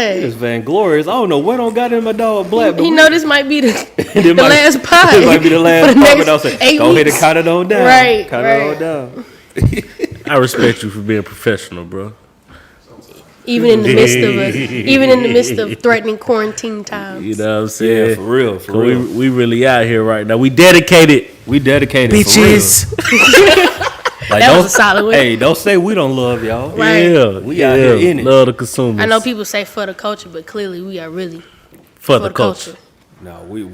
It's vainglorious. I don't know what on got in my dog black. He know this might be the last pod. This might be the last pod, but I'll say, go ahead and count it on down. Right, count it on down. I respect you for being professional, bro. Even in the midst of threatening quarantine times. You know what I'm saying? Yeah, for real. We really out here right now. We dedicated. Bitches. For real. Like, that was a solid one. Hey, don't say we don't love y'all. Right. Yeah, we out here in it. Love the consumers. I know people say for the culture, but clearly we are really for the culture. No, we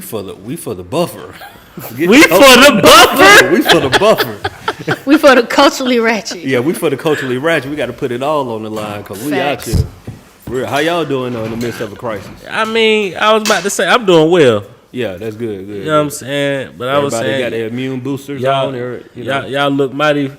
for the buffer. We for the buffer. We for the buffer. We for the culturally ratchet. Yeah, we for the culturally ratchet. We got to put it all on the line because we out here. For real. How y'all doing though in the midst of a crisis? I mean, I was about to say I'm doing well. Yeah, that's good. You know what I'm saying? But I was saying, got their immune boosters on there. Y'all look mighty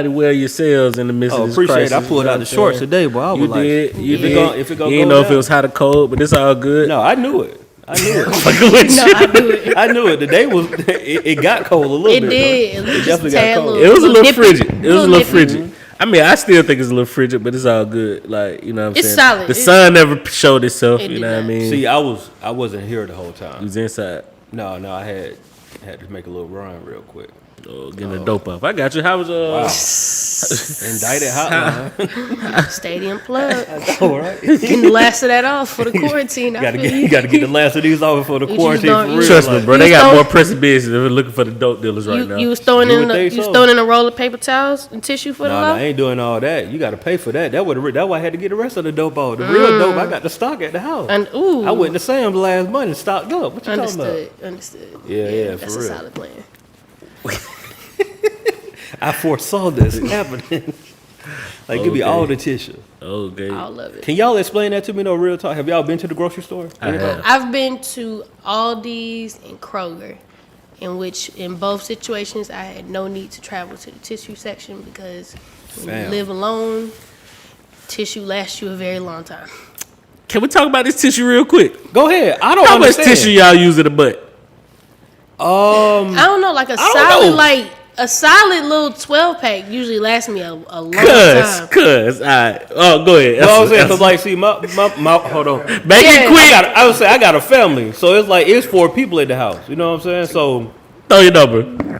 well yourselves in the midst of this crisis. It. I pulled out the shorts today, boy. I was did. You did. If it gonna you didn't know if it was hot or cold, but it's all good. No, I knew it. I knew it. I knew it. The day was. It got cold a little bit. It did. It definitely got cold. It was a little frigid. It was a little frigid. I mean, I still think it's a little frigid, but it's all good. Like, you know what I'm saying? It's solid. The sun never showed itself. You know what I mean? See, I wasn't here the whole time. You was inside. No, I had to make a little run real quick. Oh, getting the dope off. I got you. How was Indicted hotline? Stadium plug. All right. Getting the last of that off for the quarantine. You gotta get the last of these off for the quarantine. For real. Trust me, bro. They got more pressing business. They're looking for the dope dealers right now. You was throwing in a roll of paper towels and tissue for the law? No, I ain't doing all that. You got to pay for that. That's why I had to get the rest of the dope off. The real dope, I got the stock at the house. I went to Sam's last month and stocked up. What you talking about? Understood. Yeah, that's for a real. solid plan. I foresaw this happening. Give me all the tissue. Okay. All of it. Can y'all explain that to me? No, real talk. Have y'all been to the grocery store? I've been to Aldi's and Kroger, in both situations I had no need to travel to the tissue section because when you live alone, tissue lasts you a very long time. Can we talk about this tissue real quick? Go ahead. I don't How understand. much tissue y'all use in the butt? I don't know, like a solid little 12-pack usually lasts me a long time. All right. Oh, go ahead. No, I'm saying, because, see, my hold on. Make it quick. I would say I got a family, so it's 4 people in the house. You know what I'm saying? So. Throw your number.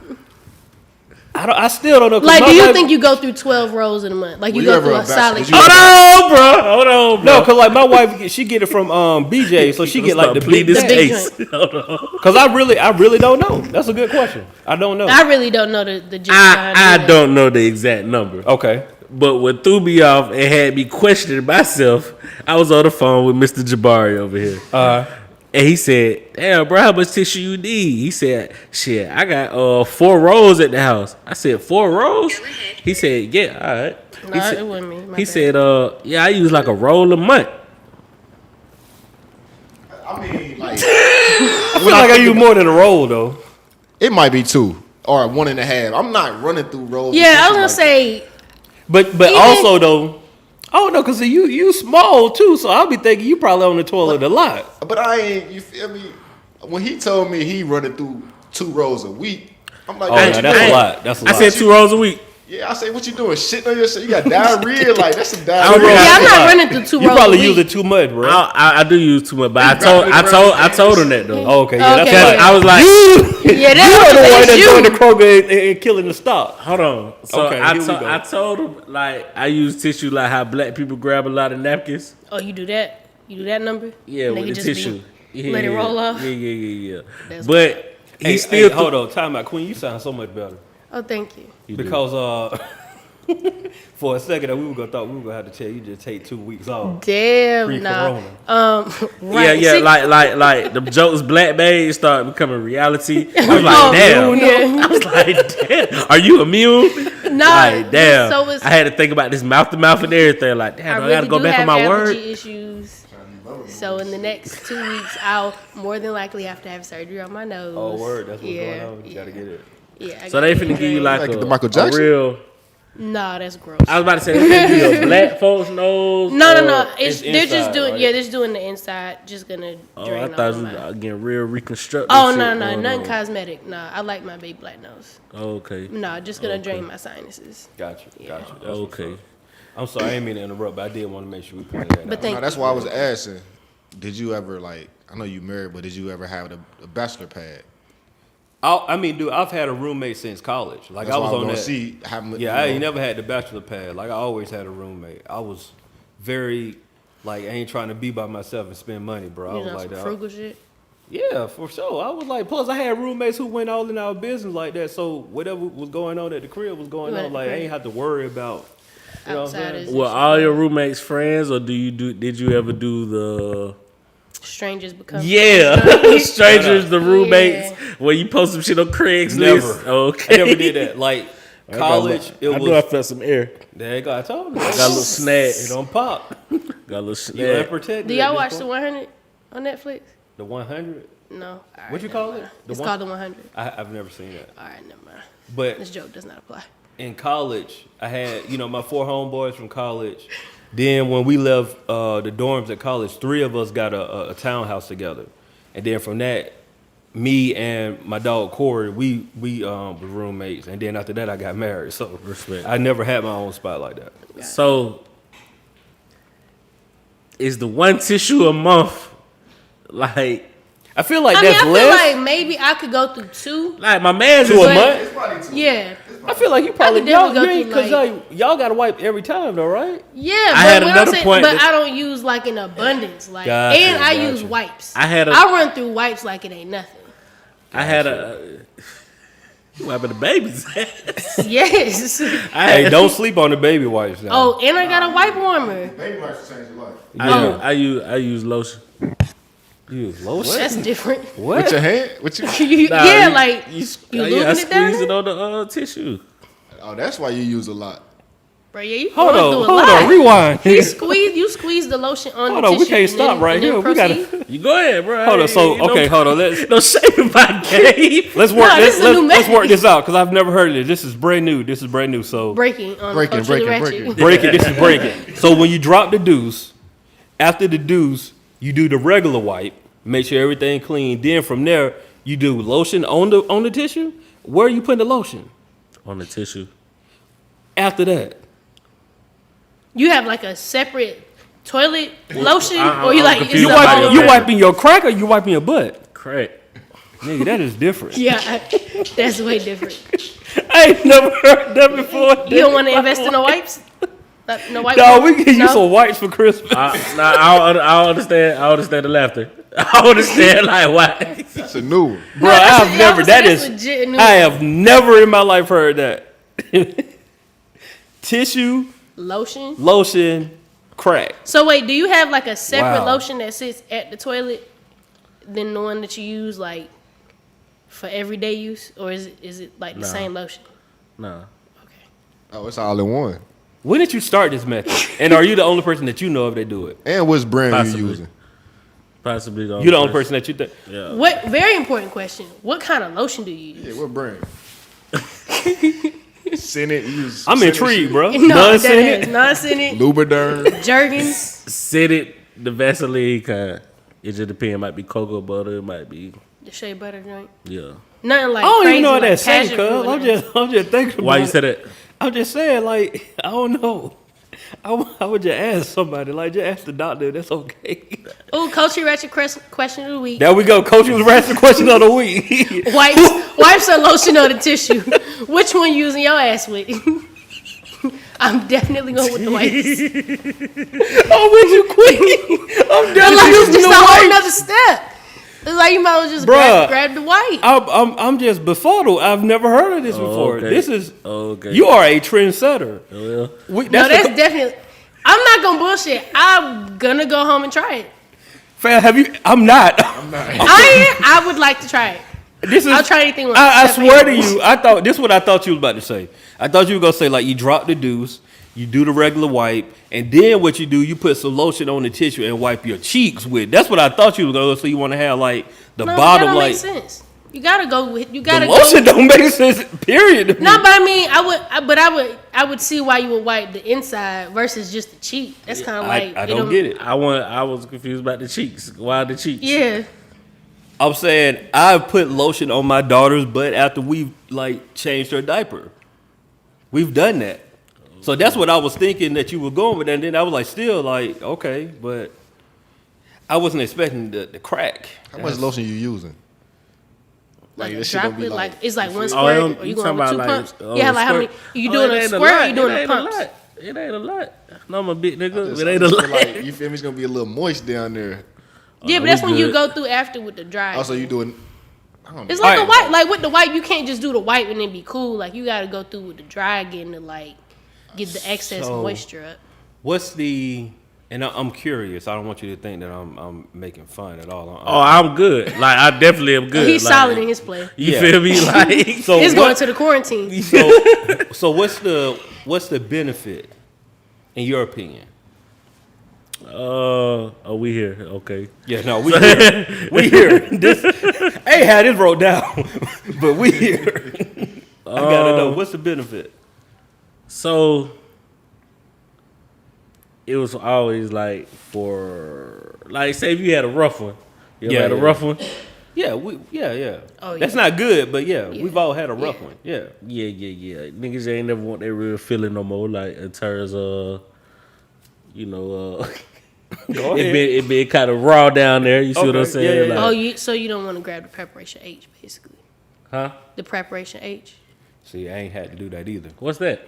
I still don't know. Like, do you think you go through 12 rolls in a month? Like, you go through a solid. Hold on, bro. No, because, my wife, she get it from BJ, so she get, the big case. Because I really don't know. That's a good question. I don't know. I really don't know the I don't know the exact number. Okay. But what threw me off and had me questioning myself, I was on the phone with Mr. Jabari over here. And he said, damn, bro, how much tissue you need? He said, shit, I got 4 rolls at the house. I said, 4 rolls? He said, yeah, all right. No, it wasn't me. He said, yeah, I use like a roll a month. I mean, I feel like I use more than a roll, though. It might be 2 or 1.5. I'm not running through rolls. Yeah, I was going to say. But also, though, I don't know, because you small, too, so I'll be thinking you probably on the toilet a lot. But I ain't, you feel me? When he told me he running through 2 rolls a week, I'm like, that's a lot. That's a lot. I said 2 rolls a week. Yeah, I say, what you doing? Shitting on yourself? You got diarrhea? Like, that's some diarrhea. I'm not running through 2 rolls. You probably use it too much, bro. I do use too much, but I told him that, though. Oh, okay, yeah, that's Okay. right. I was like, Yeah, You're the one that's you. going to Kroger and killing the stock. hold on. So Okay, I told him, I use tissue like how black people grab a lot of napkins. Oh, you do that? You do that number? Yeah, And they with the could just tissue. let it roll off? Yeah. That's But he still hold on, time out, Queen. You sound so much better. Oh, thank you. Because for a second, we were gonna have to tell you just take 2 weeks off. Damn, nah. Right. Yeah, like the jokes black babe start becoming reality. I was like, damn. Yeah. I was like, damn. Are you immune? No, Like, damn. So I had to think about this mouth to mouth and everything. Like, damn, I gotta go back on my word. Issues. So in the next 2 weeks, I'll more than likely have to have surgery on my nose. Oh, word, that's what's going on. You gotta get it. Yeah. So they finna give you like the Michael Jackson? a real. Nah, that's gross. I was about to say they finna give you a black folks nose. No. They're just doing. right? Yeah, they're just doing the inside. Just gonna drain I thought off you my. was getting real reconstructive. Oh shit no, going nothing on. cosmetic. Nah, I like my big black nose. Okay. No, just gonna drain my sinuses. Gotcha. Okay. I'm sorry, I didn't mean to interrupt, but I did want to make sure we pointed that out. No, that's why I was asking. Did you ever I know you married, but did you ever have a bachelor pad? I mean, dude, I've had a roommate since college. Like That's I was why on that. I ain't never had the bachelor pad. Like I always had a roommate. I was very I ain't trying to be by myself and spend money, bro. I was like that. Frugal shit. Yeah, for sure. I was like, plus I had roommates who went all in our business like that. So whatever was going on at the crib was going on. Like I ain't have to worry about. You know what I'm saying? Were all your roommates friends, or did you ever do the strangers become strangers, the roommates, where you post some shit on Craigslist? Never. Okay. I never did that. Like college, I knew I felt some air. There you go. I told you. Got a little snag. It don't pop. Got a little snag. You unprotected. Do y'all watch the 100 on Netflix? The 100? No. Right, what you call it? It's called the 100. I've never seen that. All right, never mind. But this joke does not apply. In college, I had, my 4 homeboys from college. Then when we left the dorms at college, 3 of us got a townhouse together. And then from that, me and my dog Corey, we were roommates. And then after that, I got married. So respect. I never had my own spot like that. So is the one tissue a month I feel like I that's feel less. like maybe I could go through 2. Like my man's to a month? Yeah. I feel like you probably because y'all gotta wipe every time though, right? Yeah, I but had another point but I don't use in abundance. Gotcha, and I use wipes. I run through wipes like it ain't nothing. I had you wiping the baby's ass. Yes. Hey, don't sleep on the baby wipes now. Oh, and I got a wipe warmer. Baby wipes change your life. Yeah. I use lotion. You use lotion? That's different. What? With your hand? With your you I squeeze it on the tissue. Oh, that's why you use a lot. Bro, yeah, you Hold through a on, lot. rewind. You squeeze the lotion on Hold the on, we tissue. can't stop right here. We gotta. You go ahead, bro. Hold on. So okay, hold on. No shame in my game. Let's work. this is a new Let's work method. this out because I've never heard of this. This is brand new. So breaking on Breaking. Ratchet. break it. This is breaking. So when you drop the deuce, after the deuce, you do the regular wipe. Make sure everything clean. Then from there, you do lotion on the tissue. Where are you putting the lotion? On the tissue. After that, You have a separate toilet lotion, or you confused. you wiping your crack or you wiping your butt? Crack. Nigga, that is different. Yeah, that's way different. I ain't never heard that before. You don't want to invest in no wipes? No wipes? No, we can get you some wipes for Christmas. I understand. I understand the laughter. I understand why. That's a new one. Bro, I've never. Legit new I have never in my life heard that. Tissue, lotion, crack. So wait, do you have a separate Wow. lotion that sits at the toilet than the one that you use for everyday use, or is it the same lotion? No. Okay. Oh, it's all in one. When did you start this method? And are you the only person that you know of that do it? And which brand Possibly. you using? Possibly You're the only person that you think. Yeah. What very important question. What kind of lotion do you use? Yeah, what brand? Senate. You use I'm Senate intrigued, shit? bro. No, Non-Senate? non-Senate. Lubriderm. Jergens. Sit it, the Vaseline kind. It just depends. It might be cocoa butter. It might be The shea butter joint. yeah. Nothing I don't crazy, even know what that passion say, fruit cuz. or nothing. I'm just thinking about Why you it. said that? I'm just saying, I don't know. I would just ask somebody, just ask the doctor if that's okay. Ooh, Coachy Ratchet question of the week. There we go. Coach was asking the question of the week. Wipes or lotion or the tissue? Which one you using your ass with? I'm definitely going with the wipes. Oh, would you quit? I'm definitely It's using just the a whole wipes. nother step. It's like you might as well just Bruh. grab the wipe. I'm just befuddled. I've never heard of this before. okay. This is Okay. you are a trendsetter. Well, That's definitely. I'm not gonna bullshit. I'm gonna go home and try it. Fam, have you? I'm not. I would like to try it. This is. I'll try anything. With I except for swear to animals. you, I thought this is what I thought you was about to say. I thought you were gonna say you drop the deuce, you do the regular wipe, and then what you do, you put some lotion on the tissue and wipe your cheeks with. That's what I thought you were gonna. So you want to have the No, bottom that don't make sense. You gotta go with. You the gotta lotion go. don't make sense. Period. to me. No, but I mean, I would see why you would wipe the inside versus just the cheek. That's kind of I don't get it. I was confused about the cheeks. Why the cheeks? Yeah. I'm saying I put lotion on my daughter's butt after we've changed her diaper. We've done that. So that's what I was thinking that you were going with, and then I was like, still like, okay, but I wasn't expecting the crack. How much lotion you using? Like a this shit gonna be droplet, like like- it's like one Oh, squirt, you or you talking going with about two like, pumps? oh, Yeah, like how many? squirt? You Oh, doing it a ain't squirt? Or lot. you doing It the ain't a pumps? lot. It ain't a lot. No, I'm a big nigga. Just- It I ain't a just feel lot. like, you feel me? It's gonna be a little moist down there. Yeah, but we that's when you good. go through after with the dry. Also, you doing? I don't know. It's like a Alright. wipe. Like with the wipe, you can't just do the wipe and then be cool. Like you got to go through with the dry again to like get the excess So- moisture up. What's the? And I'm curious. I don't want you to think that I'm making fun at all. Oh, I'm good. Like I definitely am good. He's like, solid in his play. You Yeah. feel me? Like So He's what- going to the quarantine. So what's the benefit in your opinion? oh, we here. Okay. Yeah, no, we here. We here. This I ain't had this wrote down, but we here. I gotta know what's the benefit. So it was always like for like say if you had a rough one. You ever Yeah, had a yeah. rough one? Yeah. Oh, That's yeah. not good, but yeah, Yeah. we've all had a rough Yeah. one. Yeah. Yeah. Niggas ain't never want their real feeling no more. Like in terms of, Go it ahead. been kind of raw down there. You see what I'm Okay. saying? Yeah. Like, So you don't want to grab the preparation H, basically. huh? The preparation H, See, I ain't had to do that either. What's that?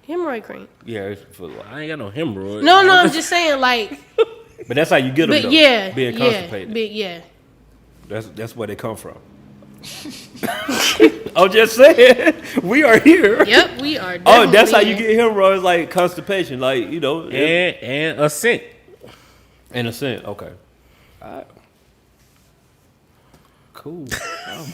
hemorrhoid cream. Yeah, it's for like, I ain't got no hemorrhoid. No, I'm just saying like, but that's how you get them. but Though, yeah, being yeah, constipated. but yeah. That's where they come from. I'm just saying, we are here. Yep, we are. Oh, that's how you definitely- get hemorrhoids, like constipation, like and a scent. in a sense. Okay. All right. Cool. Oh.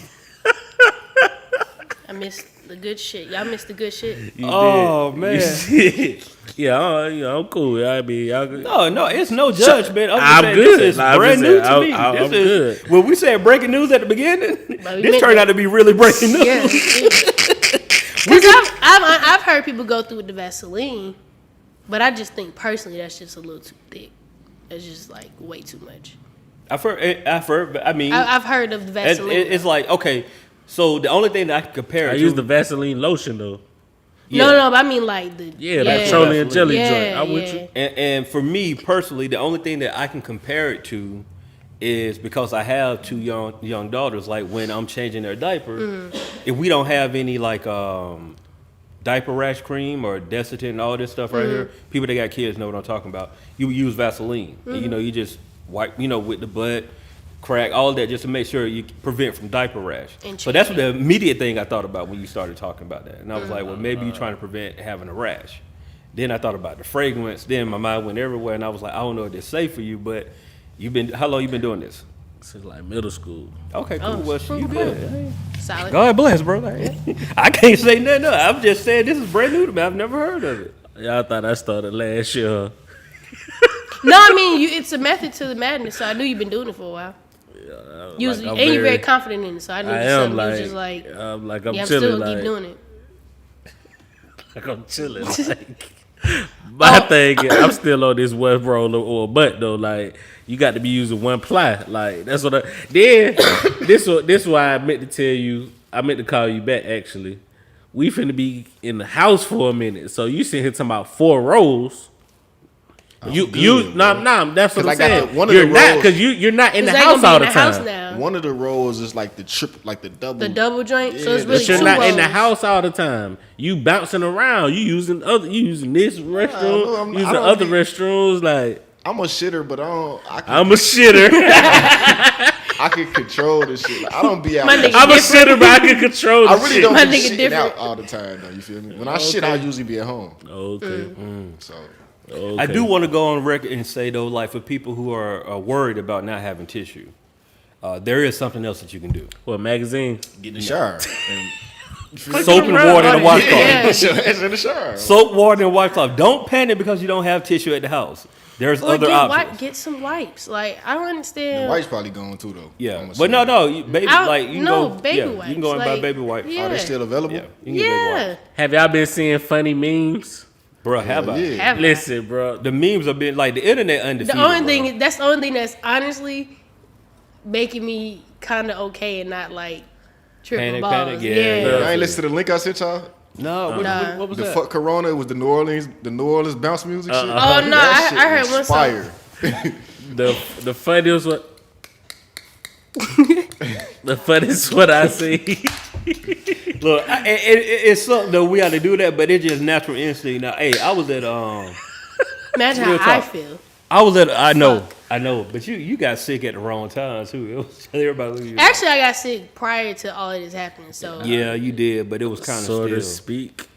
I missed the good shit. Y'all missed the good shit. You Oh, did. man. You did. Yeah, I'm cool. I mean, y'all good. No, it's no judgment. I'm, just I'm saying, good. This is Nah, I'm brand just new saying, to me. I'm This is good. when we said breaking news at the beginning. But we This meant turned that. out to be really breaking news. Yeah. Because I've heard people go through with the Vaseline, but I just think personally that's just a little too thick. It's just like way too much. I've heard, but I mean, I've heard of the it's, Vaseline. it's like okay. So the only thing that I can compare I it use to, the Vaseline lotion though. no, but I mean like the Yeah, that petroleum jelly yeah, joint. I'm with yeah. you. and for me personally, the only thing that I can compare it to is because I have two young daughters. Like when I'm changing their diaper, if we don't have any like diaper rash cream or Desitin and all this stuff right here, people that got kids know what I'm talking about. You use Vaseline, and, you just wipe, with the blood, crack, all that, just to make sure you prevent from diaper rash. And So that's change. the immediate thing I thought about when you started talking about that, and I was like, well, maybe you're trying to prevent having a rash. Then I thought about the fragrance. Then my mind went everywhere, and I was like, I don't know if it's safe for you, but how long you been doing this? Since like middle school. Okay, cool. Oh, Well, cool, you cool. good. Solid. God bless, bro. I can't say nothing else. I'm just saying this is brand new to me. I've never heard of it. Y'all thought I started last year. No, I mean it's a method to the madness. So I knew you've been doing it for a while. You was, I'm and you're very confident in it. So I knew I it was am something you was like, just like, I'm yeah, I'm chilling. still Like, keep doing it. like I'm chilling. Like, my thing, is, I'm still on this one roll or butt though. Like you got to be using one ply. Like that's what. Then this why I meant to tell you. I meant to call you back actually. We finna be in the house for a minute. So you sitting here talking about 4 rolls. That's what I'm I got saying. one of You're the not rolls- because you're not in the They gonna house be all in the the house time. now. One of the rolls is like the double. The double joint. So it's Yeah, really But you're two not rolls. in the house all the time. You bouncing around. You using this restroom, no, I using don't other be- restrooms. Like I'm a shitter, but I'm a shitter. I can control this shit. Like, I don't be out. My nigga I'm a different. shitter, but I can control. I the really shit. don't My be nigga shitting different. out all the time though. You feel me? When I shit, I usually be at home. Okay. So Okay. I do want to go on record and say though, like for people who are worried about not having tissue, there is something else that you can do. What magazine? get in the shower. And Soap and water and a washcloth. Yeah. it's in the shower. Soap, water, and washcloth. Don't panic because you don't have tissue at the house. There's Or other options. get some wipes. Like I don't The understand. wife's probably going too though. Yeah, I'm but no, assuming. baby, I- like you can no, go. baby yeah, wipes, you can go and buy like, baby wipes. yeah. Are they still available? Yeah, you can get baby Yeah. wipes. Have y'all been seeing funny memes? Bro, how about it? Yeah. Have I? Listen, bro. The memes have been like the internet undefeated. The only bro. thing that's the only thing that's honestly making me kind of okay and not like tripping Panic, balls. panic, yeah. I ain't listen to the link I sent y'all. No, what was The that? fuck Corona, it was the New Orleans bounce music shit. Oh no, That shit I heard was one song. fire. The funniest one. The funniest what I see. Look, it's something though. We got to do that, but it's just natural instinct. Now, hey, I was at Imagine Real how I talk. feel. I know, but you got sick at the wrong time too. It was everybody. Looking at you. Actually, I got sick prior to all of this happening. So Yeah, you did, but it was kind of So to still. speak.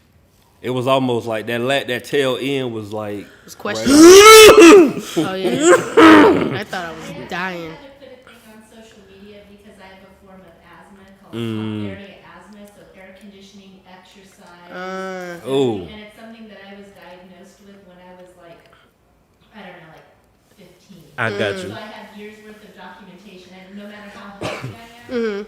It was almost like that tail end was like. it was questionable. Oh yeah, I thought I was dying. I had to put a thing on social media because I have a form of asthma called top area asthma, so air conditioning, exercise. Oh. And it's something that I was diagnosed with when I was like, I don't know, like 15. I got you. So I have years worth of documentation, and no matter how healthy I am,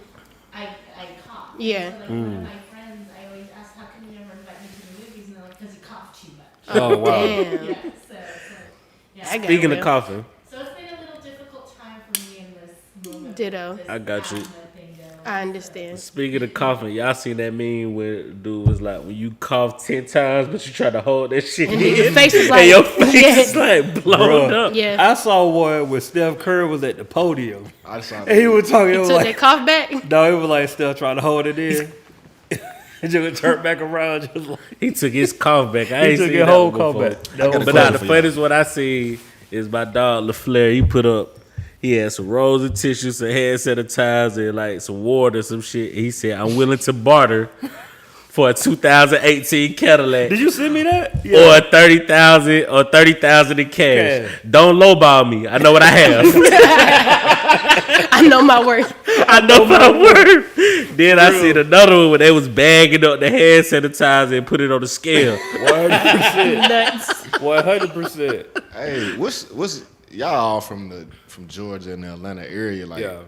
I cough. Yeah. So like one of my friends, I always ask, how come you never invite me to the movies? And they're like, because you cough too much. Oh wow. Damn. Yeah, so yeah. I got Speaking it. of coughing, So it's been a little difficult time for me in this moment. Ditto. This I got you. asthma thing going. I understand. speaking of coughing, y'all seen that meme where dude was like, when you cough 10 times, but you try to hold that shit And in, your face is and like, your face yeah. is like blown Bruh. up. Yeah. I saw one where Steph Curry was at the podium. I saw And that. he was talking. It You was took like, that cough back. no, it was like Steph trying to hold it in. And just turned back around, just like He took his cough back. I he ain't took seen his that whole one call before. back. I got a But question now the for funniest what I see is my dog LaFleur. He put up, he had some rolls of tissue, some hand sanitizer, like some water, some shit. He said, "I'm willing to barter for a 2018 Cadillac Did you send me that? or 30,000 in cash. Cash. Don't lowball me. I know what I have. I know my worth. I know my word." Then I seen another one where they was bagging up the hand sanitizer and put it on the scale. 100%. Nuts. 100%. Hey, what's y'all all from Georgia and the Atlanta area? Like Yeah.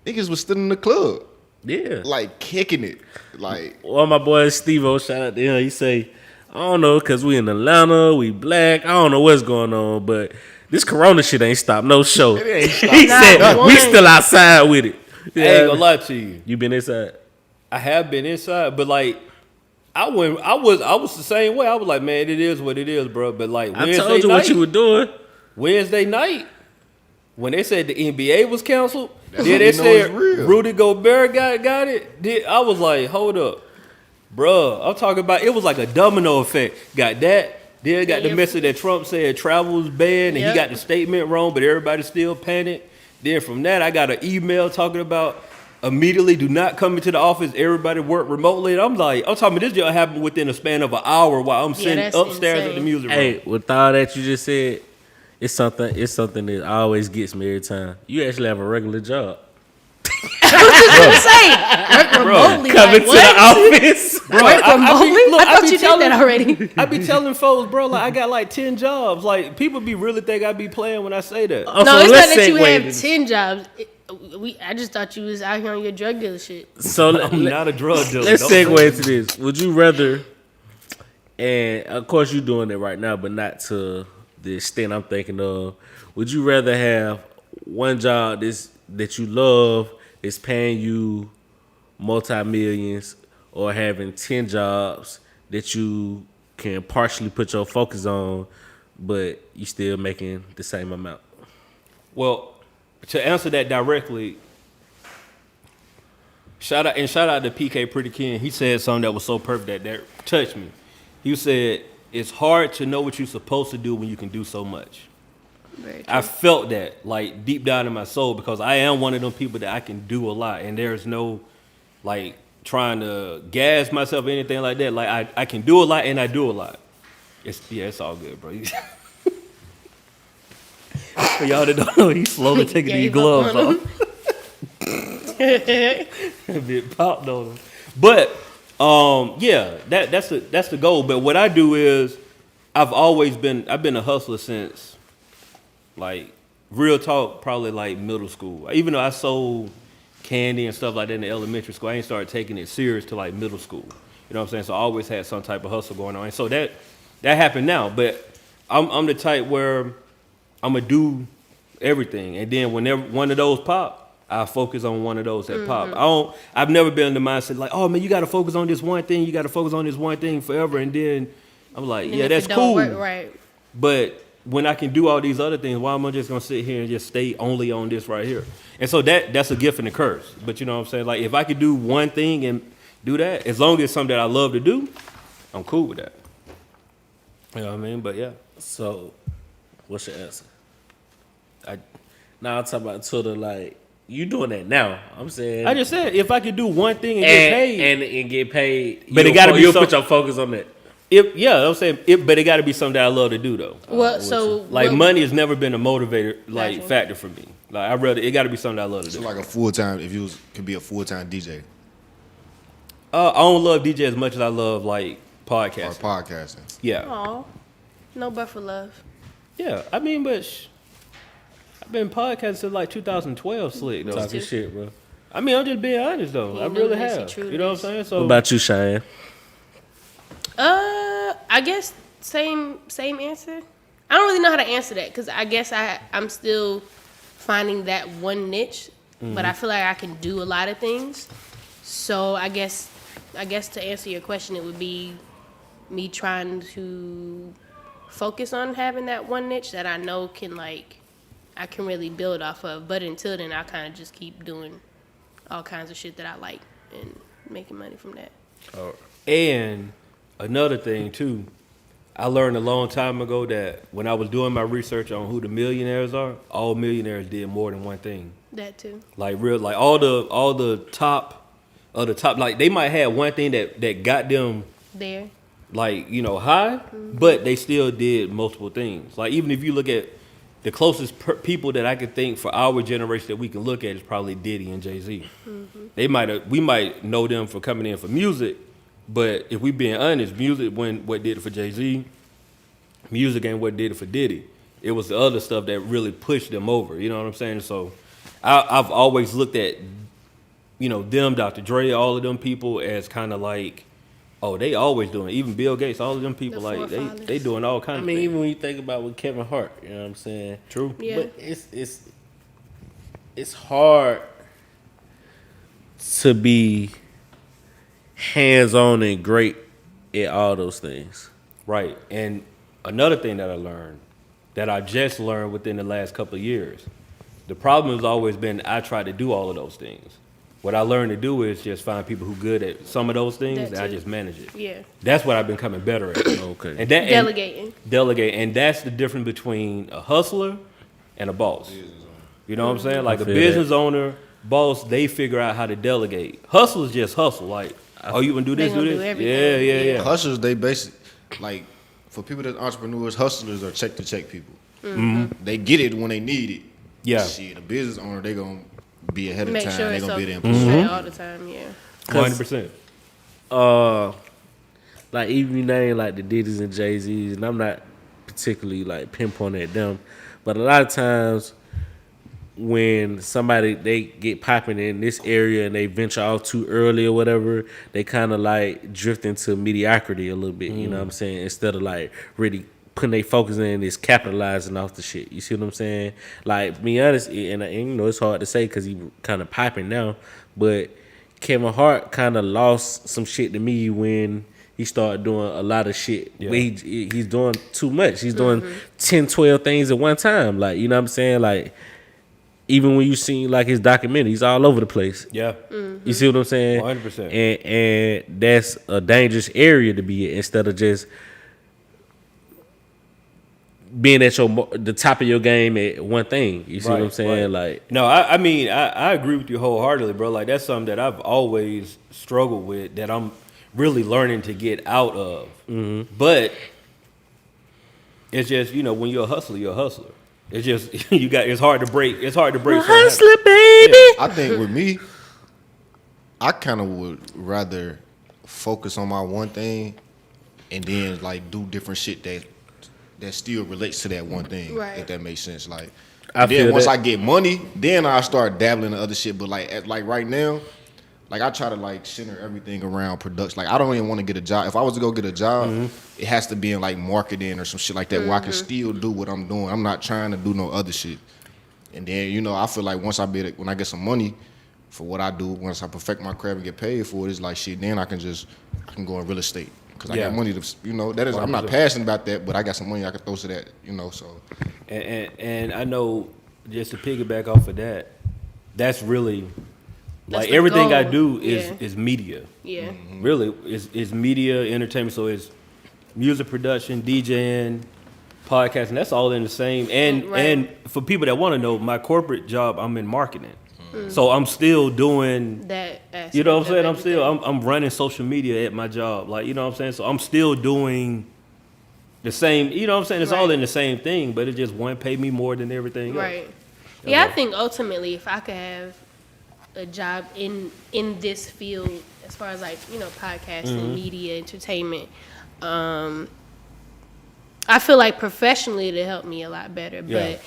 niggas was still in the club, Yeah. like kicking it, like One of my boys, Steve-O, shout out to him. He say, "I don't know, cause we in Atlanta, we black. I don't know what's going on, but this Corona shit ain't stopped no show." it ain't stopped. He Not said, one. "We still outside with it." I ain't gonna lie to you. You been inside? I have been inside, but like I was the same way. I was like, man, it is what it is, bro. But like I Wednesday told you night, what you were doing. Wednesday night, when they said the NBA was canceled, That's then when they you know said it's real. Rudy Gobert got it. Then I was like, hold up, bruh. I'm talking about it was like a domino effect. Got that. Then got the Yep. message that Trump said travel was banned, and he Yep. got the statement wrong, but everybody still panicked. Then from that, I got an email talking about immediately do not come into the office. Everybody work remotely. And I'm talking about this deal happened within a span of an hour while I'm sitting that's upstairs at insane. the music room. Hey, with all that you just said, it's something that always gets me every time. You actually have a regular job. I was say, work remotely. Coming Like, to what? the office. Bro, Work remotely? look, I thought be you did telling- that already. I be telling folks, bro, like I got like 10 jobs. Like people be really think I be playing when I say that. Oh, No, so it's let's not that you segue have to- 10 jobs. I just thought you was out here on your drug dealer shit. So I'm not a drug dealer. let's Don't say segue that. into this. Would you rather, and of course you're doing it right now, but not to the extent I'm thinking of, would you rather have one job that you love is paying you multi-millions, or having 10 jobs that you can partially put your focus on, but you still making the same amount? Well, to answer that directly, shout out to PK Pretty King. He said something that was so perfect that touched me. He said, it's hard to know what you're supposed to do when you can do so much. Very true. I felt that like deep down in my soul because I am one of them people that I can do a lot, and there's no like trying to gas myself or anything like that. Like I can do a lot and I do a lot. It's all good, bro. For y'all that don't know, he's slowly taking these Gave up gloves on off. A bit popped on him. But yeah, that's the goal. But what I do is I've been a hustler since like real talk, probably like middle school. Even though I sold candy and stuff like that in the elementary school, I ain't started taking it serious till like middle school. You know what I'm saying? So I always had some type of hustle going on. And so that happened now. But I'm the type where I'm gonna do everything, and then whenever one of those pop, I focus on one of those that pop. I've never been in the mindset like, oh man, you got to focus on this one thing. You got to focus on this one thing forever. And then I'm like, And yeah, if that's it don't cool. work right. But when I can do all these other things, why am I just gonna sit here and just stay only on this right here? And so that's a gift and a curse. But you know what I'm saying? Like if I could do one thing and do that, as long as it's something that I love to do, I'm cool with that. You know what I mean? But yeah. So, what's your answer? Now I'm talking about Twitter. Like you doing that now? I'm saying. I just said if I could do one thing and get paid, and get paid, but it got to be you'll some, put your focus on that. I'm saying but it got to be something that I love to do though. Well, so Like what- money has never been a motivator Gotcha. factor for me. Like it got to be something that I love to So do. like a full time, if you could be a full time DJ I don't love DJ as much as I love like or podcasting. podcasting. Yeah, Aw, no but for love. yeah. I mean, but I've been podcasting since like 2012, slick though. Talking shit, bro. I mean, I'm just being honest though. He I knew really this, he have. truly You know what I'm saying? What So about you, Chiane? I guess same answer. I don't really know how to answer that because I guess I'm still finding that one niche, but I feel like I can do a lot of things. So I guess to answer your question, it would be me trying to focus on having that one niche that I know I can really build off of. But until then, I kind of just keep doing all kinds of shit that I like and making money from that. and another thing too, I learned a long time ago that when I was doing my research on who the millionaires are, all millionaires did more than one thing. That too. Like all the top of the top, like they might have one thing that got them There. like, you know, high, but they still did multiple things. Like even if you look at the closest people that I could think for our generation that we can look at is probably Diddy and Jay-Z. We might know them for coming in for music, but if we being honest, music what did it for Jay-Z, music ain't what did it for Diddy. It was the other stuff that really pushed them over. You know what I'm saying? So I've always looked at, you know, them, Dr. Dre, all of them people as kind of like, oh, they always doing it. Even Bill Gates, all of them people, The like forefathers. they doing all I kinds mean, of things. even when you think about with Kevin Hart, you know what I'm saying? True. Yeah. But it's hard to be hands-on and great at all those things. Right. And another thing that I learned, that I just learned within the last couple of years, the problem has always been I try to do all of those things. What I learned to do is just find people who good at some of those things, That and I too. just manage it. Yeah. That's what I've been becoming better at. Okay. And that Delegating. delegate, and that's the difference between a hustler and a boss. You know what I'm saying? Like a feel business owner, boss, they figure out how to delegate. Hustlers just hustle. Like, oh, you gonna do this, They gonna do do this? everything. Yeah. Hustlers, they basically like for people that entrepreneurs, hustlers are check to check people. They get it when they need it. Yeah. Shit, a business owner, they gonna be ahead of Make time. sure They it's gonna be up there in straight all the time. Yeah. 100%. Like even you name like the Diddy's and Jay-Z's, and I'm not particularly like pinpointing at them, but a lot of times when somebody they get popping in this area and they venture off too early or whatever, they kind of like drift into mediocrity a little bit. You know what I'm saying? Instead of like really putting their focus in is capitalizing off the shit. You see what I'm saying? Like, to be honest, and you know it's hard to say because he kind of popping now, but Kevin Hart kind of lost some shit to me when he started doing a lot of shit. Yeah. Where he's doing too much. He's doing 10, 12 things at one time. Like, you know what I'm saying? Like, even when you see like his documentary, he's all over the place. Yeah. You see what I'm saying? 100%. And that's a dangerous area to be in instead of just being at the top of your game at one thing. You see what I'm saying? Like, no, I mean, I agree with you wholeheartedly, bro. Like, that's something that I've always struggled with that I'm really learning to get out of. But it's just, you know, when you're a hustler, you're a hustler. It's just, it's hard to break. It's hard to break. certain habits. hustler, baby. I think with me, I kind of would rather focus on my one thing and then like do different shit that still relates to that one thing. Right. If that makes sense. Like, I then feel once that. I get money, then I start dabbling in other shit. But like right now, like I try to like center everything around production. Like I don't even want to get a job. If I was to go get a job, it has to be in like marketing or some shit like that where I can still do what I'm doing. I'm not trying to do no other shit. And then, you know, I feel like when I get some money for what I do, once I perfect my craft and get paid for it, it's like shit, then I can go in real estate. Because I got money to, you know, I'm not passionate about that, but I got some money I can throw to that, you know, so. And I know, just to piggyback off of that, that's really, That's like, the everything I goal. do is media. Yeah. Really, it's media, entertainment, so it's music production, DJing, podcasting, that's all in the same. And for people that want to know, my corporate job, I'm in marketing. So I'm still doing That you know what I'm saying? aspect of I'm running social media at my job. Like, you know what I'm saying? So I'm still doing the same, you know what I'm saying? It's all Right. in the same thing, but it just one pay me more than everything else. Right. Yeah, I think ultimately if I could have a job in this field as far as like, you know, podcasting, media, entertainment, I feel like professionally it'll help me a lot better. Yeah. But,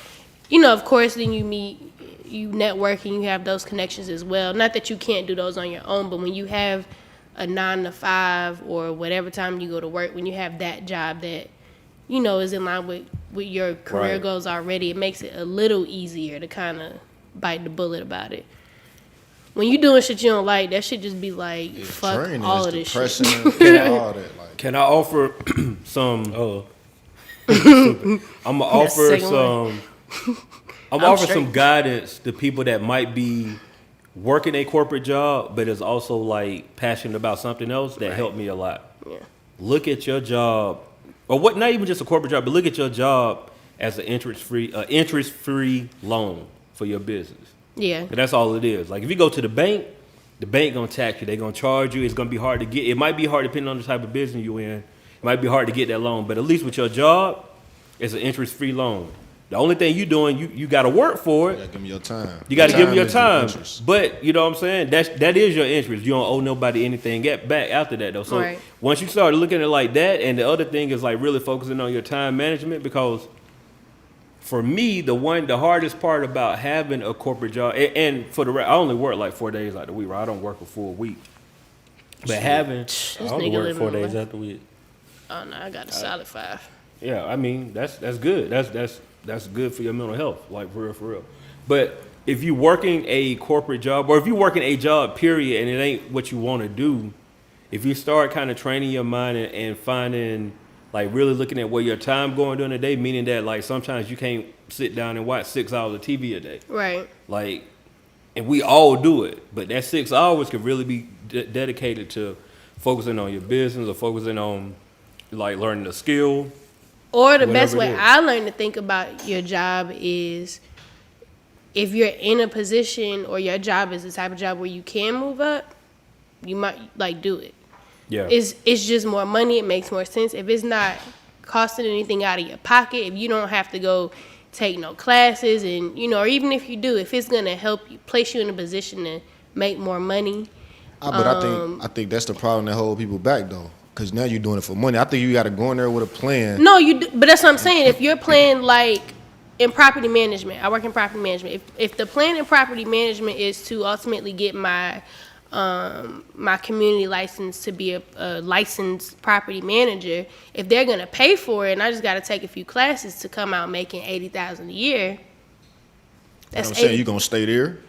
you know, of course then you network and you have those connections as well. Not that you can't do those on your own, but when you have a 9 to 5 or whatever time you go to work, when you have that job that, you know, is in line with your career Right. goals already, it makes it a little easier to kind of bite the bullet about it. When you doing shit you don't like, that shit just be like, It's fuck draining, all it's of this shit. depressing, all that. Like, Can I offer some Oh, I'm gonna offer second some I'm I'm offering straight. some guidance to people that might be working a corporate job, but is also like passionate about something else that helped me a lot. Yeah. Look at your job, or what? Not even just a corporate job, but look at your job as an interest-free loan for your business. Yeah. And that's all it is. Like if you go to the bank gonna tax you. They're gonna charge you. It's gonna be hard to get. It might be hard depending on the type of business you're in. It might be hard to get that loan, but at least with your job, it's an interest-free loan. The only thing you doing, you got to work for you it. gotta give me your time. You got to give them your is the time. interest. But you know what I'm saying? That is your interest. You don't owe nobody anything back after that though. So Right. once you start looking at it like that, and the other thing is like really focusing on your time management, because for me, the hardest part about having a corporate job, and for the I only work like 4 days out the week, right? I don't work a full week. But having, This I only nigga work living 4 the days life. after we. Oh no, I got a solid 5. yeah, I mean that's good. That's good for your mental health, like for real. But if you working a corporate job, or if you working a job, period, and it ain't what you want to do, if you start kind of training your mind and finding, like really looking at where your time going during the day, meaning that like sometimes you can't sit down and watch 6 hours of TV a day. Right. Like, and we all do it, but that 6 hours could really be dedicated to focusing on your business or focusing on like learning a skill. Or the best Whatever way it is. I learned to think about your job is if you're in a position or your job is the type of job where you can move up, you might like do it. Yeah. It's just more money, it makes more sense. If it's not costing anything out of your pocket, if you don't have to go take no classes and you know, or even if you do, if it's gonna help you place you in a position to make more money. But I think that's the problem that hold people back though. Cause now you're doing it for money. I think you got to go in there with a plan. No, you do, but that's what I'm saying. If you're playing like in property management, I work in property management. If the plan in property management is to ultimately get my my community license to be a licensed property manager, if they're gonna pay for it, and I just got to take a few classes to come out making $80,000 a year, that's I'm saying 80 you gonna stay there.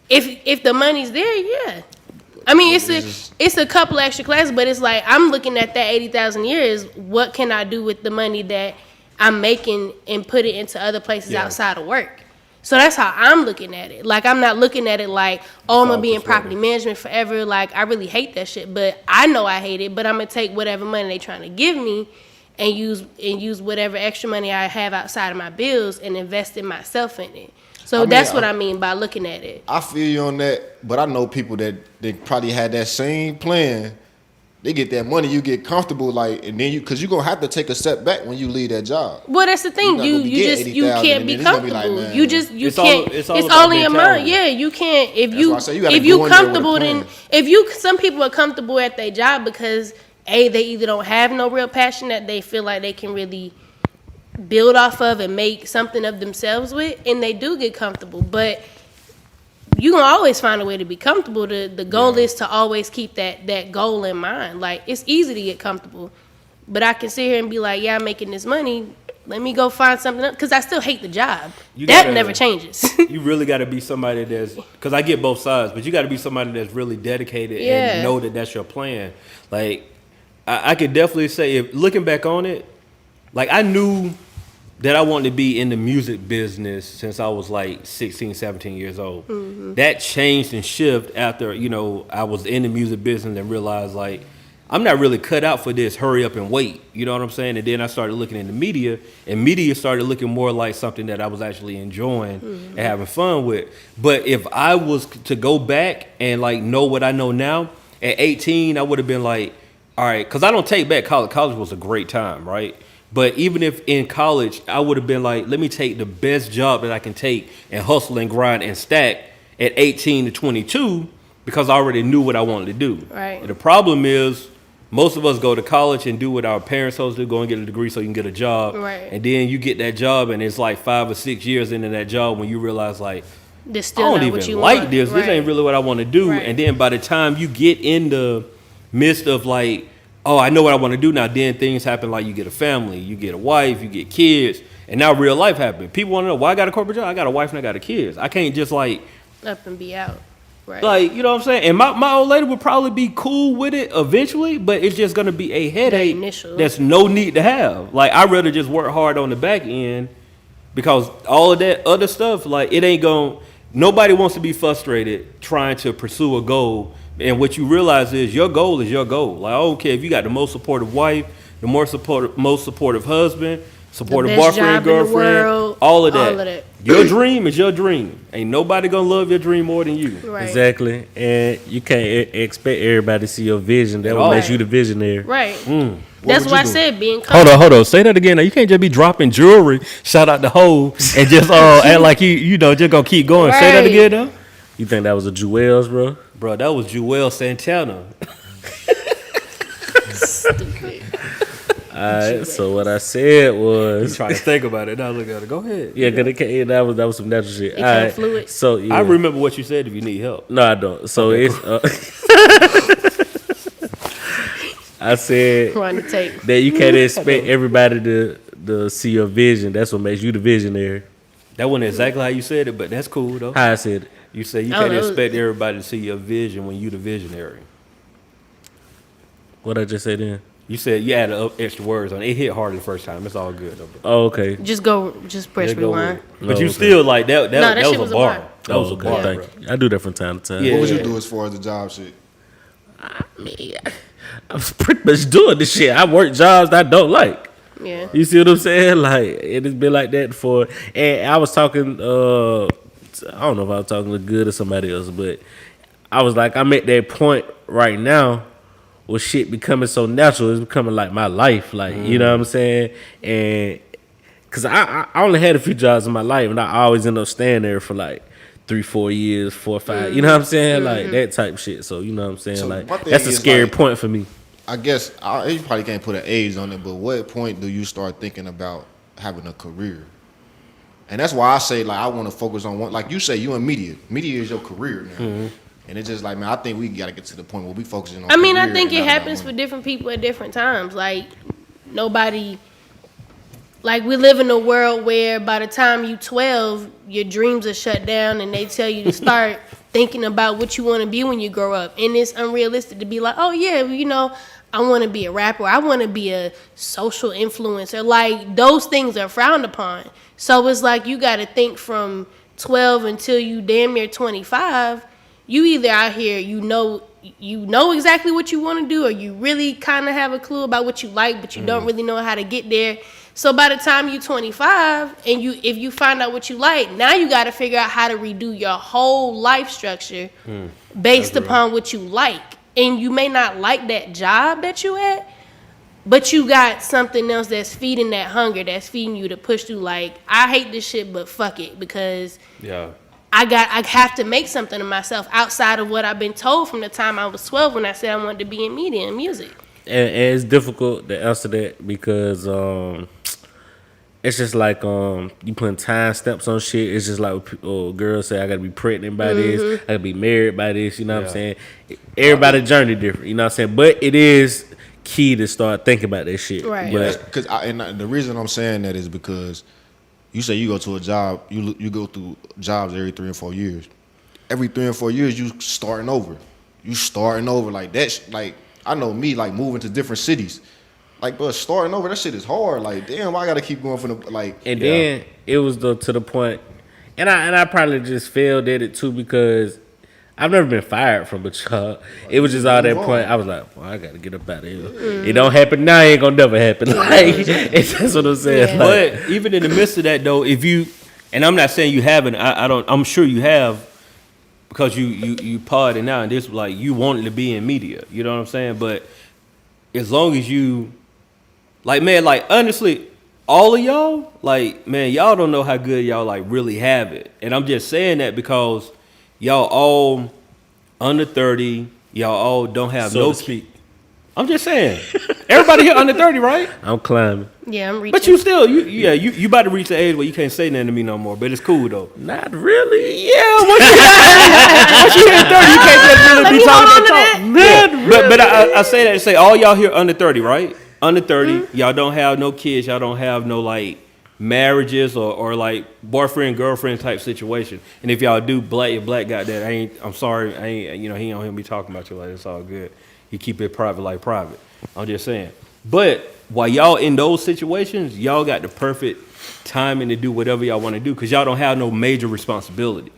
If the money's there, yeah. I mean, it's a couple extra classes, but it's like I'm looking at that 80,000 years. What can I do with the money that I'm making and put it into other places outside of work? So that's how I'm looking at it. Like I'm not looking at it like, oh, I'm gonna be in property management forever. Like I really hate that shit, but I know I hate it. But I'm gonna take whatever money they trying to give me and use whatever extra money I have outside of my bills and invest in myself in it. So that's what I mean by looking at it. I feel you on that, but I know people that they probably had that same plan. They get that money, you get comfortable, like, and then because you're gonna have to take a step back when you leave that job. Well, that's the thing. not You gonna be getting just you 80,000 can't and be then it's gonna be comfortable. like, man. You just you It's all- can't. it's all It's about all in your mind. mentality. Yeah, you can't. If That's you why I say you gotta if go you in there with a comfortable, then plan. if you some people are comfortable at their job because they either don't have no real passion that they feel like they can really build off of and make something of themselves with, and they do get comfortable, but you gonna always find a way to be comfortable. The goal is to always keep that goal in mind. Like it's easy to get comfortable, but I can sit here and be like, yeah, I'm making this money, let me go find something else, because I still hate the job. You That gotta- never changes. You really got to be somebody that's, because I get both sides, but you got to be somebody that's really dedicated Yeah. and know that that's your plan. Like, I could definitely say, if looking back on it, like I knew that I wanted to be in the music business since I was like 16, 17 years old. That changed and shifted after, I was in the music business and realized like, I'm not really cut out for this hurry up and wait. You know what I'm saying? And then I started looking into media, and media started looking more like something that I was actually enjoying and having fun with. But if I was to go back and like know what I know now, at 18, I would have been like, all right, because I don't take back college. College was a great time, right? But even if in college, I would have been like, let me take the best job that I can take and hustle and grind and stack at 18 to 22 because I already knew what I wanted to do. Right. And the problem is, most of us go to college and do what our parents told us to do, go and get a degree so you can get a job. Right. And then you get that job and it's like 5 or 6 years into that job when you realize like, This I still don't not even what you like want. this. This Right. ain't really what I want to do. Right. And then by the time you get in the midst of like, oh, I know what I want to do now, then things happen like you get a family, you get a wife, you get kids, and now real life happens. People want to know, why I got a corporate job? I got a wife and I got a kids. I can't just like, Up and be out. Right. like, you know what I'm saying? And my old lady would probably be cool with it eventually, but it's just going to be a headache initial. that's no need to have. Like, I'd rather just work hard on the back end because all of that other stuff, like, it ain't going, nobody wants to be frustrated trying to pursue a goal. And what you realize is your goal is your goal. Like, I don't care if you got the most supportive wife, the most supportive husband, supportive best boyfriend, job in the girlfriend, world, all of that. all of that. Your dream is your dream. Ain't nobody gonna love your dream more than you. Right. Exactly, and you can't expect everybody to see your vision. That At what all. makes you the visionary. Right. Mm. That's would why you I do? said being Hold on. Say that again. Now, you can't just be dropping jewelry. Shout out the hoe and just act like you just gonna keep going. Say that Right. again, though. You think that was a Jewels, bro? Bro, that was Joel Santana. Stupid. Alright, so what I said You was, trying to think about it. Now look at it. Go ahead. yeah, cause that was some natural shit. It came Alright, fluid. so yeah. I remember what you said if you need help. No, I don't. So Okay, it's. I said Trying to take. that you can't expect everybody to see your vision. That's what makes you the visionary. That wasn't exactly how you said it, but that's cool, though. How I said it. You said you Oh, can't that was- expect everybody to see your vision when you the visionary. What I just said then. You said you added extra words on it. It hit harder the first time. It's all good, though, bro. Oh, okay. Just press Yeah, go with rewind. it. But Oh, you okay. still like that. No, that that shit was was a a bar. bar. That was a okay, bar, thank bro. you. I do that from time to time. Yeah. What would you do as far as the job shit? I'm pretty much doing this shit. I work jobs that I don't like. Yeah. You see what I'm saying? Like, it has been like that for. And I was talking. I don't know if I was talking to Good or somebody else, but I was like, I'm at that point right now where shit becoming so natural. It's becoming like my life. Like, you know what I'm saying? And because I only had a few jobs in my life, and I always end up staying there for like 3-4 years, 4 or 5. You know what I'm saying? Like that type of shit. So you know what I'm saying? So my Like thing that's a is, scary like, point for me. I guess you probably can't put an age on it, but what point do you start thinking about having a career? And that's why I say, like, I want to focus on one. Like you say, you in media. Media is your career now. And it's just like, man, I think we got to get to the point where we focusing on I mean, I career think and it not happens for money. different people at different times. Like, nobody, like, we live in a world where by the time you 12, your dreams are shut down and they tell you to start thinking about what you want to be when you grow up. And it's unrealistic to be like, oh, yeah, you know, I want to be a rapper. I want to be a social influencer. Like, those things are frowned upon. So it's like you got to think from 12 until you damn near 25. You either out here, you know exactly what you want to do, or you really kind of have a clue about what you like, but you don't really know how to get there. So by the time you're 25 and if you find out what you like, now you got to figure out how to redo your whole life structure based upon what you like. And you may not like that job that you at, but you got something else that's feeding that hunger, that's feeding you to push through. Like, I hate this shit, but fuck it, because Yeah. I have to make something of myself outside of what I've been told from the time I was 12 when I said I wanted to be in media and music. And it's difficult to answer that because it's just like you putting time stamps on shit. It's just like girls say I gotta be pregnant by this, I gotta be married by this. You know what I'm saying? Everybody's journey different. You know what I'm saying? But it is key to start thinking about that shit. Right. But The reason I'm saying that is because you say you go to a job, you go through jobs every 3 or 4 years. Every 3 or 4 years, you starting over. Like that. Like I know me, like moving to different cities. Like, but starting over, that shit is hard. Like, damn, I gotta keep going for the like. And then it was to the point, and I probably just failed at it too because I've never been fired from a job. It was just all that point. I was like, well, I gotta get up out of here. It don't happen now. It ain't gonna never happen. Like, that's what I'm saying. Yeah. Like, But even in the midst of that, though, if you, and I'm not saying you haven't, I don't, I'm sure you have, because you parted now, and this like you wanted to be in media. You know what I'm saying? But as long as you, like, man, like honestly, all of y'all, like, man, y'all don't know how good y'all like really have it. And I'm just saying that because y'all all under 30, y'all all don't have so no to speak. I'm just saying. Everybody here under 30, right? I'm climbing. Yeah, I'm reaching. But you still, you about to reach the age where you can't say nothing to me no more. But it's cool though. Not really. Yeah, once you hit 30, you can't just really be talking that talk. But I say that to say all y'all here under 30, right? Under 30, y'all don't have no kids, y'all don't have no like marriages or like boyfriend girlfriend type situation. And if y'all do, black got that. I'm sorry, he don't hear me talking about you like it's all good. You keep it private like private. I'm just saying. But while y'all in those situations, y'all got the perfect timing to do whatever y'all want to do because y'all don't have no major responsibilities.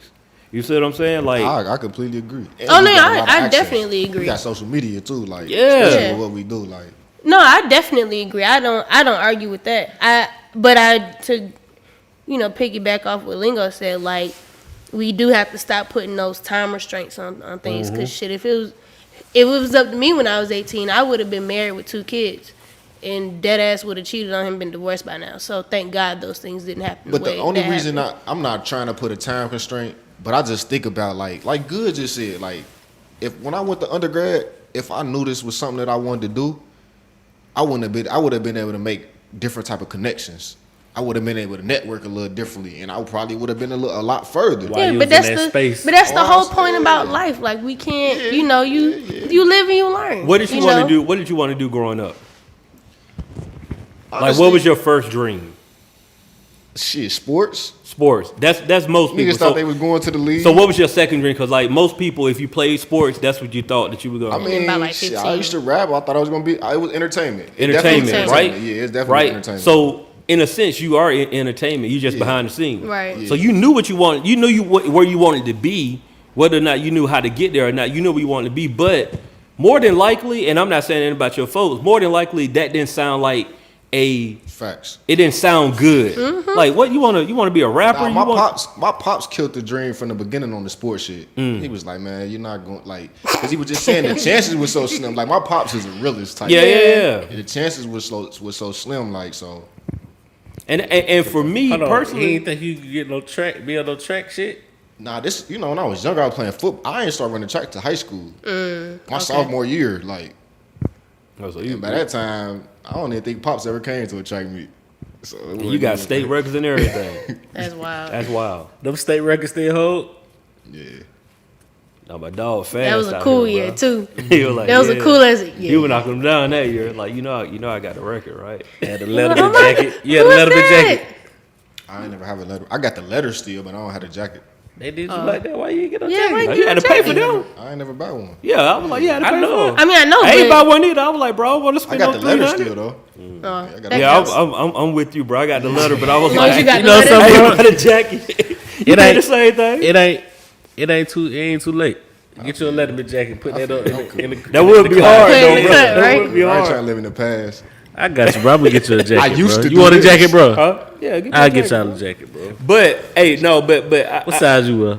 You see what I'm saying? Like I completely agree. And Oh, no, we got a lot of I access. definitely agree. We got social media too, like Yeah. especially with what we do, like. No, I definitely agree. I don't argue with that. To piggyback off what Lingo said, like we do have to stop putting those time restraints on things. Cause shit, if it was up to me when I was 18, I would have been married with 2 kids, and dead ass would have cheated on him, been divorced by now. So thank God those things didn't happen. But the only reason I'm not trying to put a time constraint, but I just think about like Good just said, like when I went to undergrad, if I knew this was something that I wanted to do, I would have been able to make different type of connections. I would have been able to network a little differently, and I probably would have been a lot further. Yeah, but that's the whole point about life. Like we can't, you live and you learn. what did you want to do? What did you want to do growing up? Honestly, Like what was your first dream? Shit, sports. Sports. That's most people. Niggas thought they was going to the league. So what was your second dream? Because like most people, if you played sports, that's what you thought that you were going. I mean, by, like, shit, 15. I used to rap. I thought I was gonna be. It was entertainment. Entertainment, right? Yeah, it's definitely Right. entertainment. So in a sense, you are in entertainment. You just behind the scenes. Right. So you knew what you wanted. You knew where you wanted to be. Whether or not you knew how to get there or not, you knew where you wanted to be. But more than likely, and I'm not saying anything about your folks, more than likely that didn't sound like facts. It didn't sound good. Like what you want to be a rapper? Nah, my pops killed the dream from the beginning on the sports shit. He was like, man, you're not going because he was just saying the chances were so slim. Like my pops is a realist type. Yeah. The chances was so slim, like so. And for me personally, you ain't think you could be on no track shit? Nah, this when I was younger, I was playing football. I ain't start running track to high school. My sophomore year, like. And by that time, I don't even think Pops ever came to a track meet. So you got state records and everything. That's wild. That's wild. Them state records still hold? Yeah. No, my dog fast. That was a cool year too. He was like, that was a cool as year. You would knock him down that year. Like I got the record, right? Had a Letterman jacket. You had a Letterman jacket. I ain't never have a letter. I got the letter still, but I don't have the jacket. They did you like that? Why you ain't get no Yeah, jacket? right. You had to pay for them. I ain't never buy one. Yeah, I was like, yeah, I know. I mean, I know. I ain't but- buy one either. I was like, bro, I want to I spend got on the letter 300. still though. that Yeah, counts. I'm with you, bro. I got the letter, but I was long as like, you got you the know letter. something, I I ain't got a jacket. You did the same thing. It ain't too late. Get you a Letterman jacket. Put that up in the That would be hard, Put it in though, the bro. cut, That right? would be I ain't trying hard. to live in the past. I got you, bro. I'm gonna get you a jacket. I used bro. to You do want a this. jacket, bro? Huh? Yeah, get I'll your get y'all jacket, a jacket, bro. But hey, no, but What size you were?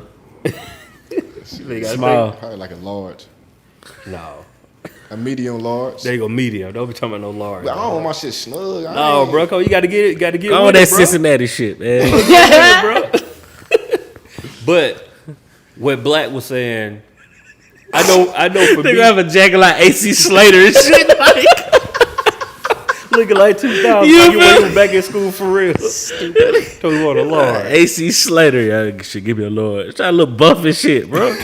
Small. Probably like a large, No, a medium large. there you go, medium. Don't be talking about no large. But I don't want my shit snug. No, bro, you got to get it. Got to get All with that it, bro. Cincinnati shit, man. Bro. But what Black was saying, I know for They me, gonna have a jacket like AC Slater and shit. looking like 2000. You You feel- were back in school for real. Stupid. Told you what a large. AC Slater, y'all should give me a Lord. Try to look buff and shit, bro.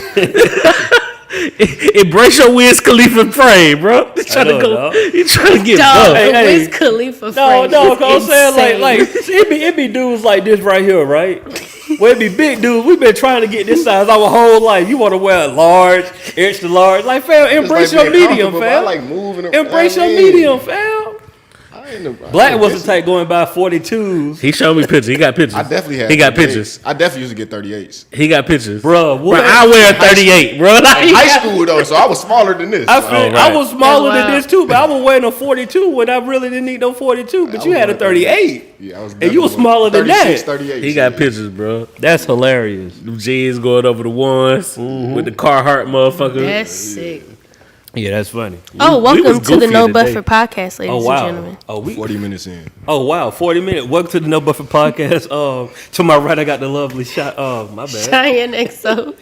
Embrace your Wiz Khalifa frame, bro. You trying to go? You trying to get Dog, buff? Hey, Wiz Khalifa No, frame no, is I'm saying insane. like it be dudes like this right here, right? Where it be big dudes. We've been trying to get this size our whole life. You want to wear a large, extra large, like fam. Embrace like your being medium, comfortable, fam. I like moving. Embrace your medium, fam. Black was the type going by 42s. He showed me pictures. He got pictures. I definitely had. He got 38s. pictures. I definitely used to get 38s. He got pictures, Bro, Bro, what? I wear a 38, bro. In high school though, so I was smaller than this. I, feel, right. I was smaller That's than this too, but I was wearing a 42 when I really didn't need no 42. But I you was had a wearing 38. Yeah, I was. And you was smaller than 36, that. 38. He got pictures, bro. That's hilarious. Them jeans going over the ones with the Carhartt motherfucker. That's sick. Yeah, that's funny. Oh, we welcome was to the goofy No today. Buffer podcast, ladies Oh and wow. gentlemen. Oh we. 40 minutes in. Oh wow, 40 minutes. Welcome to the No Buffer podcast. To my right, I got the lovely shot. Oh my bad. Chiane XO.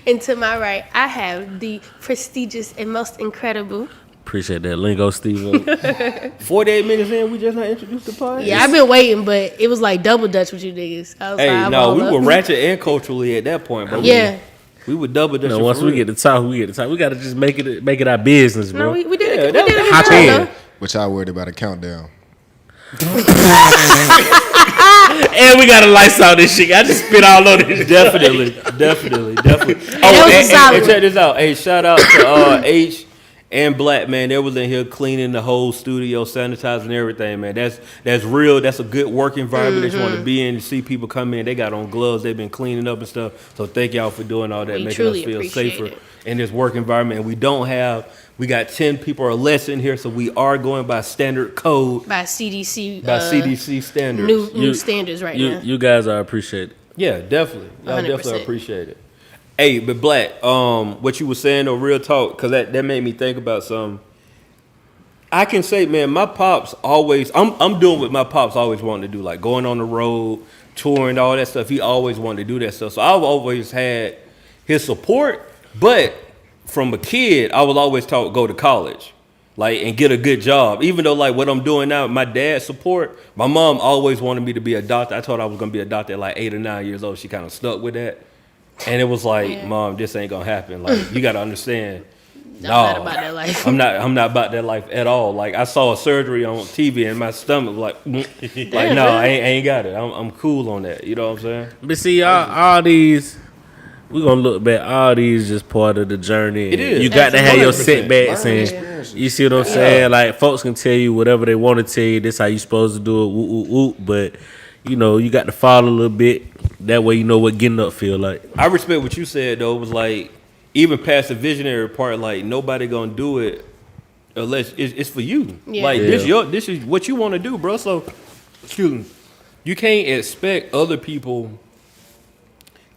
And to my right, I have the prestigious and most incredible. Appreciate that, Lingo Steve. 48 minutes in, we just not introduced the podcast. Yeah, I've been waiting, but it was like double dutch with you niggas. I was like, Hey, I'm no, all we up. were ratchet and culturally at that point, bro. Yeah. We would double dutch. Once we get to talk, we gotta just make it our business, bro. No, we did Yeah, it. that- We did it. Hop good, in. though. But y'all worried about a countdown. And we gotta lights out this shit. I just spit all on this. definitely. that was a solid and check this out. Hey, shout out to H and Black, man. They was in here cleaning the whole studio, sanitizing everything, man. That's real. That's a good work environment that you want to be in. You see people come in, they got on gloves, they've been cleaning up and stuff. So thank y'all for doing all that, We making us truly feel appreciate safer it. in this work environment. And we got 10 people or less in here, so we are going by standard code, By CDC. by CDC standards. New standards right now. You guys are appreciated. Yeah, definitely. Y'all 100%. definitely appreciate it. Hey, but Black, what you were saying though, real talk, because that made me think about something. I can say, man, my pops always, I'm doing what my pops always wanted to do, like going on the road, touring, all that stuff. He always wanted to do that stuff. So I've always had his support, but from a kid, I was always taught go to college, like, and get a good job. Even though, like, what I'm doing now, my dad's support, my mom always wanted me to be a doctor. I told her I was going to be a doctor at like 8 or 9 years old. She kind of stuck with that. And it was like, Yeah. Mom, this ain't going to happen. Like, you got to understand. I'm not about that life. I'm not about that life at all. Like, I saw a surgery on TV and my stomach was like, like, no, I ain't got it. I'm cool on that. You know what I'm saying? But see, all these, we gonna look back. All these just part of the journey. It is. You got to have your 100%. setbacks, Learning and experiences. you see what I'm saying. Like folks can tell you whatever they want to tell you. This how you supposed to do it. Woo, woo, woo. But you know, you got to follow a little bit. That way, you know what getting up feel like. I respect what you said though. It was like, even past the visionary part, like nobody gonna do it unless it's for you. Yeah. Like Yeah. this is what you want to do, bro. So, excuse me, you can't expect other people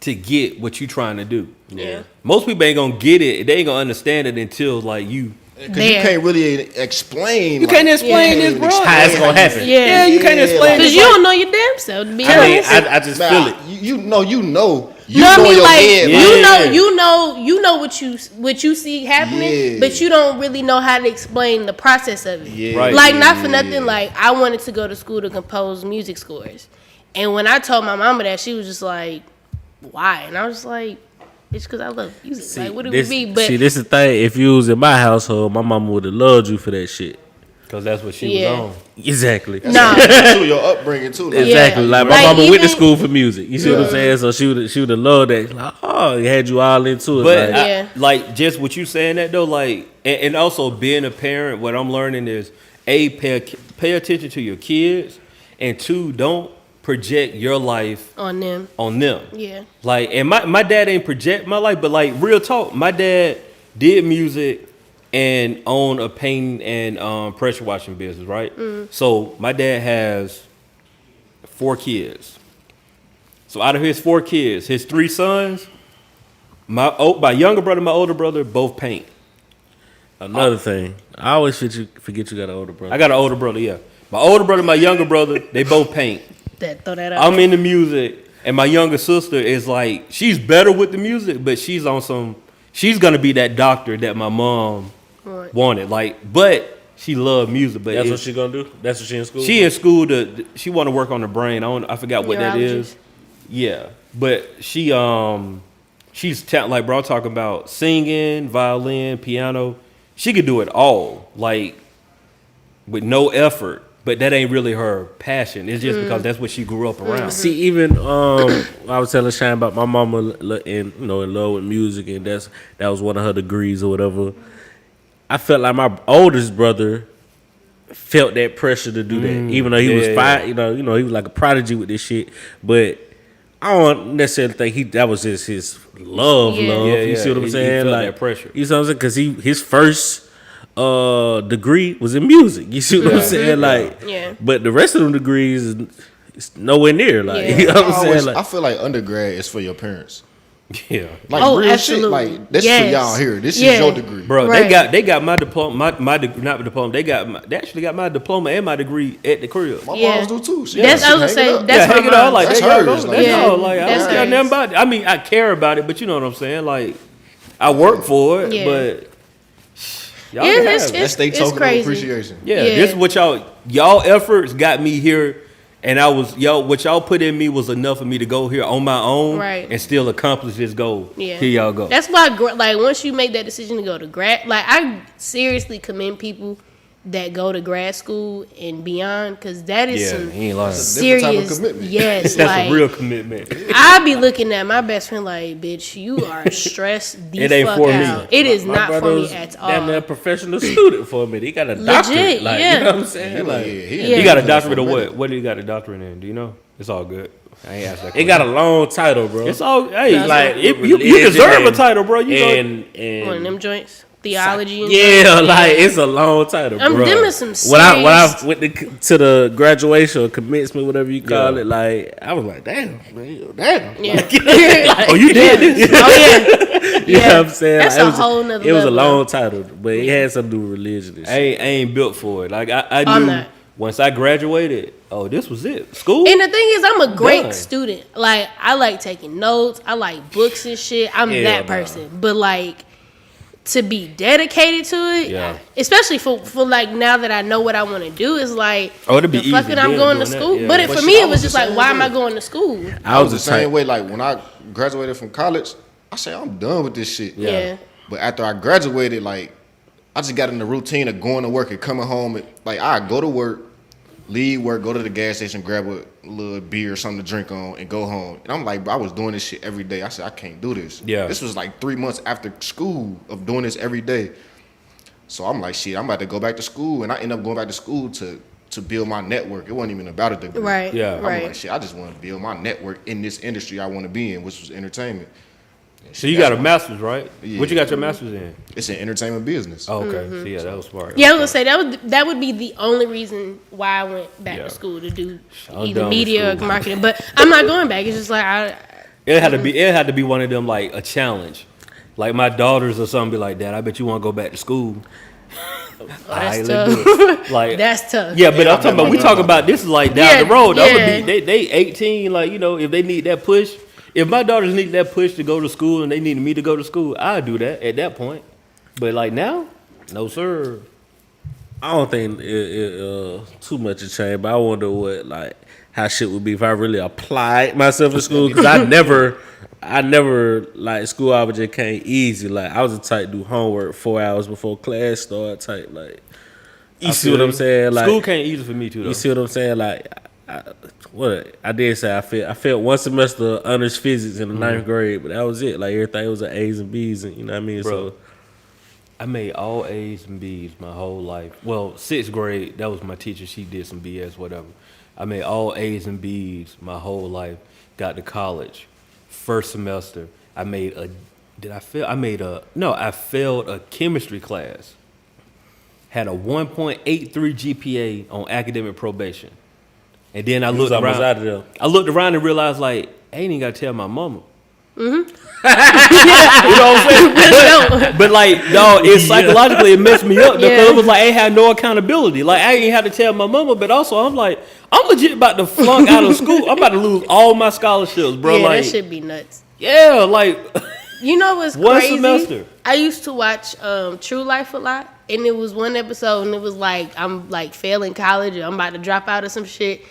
to get what you trying to do. Yeah. Most people ain't gonna get it. They ain't gonna understand it until like you. Because you There. can't really explain. You like, can't explain Yeah. this, bro. How it's gonna happen? Yeah. you can't Yeah, explain like- this. Because you don't know your damn self, to be I mean, honest. I just feel it. You know. You know You know what I in mean? your Like head, Yeah. you know what you see happening, Yeah. but you don't really know how to explain the process of it. Yeah. Right. Like not for nothing. Like I wanted to go to school to compose music scores, and when I told my mama that, she was just like, "Why?" And I was just like, "It's because I love music. Like what it would be." But this is the thing. If you was in my household, my mama would have loved you for that shit. Because that's what she Yeah. was on. Exactly. nah, too, your upbringing too. Like, Exactly. Yeah. Like my Like, mama went to even- school for music. You see what I'm saying? So she would have loved that. Like, oh, it had you all into it. But like, Yeah. like just what you saying that though, like, and also being a parent, what I'm learning is pay attention to your kids, and 2, don't project your life on them. on them. Yeah. Like, and my dad ain't project my life, but like real talk, my dad did music and owned a painting and pressure washing business, right? So my dad has 4 kids. So out of his 4 kids, his 3 sons, my younger brother, my older brother, both paint. another thing, I always forget you got an older brother. I got an older brother, yeah. My older brother, my younger brother, they both paint. Throw that out. I'm into music, and my younger sister is like, she's better with the music, but she's on some, she's gonna be that doctor that my mom Right. wanted. Like, but she loved music, but That's what she gonna do. That's what she in school. she in school she want to work on the brain. I forgot what that is. Neurologist. Yeah, but she she's like, bro, I'm talking about singing, violin, piano. She could do it all, like with no effort. But that ain't really her passion. It's just because that's what she grew up around. See, even I was telling Chiane about my mama in love with music, and that was one of her degrees or whatever. I felt like my oldest brother felt that pressure to do that, even though he was fine. He was like a prodigy with this shit. But I don't necessarily think that was just his love. You see what I'm saying? He felt like that pressure. You see what I'm saying? Because his first degree was in music. You see what I'm saying? Like, but the rest of them degrees is nowhere near. Like, you know what I'm saying? Like, I feel like undergrad is for your parents. Yeah, like real absolutely. shit. Like that's for y'all here. This is your degree, bro. Right. They got my diploma, my not diploma. They actually got my diploma and my degree at the crib. My moms do too. That's I was gonna say. That's hang it all like that's hers. hers. That's all. Like I that's don't care nothing about it. I mean, I care about it, but you know what I'm saying. Like I work for it, but y'all can have it. That's they token of appreciation. Yeah, this is what y'all efforts got me here, and what y'all put in me was enough for me to go here on my own, and still accomplish this goal. Yeah, here y'all go. That's why, like, once you make that decision to go to grad, like, I seriously commend people that go to grad school and beyond, because that is some serious type of commitment. Yes, that's like, a real commitment. I be looking at my best friend like, bitch, you are stressed the it ain't fuck for out. me. It is not for me at all. Damn near professional student for me. He got a doctorate. Like, you know what I'm saying? He got a doctorate of what? What do you got a doctorate in? Do you know? It's all good. I ain't asked that question. It got a long title, bro. It's all like you deserve a title, bro. You and one of them joints. Theology and like it's a long title, bro. Them is some serious. When I went to the graduation or commencement, whatever you call it, like I was like, damn. Yeah. Like, oh, you did this? Oh yeah. You know what I'm saying? That's like, a whole nother It was a level. long title, but it had something to do with religion and shit. I ain't built for it. Like I I'm knew not. once I graduated, this was it. School. And the thing is, I'm a great Done. student. Like, I like taking notes. I like books and shit. I'm that person. But like, to be dedicated to it, especially for like now that I know what I want to do, is like, it'd be easy. fucking I'm going to school. That, But for me, it was just like, why am I going to school? I was the same way. Like when I graduated from college, I said I'm done with this shit. Yeah. But after I graduated, like I just got in the routine of going to work and coming home. And, like I go to work, leave work, go to the gas station, grab a little beer or something to drink on, and go home. And I'm like, bro, I was doing this shit every day. I said, I can't do this. Yeah. This was like 3 months after school of doing this every day. So I'm like, shit, I'm about to go back to school. And I end up going back to school to build my network. It wasn't even about a degree. Right. Yeah. I'm like, shit, I just want to build my network in this industry I want to be in, which was entertainment. So you got a master's, right? Yeah. What you got your master's in? It's in entertainment business. Oh, okay. So yeah, that was smart. Yeah, I was gonna say that would be the only reason why I went back to school, to do either media or marketing. But I'm not going back. It's just like It had to be one of them, like a challenge. Like my daughters or something be like, Dad, I bet you want to go back to school. that's Let's tough. do it. Like That's tough. Yeah, but I'm talking about, we talking about this is like down the road. Yeah. They 18, like, you know, if they need that push. If my daughters need that push to go to school and they need me to go to school, I'd do that at that point. But like now, no sir. I don't think too much has changed, but I wonder how shit would be if I really applied myself in school, because I never like school hours just came easy. Like I was the type to do homework 4 hours before class start type. Like you see what I'm saying? Like school came easy for me too though. You see what I'm saying? Like I did say I failed one semester of honors physics in the ninth grade, but that was it. Like everything was A's and B's, and you know what I mean. Bro, so I made all A's and B's my whole life. Well, 6th grade, that was my teacher. She did some BS, whatever. I made all A's and B's my whole life. Got to college, first semester. I failed a chemistry class. Had a 1.83 GPA on academic probation. And then I looked around. Out of there. I looked around and realized, like, I ain't even got to tell my mama. Mm-hmm. You know what I'm saying? But like, dog, psychologically it messed me up because it was like I ain't had no accountability. Like I ain't had to tell my mama, but also I'm like, I'm legit about to flunk out of school. I'm about to lose all my scholarships, bro. Yeah, like, that should be nuts. Yeah, like you know what's one crazy? semester. I used to watch True Life a lot, and it was one episode, and it was like I'm like failing college, or I'm about to drop out of some shit.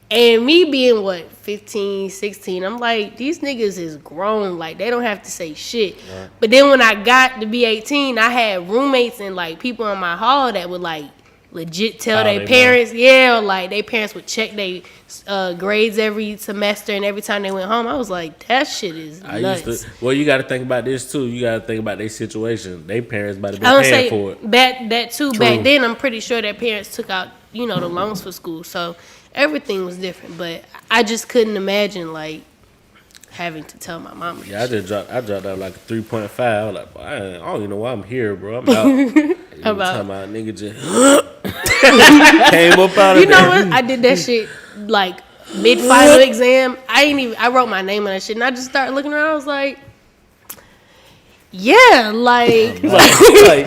And me being, 15, 16, I'm like, these niggas is grown. Like, they don't have to say shit. Right. But then when I got to be 18, I had roommates and, like, people in my hall that would, like, legit tell their parents. Mom. Yeah, like, their parents would check their grades every semester, and every time they went home, I was like, that shit is nuts. Well, you got to think about this, too. You got to think about their situation. Their parents might have been paying for it. That too. True. Back then, I'm pretty sure their parents took out, the loans for school. So everything was different, but I just couldn't imagine like having to tell my mom. Yeah, I dropped out like a 3.5. I was like, I don't even know why I'm here, bro. I'm out. Talking about nigga just came up out of there. You know what? I did that shit like mid-final exam. I wrote my name on that shit, and I just started looking around. I was like, yeah, like yeah.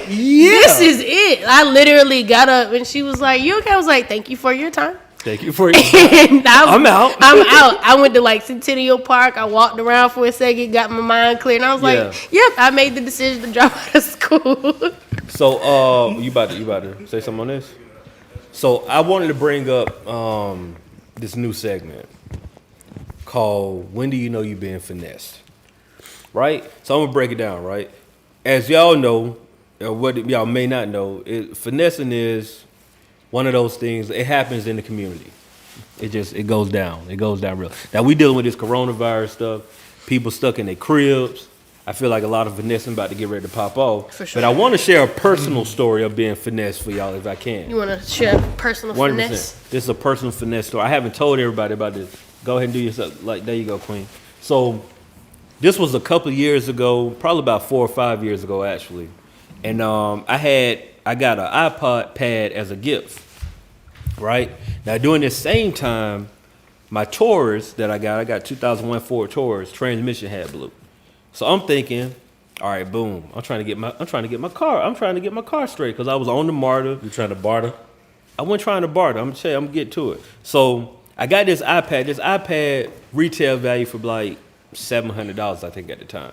This is it. I literally got up, and she was like, you okay? I was like, thank you for your time. Thank you for your time. I'm out. I went to like Centennial Park. I walked around for a second, got my mind clear, and I was like, yep, I made the decision to drop out of school. So, you about to say something on this? So, I wanted to bring up this new segment called "When Do You Know You've Been Finessed?" Right? So, I'm gonna break it down. Right? As y'all know, or what y'all may not know, finessing is one of those things. It happens in the community. It goes down. It goes down real. Now we dealing with this coronavirus stuff. People stuck in their cribs. I feel like a lot of finessing about to get ready to pop off. For sure. But I want to share a personal story of being finessed for y'all if I can. You want to share a personal 100%. finesse? This is a personal finesse story. I haven't told everybody about this. Go ahead and do yourself. Like, there you go, Queen. So this was a couple of years ago, probably about 4 or 5 years ago, actually. And I got an iPod pad as a gift, right? Now, during this same time, my Taurus that I got 2001 Ford Taurus, transmission had blew. So I'm thinking, all right, boom. I'm trying to get my car straight because I was on the MARTA. You trying to barter? I wasn't trying to barter. I'm gonna get to it. So I got this iPad. This iPad retail value for like $700, I think, at the time.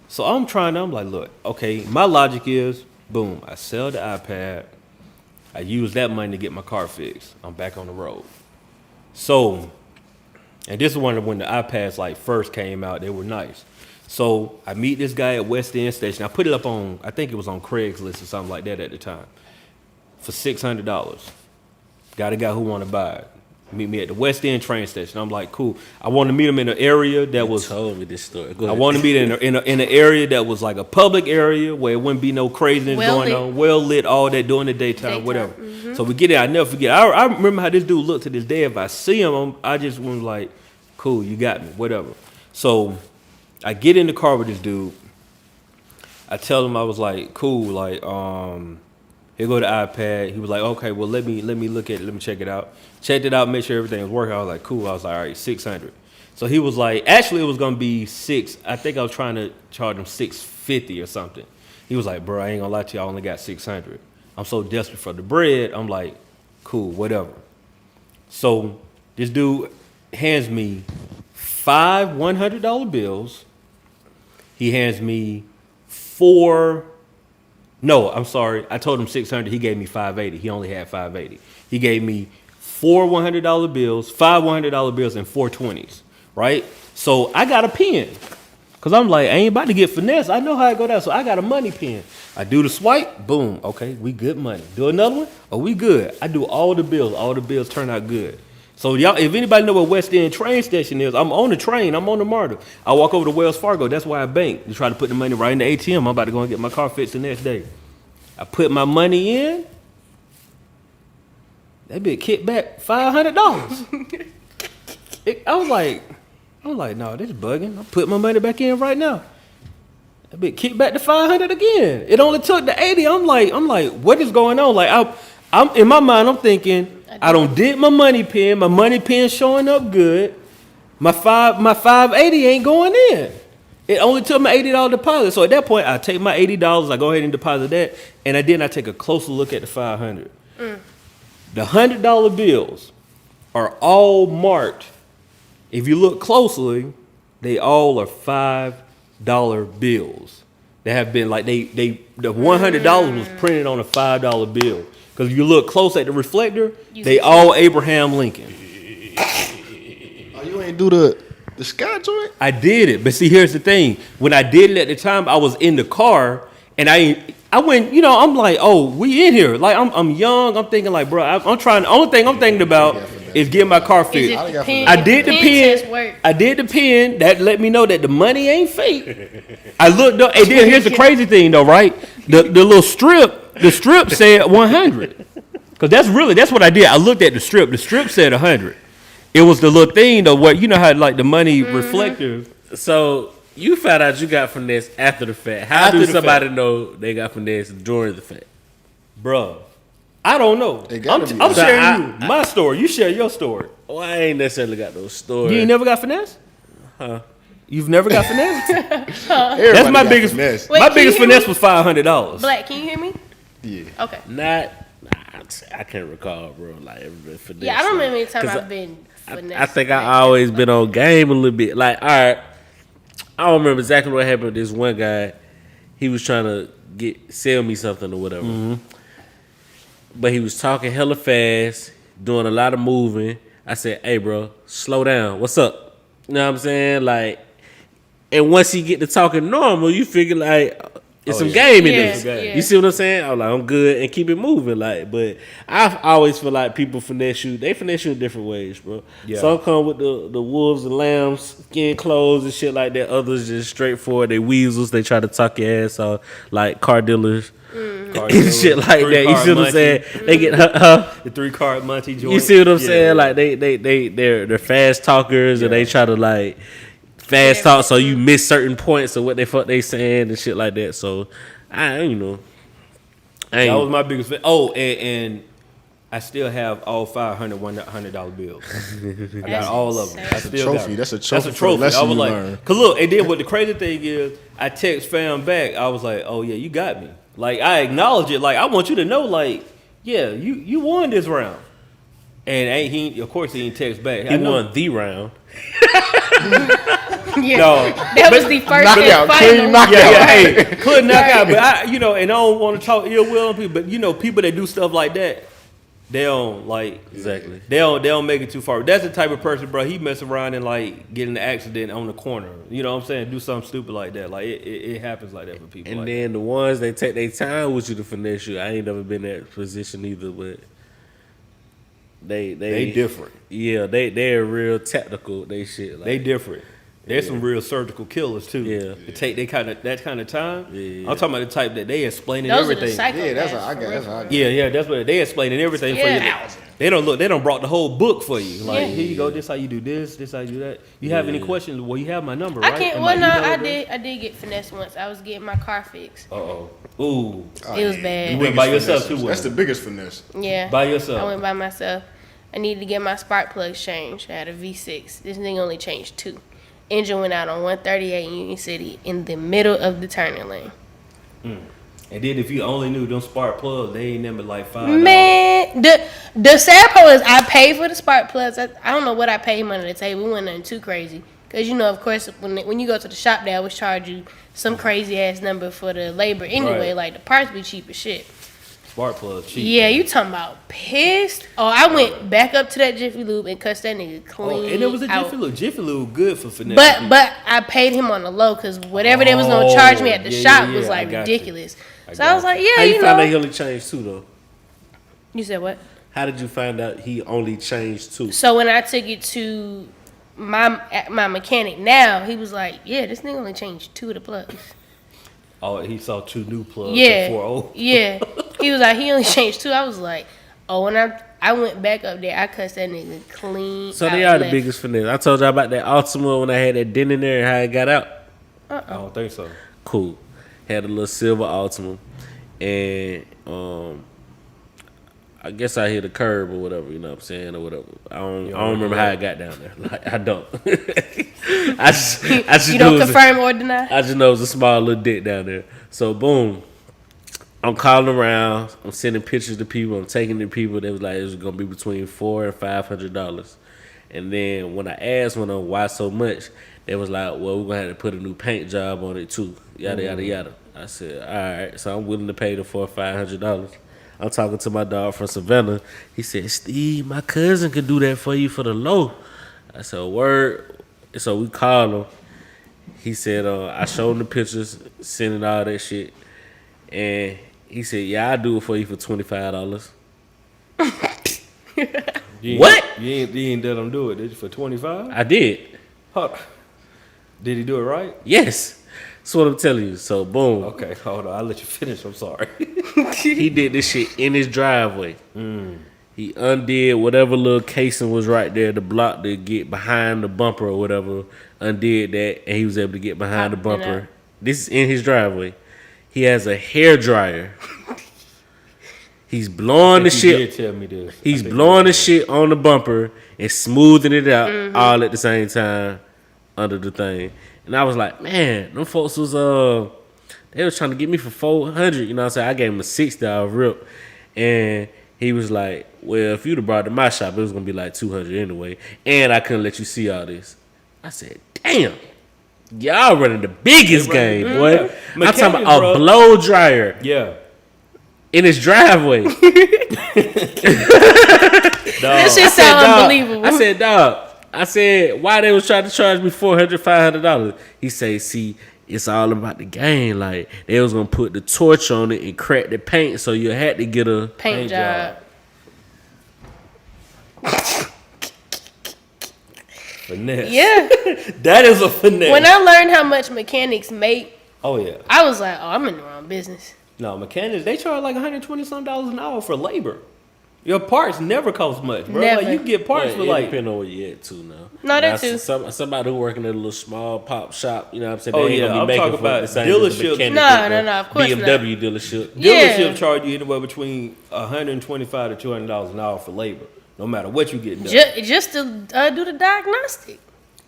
So I'm like, look, okay, my logic is, boom, I sell the iPad. I use that money to get my car fixed. I'm back on the road. So, and this is when the iPads like first came out. They were nice. So I meet this guy at West End Station. I put it up on, I think it was on Craigslist or something like that at the time, for $600. Got a guy who want to buy it. Meet me at the West End train station. I'm like, cool. I want to meet him in an area that was. You told me this story. I want to meet in an area that was like a public area where it wouldn't be no craziness going on. Well lit, all that during the daytime. Whatever. Mm-hmm. So we get there. I never forget. I remember how this dude looked to this day. If I see him, I just was like, cool, you got me. Whatever. So I get in the car with this dude. I tell him I was like, cool, like, here go the iPad. He was like, okay, well let me look at it, let me check it out. Checked it out, make sure everything was working. I was like, cool. I was like, all right, $600. So he was like, actually it was gonna be I think I was trying to charge him $650 or something. He was like, bro, I ain't gonna lie to you, I only got $600. I'm so desperate for the bread. I'm like, cool, whatever. So this dude hands me 5 $100 bills. He hands me 4. No, I'm sorry. I told him $600. He gave me $580. He only had $580. He gave me 4 $100 bills, 5 $100 bills, and 4 20s. Right? So I got a pen. Because I'm like, I ain't about to get finesse. I know how I go down. So I got a money pen. I do the swipe. Boom. Okay, we good money. Do another one. Oh, we good. I do all the bills. All the bills turn out good. So y'all, if anybody know where West End train station is, I'm on the train. I'm on the MARTA. I walk over to Wells Fargo. That's why I bank. To try to put the money right in the ATM. I'm about to go and get my car fixed the next day. I put my money in. That bitch kicked back $500. I was like, no, this is bugging. I'm putting my money back in right now. That bitch kicked back to $500 again. It only took the $80. I'm like, what is going on? Like, I'm in my mind, I'm thinking, I don't did my money pen. My money pen showing up good. My $580 ain't going in. It only took my $80 deposit. So at that point, I take my $80. I go ahead and deposit that, and then I take a closer look at the $500. The $100 bills are all marked. If you look closely, they all are $5 bills. They have been like the $100 was printed on a $5 bill. Because if you look close at the reflector, they all Abraham Lincoln. ain't do the sky joint? I did it, but see, here's the thing. When I did it at the time, I was in the car, and I went, you know, I'm like, oh, we in here. Like, I'm young. I'm thinking like, bro, I'm trying. The only thing I'm thinking about is getting my car Is fixed. it the pen? I did the test pen. work. I did the pen. That let me know that the money ain't fake. I looked up, and then here's the crazy thing, though, right? The little strip, the strip said 100. Cause that's what I did. I looked at the strip. The strip said 100. It was the little thing though, where you know how like the money reflective. So you found out you got finesse after the fact. How After do the somebody fact. know they got finesse during the fact? Bruh, I don't know. It gotta be. I'm So sharing you my story. You share your story. Well, I ain't necessarily got those stories. You ain't never got finesse? Huh? You've never got finesse? Everybody That's my got biggest. finesse. Wait, My can biggest you hear finesse me? was $500. Black, can you hear me? Yeah. Okay. I can't recall, bro. Like finesse. Yeah, I don't remember any time 'Cause I've been finesse. I think I always been on game a little bit. Like, all right, I don't remember exactly what happened with this one guy. He was trying to sell me something or whatever. Mm-hmm. But he was talking hella fast, doing a lot of moving. I said, hey, bro, slow down. What's up? You know what I'm saying? Like, and once he get to talking normal, you figure like, it's some game in Yeah, this. yeah. You see what I'm saying? I'm like, I'm good, and keep it moving. Like, but I always feel like people finesse you. They finesse you in different ways, bro. Yeah. Some come with the wolves and lambs, skin clothes and shit like that. Others just straightforward. They weasels. They try to tuck your ass off like car dealers. And shit like that. You see what I'm saying? They get her. The 3-card Monty joint. You see what I'm saying? Like they're fast talkers and they try to like fast talk so you miss certain points of what they saying and shit like that. So I That was my biggest. Oh, and I still have all $500 bills. I got all of them. I still got them. That's a That's a trophy for the trophy. I lesson was you like, learned. cause look, and then what the crazy thing is, I text fam back. I was like, oh yeah, you got me. Like I acknowledge it. Like I want you to know, like yeah, you won this round. And he of course he didn't text back. he won the round. Yeah. No. That was the first Knockout, and clean final. knockout. Yeah, hey, could knock out, but and I don't want to talk ill will on people, but people that do stuff like that, they don't like Exactly. They don't make it too far. That's the type of person, bro. He mess around and like get in an accident on the corner. You know what I'm saying? Do something stupid like that. Like it happens like that for people. And like then the ones they take their time with you to finesse you. I ain't never been in that position either, but they different. Yeah, they're real tactical. They shit like They different. There's some real surgical killers too. Yeah. To take that kind of time. Yeah. I'm talking about the type that they explaining Those are the everything. psychopaths. Yeah, that's how I for got. real. That's how I got. Yeah, that's what they explaining everything for Yeah. you. They don't brought the whole book for you. Like Yeah. here you go, this how you do this how you do that. You have any questions? Well, you have my number, right? I can't. And Well, my no, email I address. did. I did get finesse once. I was getting my car fixed. Uh-oh. Ooh. It was bad. You went by yourself too, That's wasn't the it? biggest finesse. Yeah. By yourself. I went by myself. I needed to get my spark plugs changed. I had a V6. This thing only changed 2. Engine went out on 138 in Union City in the middle of the turning lane. And then if you only knew them spark plugs, they ain't never like $5. Man, the sad part is I paid for the spark plugs. I don't know what I paid him under the table. It wasn't nothing too crazy. Because, you know, of course, when you go to the shop, they always charge you some crazy-ass number for the labor anyway. Right. Like, the parts be cheap as shit. Spark plug cheap. Yeah, you talking about pissed? Oh, I went back up to that Jiffy Lube and cussed that nigga Oh, clean and it was a out. Jiffy Lube. Jiffy Lube good for finesse. But I paid him on the low because whatever they was gonna charge me at the yeah, shop yeah, was yeah, like I got you. ridiculous. So got I was like, How yeah, you you found out he know. only changed 2 though? You said what? How did you find out he only changed 2? So when I took it to my mechanic now, he was like, yeah, this nigga only changed 2 of the plugs. Oh, he saw 2 new plugs. Yeah, 4.0. yeah. He was like, he only changed 2. I was like, oh, when I went back up there, I cussed that nigga clean. So they out are the left. biggest finesse. I told y'all about that Altima when I had that dent in there and how it got out. I don't think so. Cool. Had a little silver Altima, and I guess I hit a curb or whatever, you know what I'm saying, or whatever. I don't remember how it got down there. Like, I don't. I just You know don't it was confirm or deny? I just know it was a small little dick down there. So boom, I'm calling around. I'm sending pictures to people. I'm taking to people. They was like, it was gonna be between $400 and $500. And then when I asked one of them why so much, they was like, well, we're gonna have to put a new paint job on it too. Yada yada yada. I said, all right, so I'm willing to pay the $400 or $500. I'm talking to my dog from Savannah. He said, Steve, my cousin could do that for you for the low. I said, word. So we called him. He said, I showed him the pictures, sending all that shit. And he said, yeah, I'll do it for you for $25. What? You ain't let him do it, did you, for 25? I did. Huh. Did he do it right? Yes. That's what I'm telling you. So, boom. Okay, hold on. I'll let you finish. I'm sorry. He did this shit in his driveway. He undid whatever little casing was right there, the block to get behind the bumper or whatever. Undid that, and he was able to get behind the bumper. This is in his driveway. He has a hair dryer. He's blowing the shit. He did tell me this. He's blowing the shit on the bumper and smoothing it out all at the same time under the thing. And I was like, man, them folks was they was trying to get me for $400. You know what I'm saying? I gave him a $60 rip, and he was like, well, if you'd have brought it to my shop, it was gonna be like $200 anyway, and I couldn't let you see all this. I said, damn, y'all running the biggest game, boy. I'm talking about a blow dryer. Yeah. In his driveway. This shit sound unbelievable. I said, dog. I said, why they was trying to charge me $400, $500? He said, see, it's all about the game. Like, they was going to put the torch on it and crack the paint, so you had to get a paint job. Finesse. Yeah. That is a finesse. When I learned how much mechanics make, oh, yeah. I was like, oh, I'm in the wrong business. No, mechanics, they charge like $120-some an hour for labor. Your parts never cost much, bro. Never. Like, you get parts for like... depending on where you at, too, now. No, that too. Somebody who working at a little small pop shop, you know what I'm saying? Oh, they ain't yeah, gonna I'm be making talking about the same as the dealerships. mechanic No, at the of course BMW dealership. Yeah. Dealership charge you anywhere between $125 to $200 an hour for labor, no matter what you get done. Just to do the diagnostic.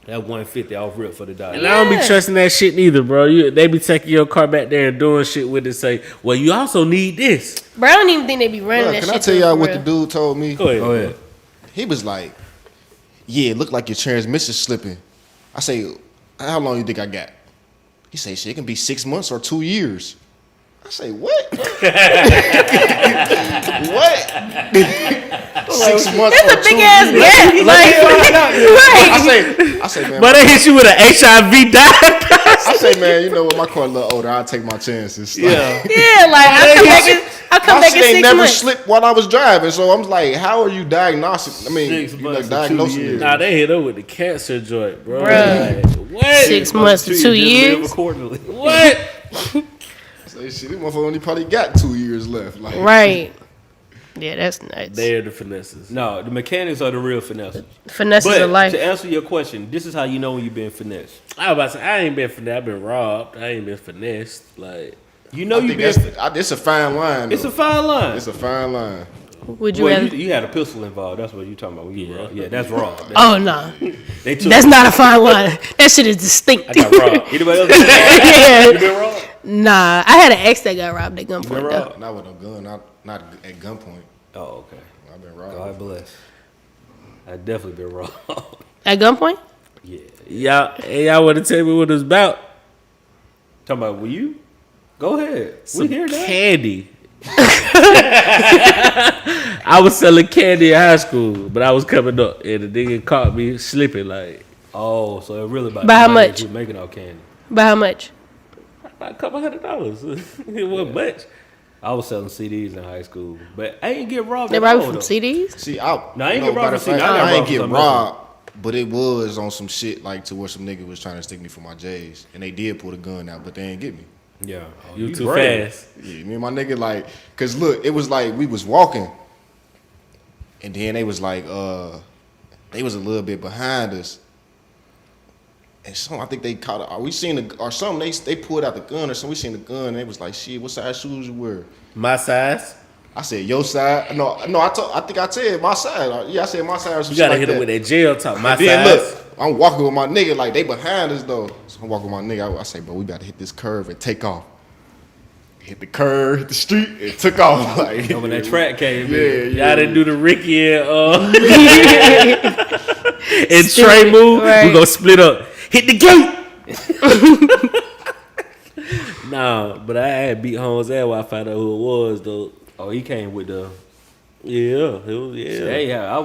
That $150 off rip for the dollar. And I don't be trusting that shit neither, bro. They be taking your car back there and doing shit with it. Say, well, you also need this. Bro, I don't even think they be running Bruh, that can shit. I tell y'all what the dude told me? Go ahead. He was like, yeah, it looked like your transmission's slipping. I say, how long you think I got? He say, shit, it can be 6 months or 2 years. I say, what? What? 6 months That's or a big 2 ass years? gap. Like, right. I say, man. But they hit you with an HIV diagnosis. I say, man, you know what? My car a little older. I'll take my chances. Like, Yeah, like I come my back shit in ain't 6 never months. slipped while I was driving. So I'm like, how are you diagnosing? I mean, 6 you months like to 2 diagnosing years. it. Nah, they hit up with the cancer joint, bro. Bruh. Like, what? 6 months to 2 Just live years. accordingly. What? Say, shit, this motherfucker only probably got 2 years left. Like, Right. Yeah, that's nuts. They're the finesses. No, the mechanics are the real finesse. Finesses But of life. to answer your question, this is how you know when you've been finessed. I was about to say, I ain't been finessed. I've been robbed. I ain't been finessed. Like, You know I you've think been... it's a fine line. It's though. a fine line. It's a fine line. Would you Well, rather? you had a pistol involved. That's what you talking about. When you robbed. Yeah, that's wrong. Oh no, They took that's not a fine line. That shit is distinct. I got robbed. Anybody else been robbed? Yeah. You been robbed? Nah, I had an ex that got robbed at You been gunpoint though. robbed? Not with no gun. Not at gunpoint. Oh, okay. I've been robbed. God bless. I definitely been robbed. At gunpoint? Yeah. Y'all want to tell me what it's about? Talking about, will you? Go ahead. Some We hear that. candy. I was selling candy in high school, but I was coming up, and the nigga caught me slipping. Like, Oh, so it really about By the how money much? that you making out candy. By how much? about a couple $100. It wasn't much. I was selling CDs in high school, but I ain't get robbed. They at robbed all, from though. CDs? See, No, I ain't get robbed matter for of fact, I got I ain't robbed for get something robbed, but it was on some shit like to where some nigga was trying to stick me for my J's, and they did pull the gun out, but they ain't get me. Yeah. Oh, You too brave. fast. Yeah, me and my nigga like, cause look, it was like we was walking, and then they was like, they was a little bit behind us, and I think they caught it. We seen the or something. They pulled out the gun or something. We seen the gun, and they was like, shit, what size shoes you wear? My size. I said your side. No, I think I said my side. Yeah, I said my side. Or some You gotta shit hit like him with that jail talk. My then size. look, I'm walking with my nigga like they behind us though. So I'm walking with my nigga. I say, bro, we gotta hit this curve and take off. Hit the curve, hit the street, and took off. Like, And when that track came in, Y'all didn't do the Ricky and and Trey move. Right. We gonna split up. Hit the gate. Nah, but I had beat Holmes ass while I found out who it was though. oh, he came with the. Yeah, it was, yeah. Hey, yeah,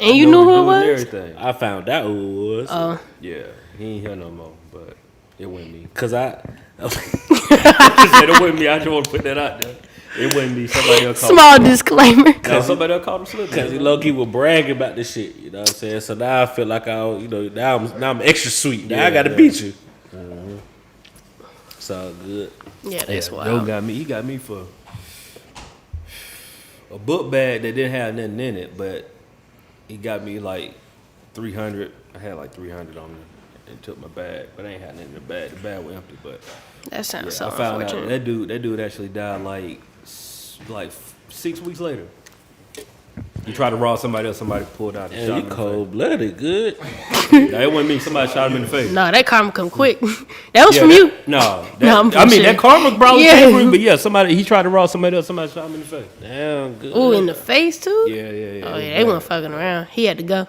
And you knew who it was? Everything. I found out who it was. Oh. Yeah, he ain't here no more, but it wasn't me. Cause I It wasn't me. I just want to put that out there. It wasn't me. Somebody else called Small disclaimer. No, somebody else called him slip. Cause he low key was bragging about this shit, you know what I'm saying? So now I feel like now I'm extra sweet. Now I gotta beat you. It's all good. Yeah, that's Joe wild. got me. He got me for a book bag that didn't have nothing in it, but he got me like 300. I had like 300 on me and took my bag, but I ain't had nothing in the bag. The bag was empty, but That sounds yeah, so I found out unfortunate. that dude actually died like 6 weeks later. He tried to rob somebody else. Somebody pulled out and And shot you him in the cold blooded, good. face. No, it wasn't me. Somebody shot him in the face. Nah, that karma come quick. That was Yeah, from you. No, No, I'm I mean that bullshitting. karma probably Yeah. came from him, but yeah, he tried to rob somebody else. Somebody shot him in the face. Damn good. Ooh, in the face too? Yeah. Oh yeah, they weren't fucking around. He had to go.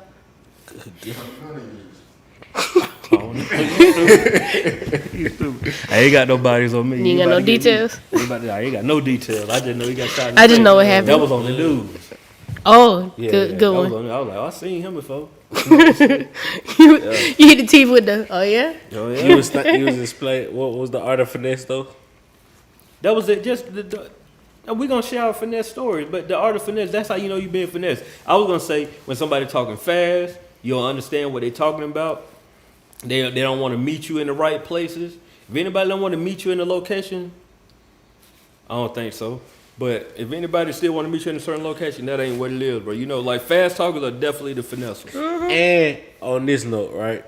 I ain't got no bodies on me. You ain't got no details? I ain't got no details. I just know he got shot in the I just face. know what happened. That was on the news. Oh, Yeah, good that one. was on the- I was like, I seen him before. You hit the teeth with the. Oh yeah. Oh You yeah. was explaining what was the art of finesse though? That was it. Just we gonna share our finesse stories, but the art of finesse, that's how you know you being finesse. I was gonna say when somebody talking fast, you don't understand what they talking about. They don't want to meet you in the right places. If anybody don't want to meet you in the location, I don't think so. But if anybody still want to meet you in a certain location, that ain't what it is, bro. You know, like fast talkers are definitely the finesse. And on this note, right?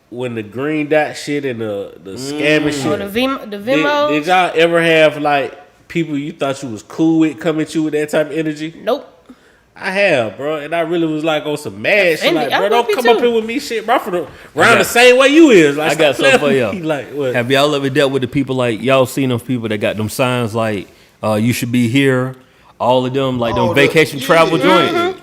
When the green dot shit and the scamming shit, Oh, the Venmo. did y'all ever have like people you thought you was cool with come at you with that type of energy? Nope. I have, bro, and I really was like on some mad shit. Like, I bro, love don't you come too. up here with me, shit, bro. Around the same way you is. Like, I got stop something for playing y'all. with me. Like, what? Have y'all ever dealt with the people like y'all seen those people that got them signs like you should be here? All of them like them vacation travel joints.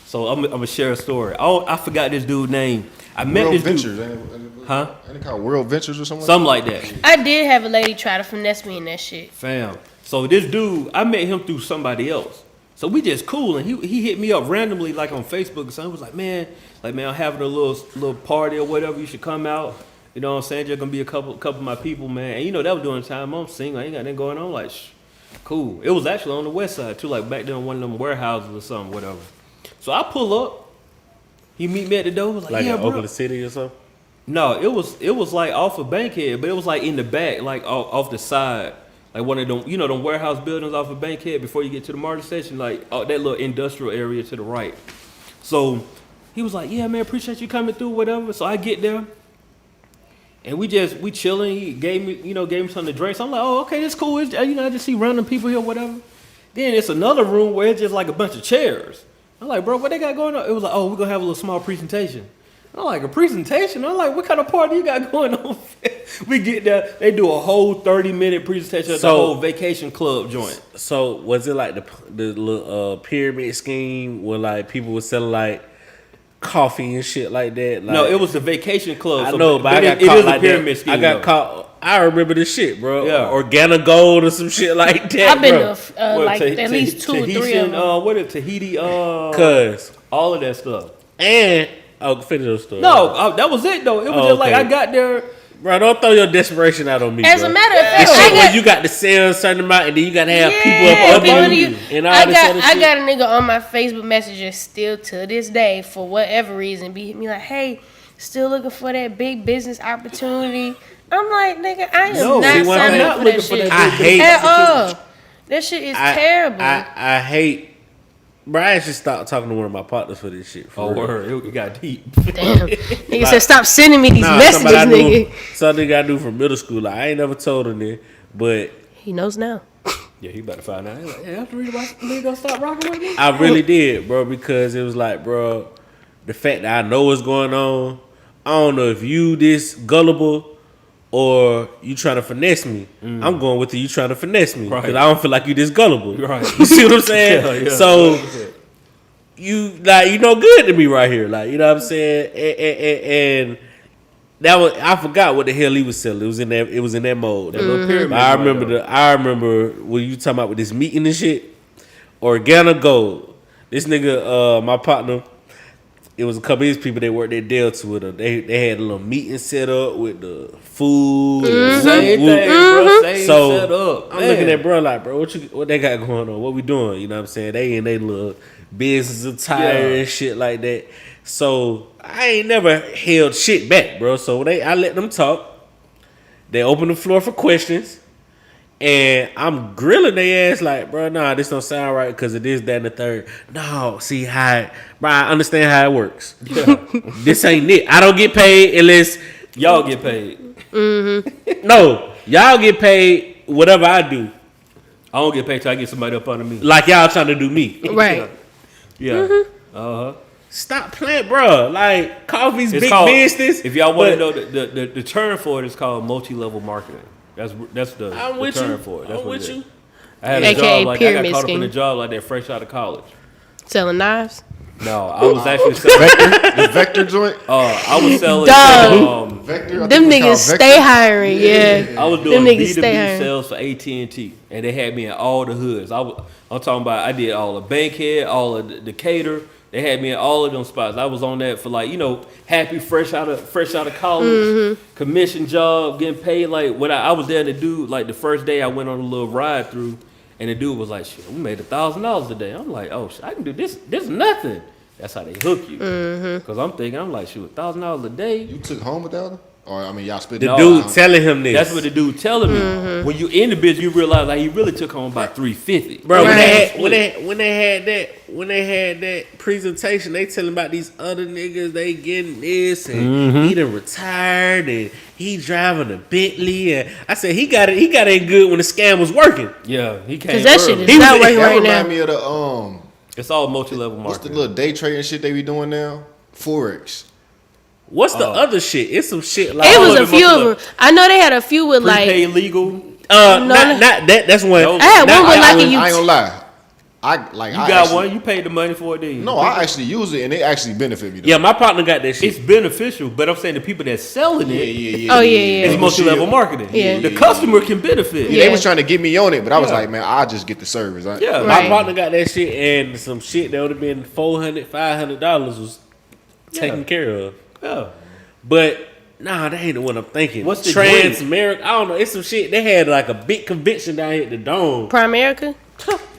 So I'm gonna share a story. I forgot this dude's name. I met World this Ventures, dude. ain't it? Huh? Ain't it called World Ventures or something? Something like that. I did have a lady try to finesse me in that shit. Fam. So this dude, I met him through somebody else. So we just cool, and he hit me up randomly like on Facebook or something. He was like, man, I'm having a little party or whatever. You should come out. You know what I'm saying? Just gonna be a couple of my people, man. And you know that was during the time I'm single. I ain't got nothing going on. Like, cool. It was actually on the west side too, like back there in one of them warehouses or something, whatever. So I pull up. He meet me at the door. Was Like yeah, in bro. Oakland City or something? No, it was like off of Bankhead, but it was like in the back, like off the side, like one of them, you know, them warehouse buildings off of Bankhead before you get to the MARTA station, like that little industrial area to the right. So he was like, "Yeah, man, appreciate you coming through, whatever." So I get there, and we chilling. He gave me something to drink. So I'm like, "Oh, okay, that's cool." It's, I just see random people here, whatever. Then it's another room where it's just like a bunch of chairs. I'm like, "Bro, what they got going on?" It was like, "Oh, we're gonna have a little small presentation." I'm like, "A presentation?" I'm like, "What kind of party you got going on?" We get there, they do a whole 30-minute presentation of the whole vacation club joint. So was it like the little pyramid scheme where like people were selling like coffee and shit like that? Like, No, it was the vacation club. I so, know, but I got it caught is like a pyramid that. scheme. I got though. caught. I remember this shit, bro. Yeah. Organic gold or some shit like that. I've been bro. to like at least 2 or 3 of Tahitian, them. what is Tahiti? Cause All of that stuff. and finish your story. No, that was it though. It was just like okay. I got there. Bro, don't throw your desperation out on me. As bro. a matter of This fact, shit where you got to sell a certain amount and then you got to have people up people under to you and all I this got other I shit. got a nigga on my Facebook Messenger still to this day for whatever reason be hitting me like, hey, still looking for that big business opportunity. I'm like, nigga, I am No, not see, when signing I'm up not for looking that for shit that I hate at all. That shit is terrible. I hate. Bro, I actually stopped talking to one of my partners for this shit. For Oh, real. word, it got deep. Damn. Nigga said, stop sending me these Nah, messages, nigga. something I knew from middle school. Like, I ain't never told him that, but He knows now. Yeah, he about to find out. He's like, yeah, after reading about nigga gonna stop rocking with me. I really did, bro, because it was like, bro, the fact that I know what's going on, I don't know if you this gullible or you trying to finesse me. I'm going with you trying to finesse me because Right. I don't feel like you this gullible. Right. You see what I'm saying? Yeah, yeah. So you know good to me right here, like, you know what I'm saying? And that was, I forgot what the hell he was selling. It was in that mode. That little pyramid. I joint, remember when you talking about with this meeting and shit, organic gold. This nigga, my partner, it was a couple of these people that worked at Delta with her. They had a little meeting set up with the food. Same thing, bro. Same So set up. I'm looking at bro like, bro, what they got going on? What we doing? You know what I'm saying? They in they little business attire and shit like that. So I ain't never held shit back, bro. So I let them talk. They open the floor for questions. And I'm grilling their ass like, bro, nah, this don't sound right because of this, that, and the third. No, see how, bro, I understand how it works. Yeah. This ain't it. I don't get paid unless y'all get paid. No, y'all get paid whatever I do. I don't get paid till I get somebody up under me. Like y'all trying to do me. Right. Yeah. Uh-huh. Stop playing, bro. Like, coffee's It's big called, business. if y'all want to know, the term for it is called multi-level marketing. That's the term for it. That's I'm what with it is. you. I had a AKA job like I got pyramid caught up in a scheme. job like that fresh out of college. Selling knives. No, I was actually selling. The Vector joint. I was selling. Dog. Vector. I Them think it's niggas called stay Vector. hiring, yeah. I was doing Them niggas B2B stay hiring. sales for AT&T, and they had me in all the hoods. I'm talking about I did all the Bankhead, all of the Decatur. They had me in all of them spots. I was on that for like, happy fresh out of college, commission job, getting paid. Like when I was there, the dude, like the first day I went on a little ride through, and the dude was like, "Shit, we made $1,000 a day." I'm like, "Oh, shit, I can do this. This is nothing." That's how they hook you. Because I'm thinking, I'm like, shoot, $1,000 a day. You took home $1,000? Or I mean, y'all split The it. dude telling him this. That's what the dude telling me. When you in the business, you realize like he really took home about $350. Bro, Right. when they had that presentation, they telling about these other niggas, they getting this and he done retired and he driving a Bentley, and I said he got it good when the scam was working. Yeah, he came. Because that shit early. is not working That right remind now. me of the It's all multi-level what's the marketing. little day trading shit they be doing now? Forex. What's the other shit? It's some shit like It was of a it few must of look- them. I know they had a few with like. Prepaid legal. not no. that. That's one. Those- I had Not- one with like I a ain't you. gonna lie. I You got one. You paid the money for it. Then you No, I actually use it and they actually benefit me. Though. Yeah, my partner got that shit. It's beneficial, but I'm saying the people that's selling it, Oh, yeah. it's multi-level marketing. Yeah. The customer can benefit. Yeah, they was trying to get me on it, but I was Yeah. like, man, I'll just get the service. Yeah. My Right. partner got that shit, and some shit that would have been $400, $500 was taken care of. Yeah. But nah, that ain't the one I'm thinking. What's the Transamerica? I don't know. It's some shit. They had like a big convention down here at the Dome. Primerica.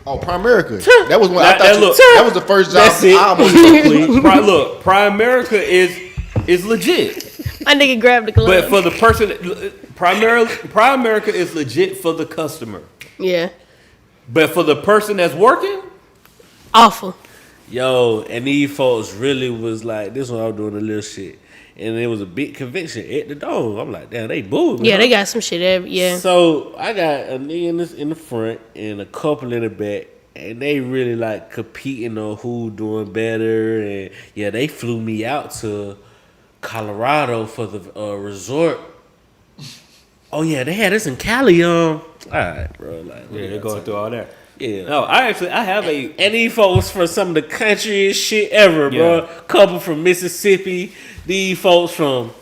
Oh, Primerica. That was when That- I thought that look- that was the first job That's it. I almost took. Look, Primerica is legit. My nigga grabbed the glove. But for the person, Primerica is legit for the customer. Yeah. But for the person that's working, Awful. Yo, and these folks really was like, this one I was doing a little shit. And it was a big convention at the Dome. I'm like, damn, they booed me. Yeah, huh? they got some shit every. Yeah. So I got a nigga in the front and a couple in the back, and they really like competing on who doing better. And yeah, they flew me out to Colorado for the resort. Oh yeah, they had this in Cali. All right, bro. Like, yeah, they're going through all that. Yeah. No, I have a. And these folks from some of the countryest shit ever, bro. Yeah. Couple from Mississippi. These folks from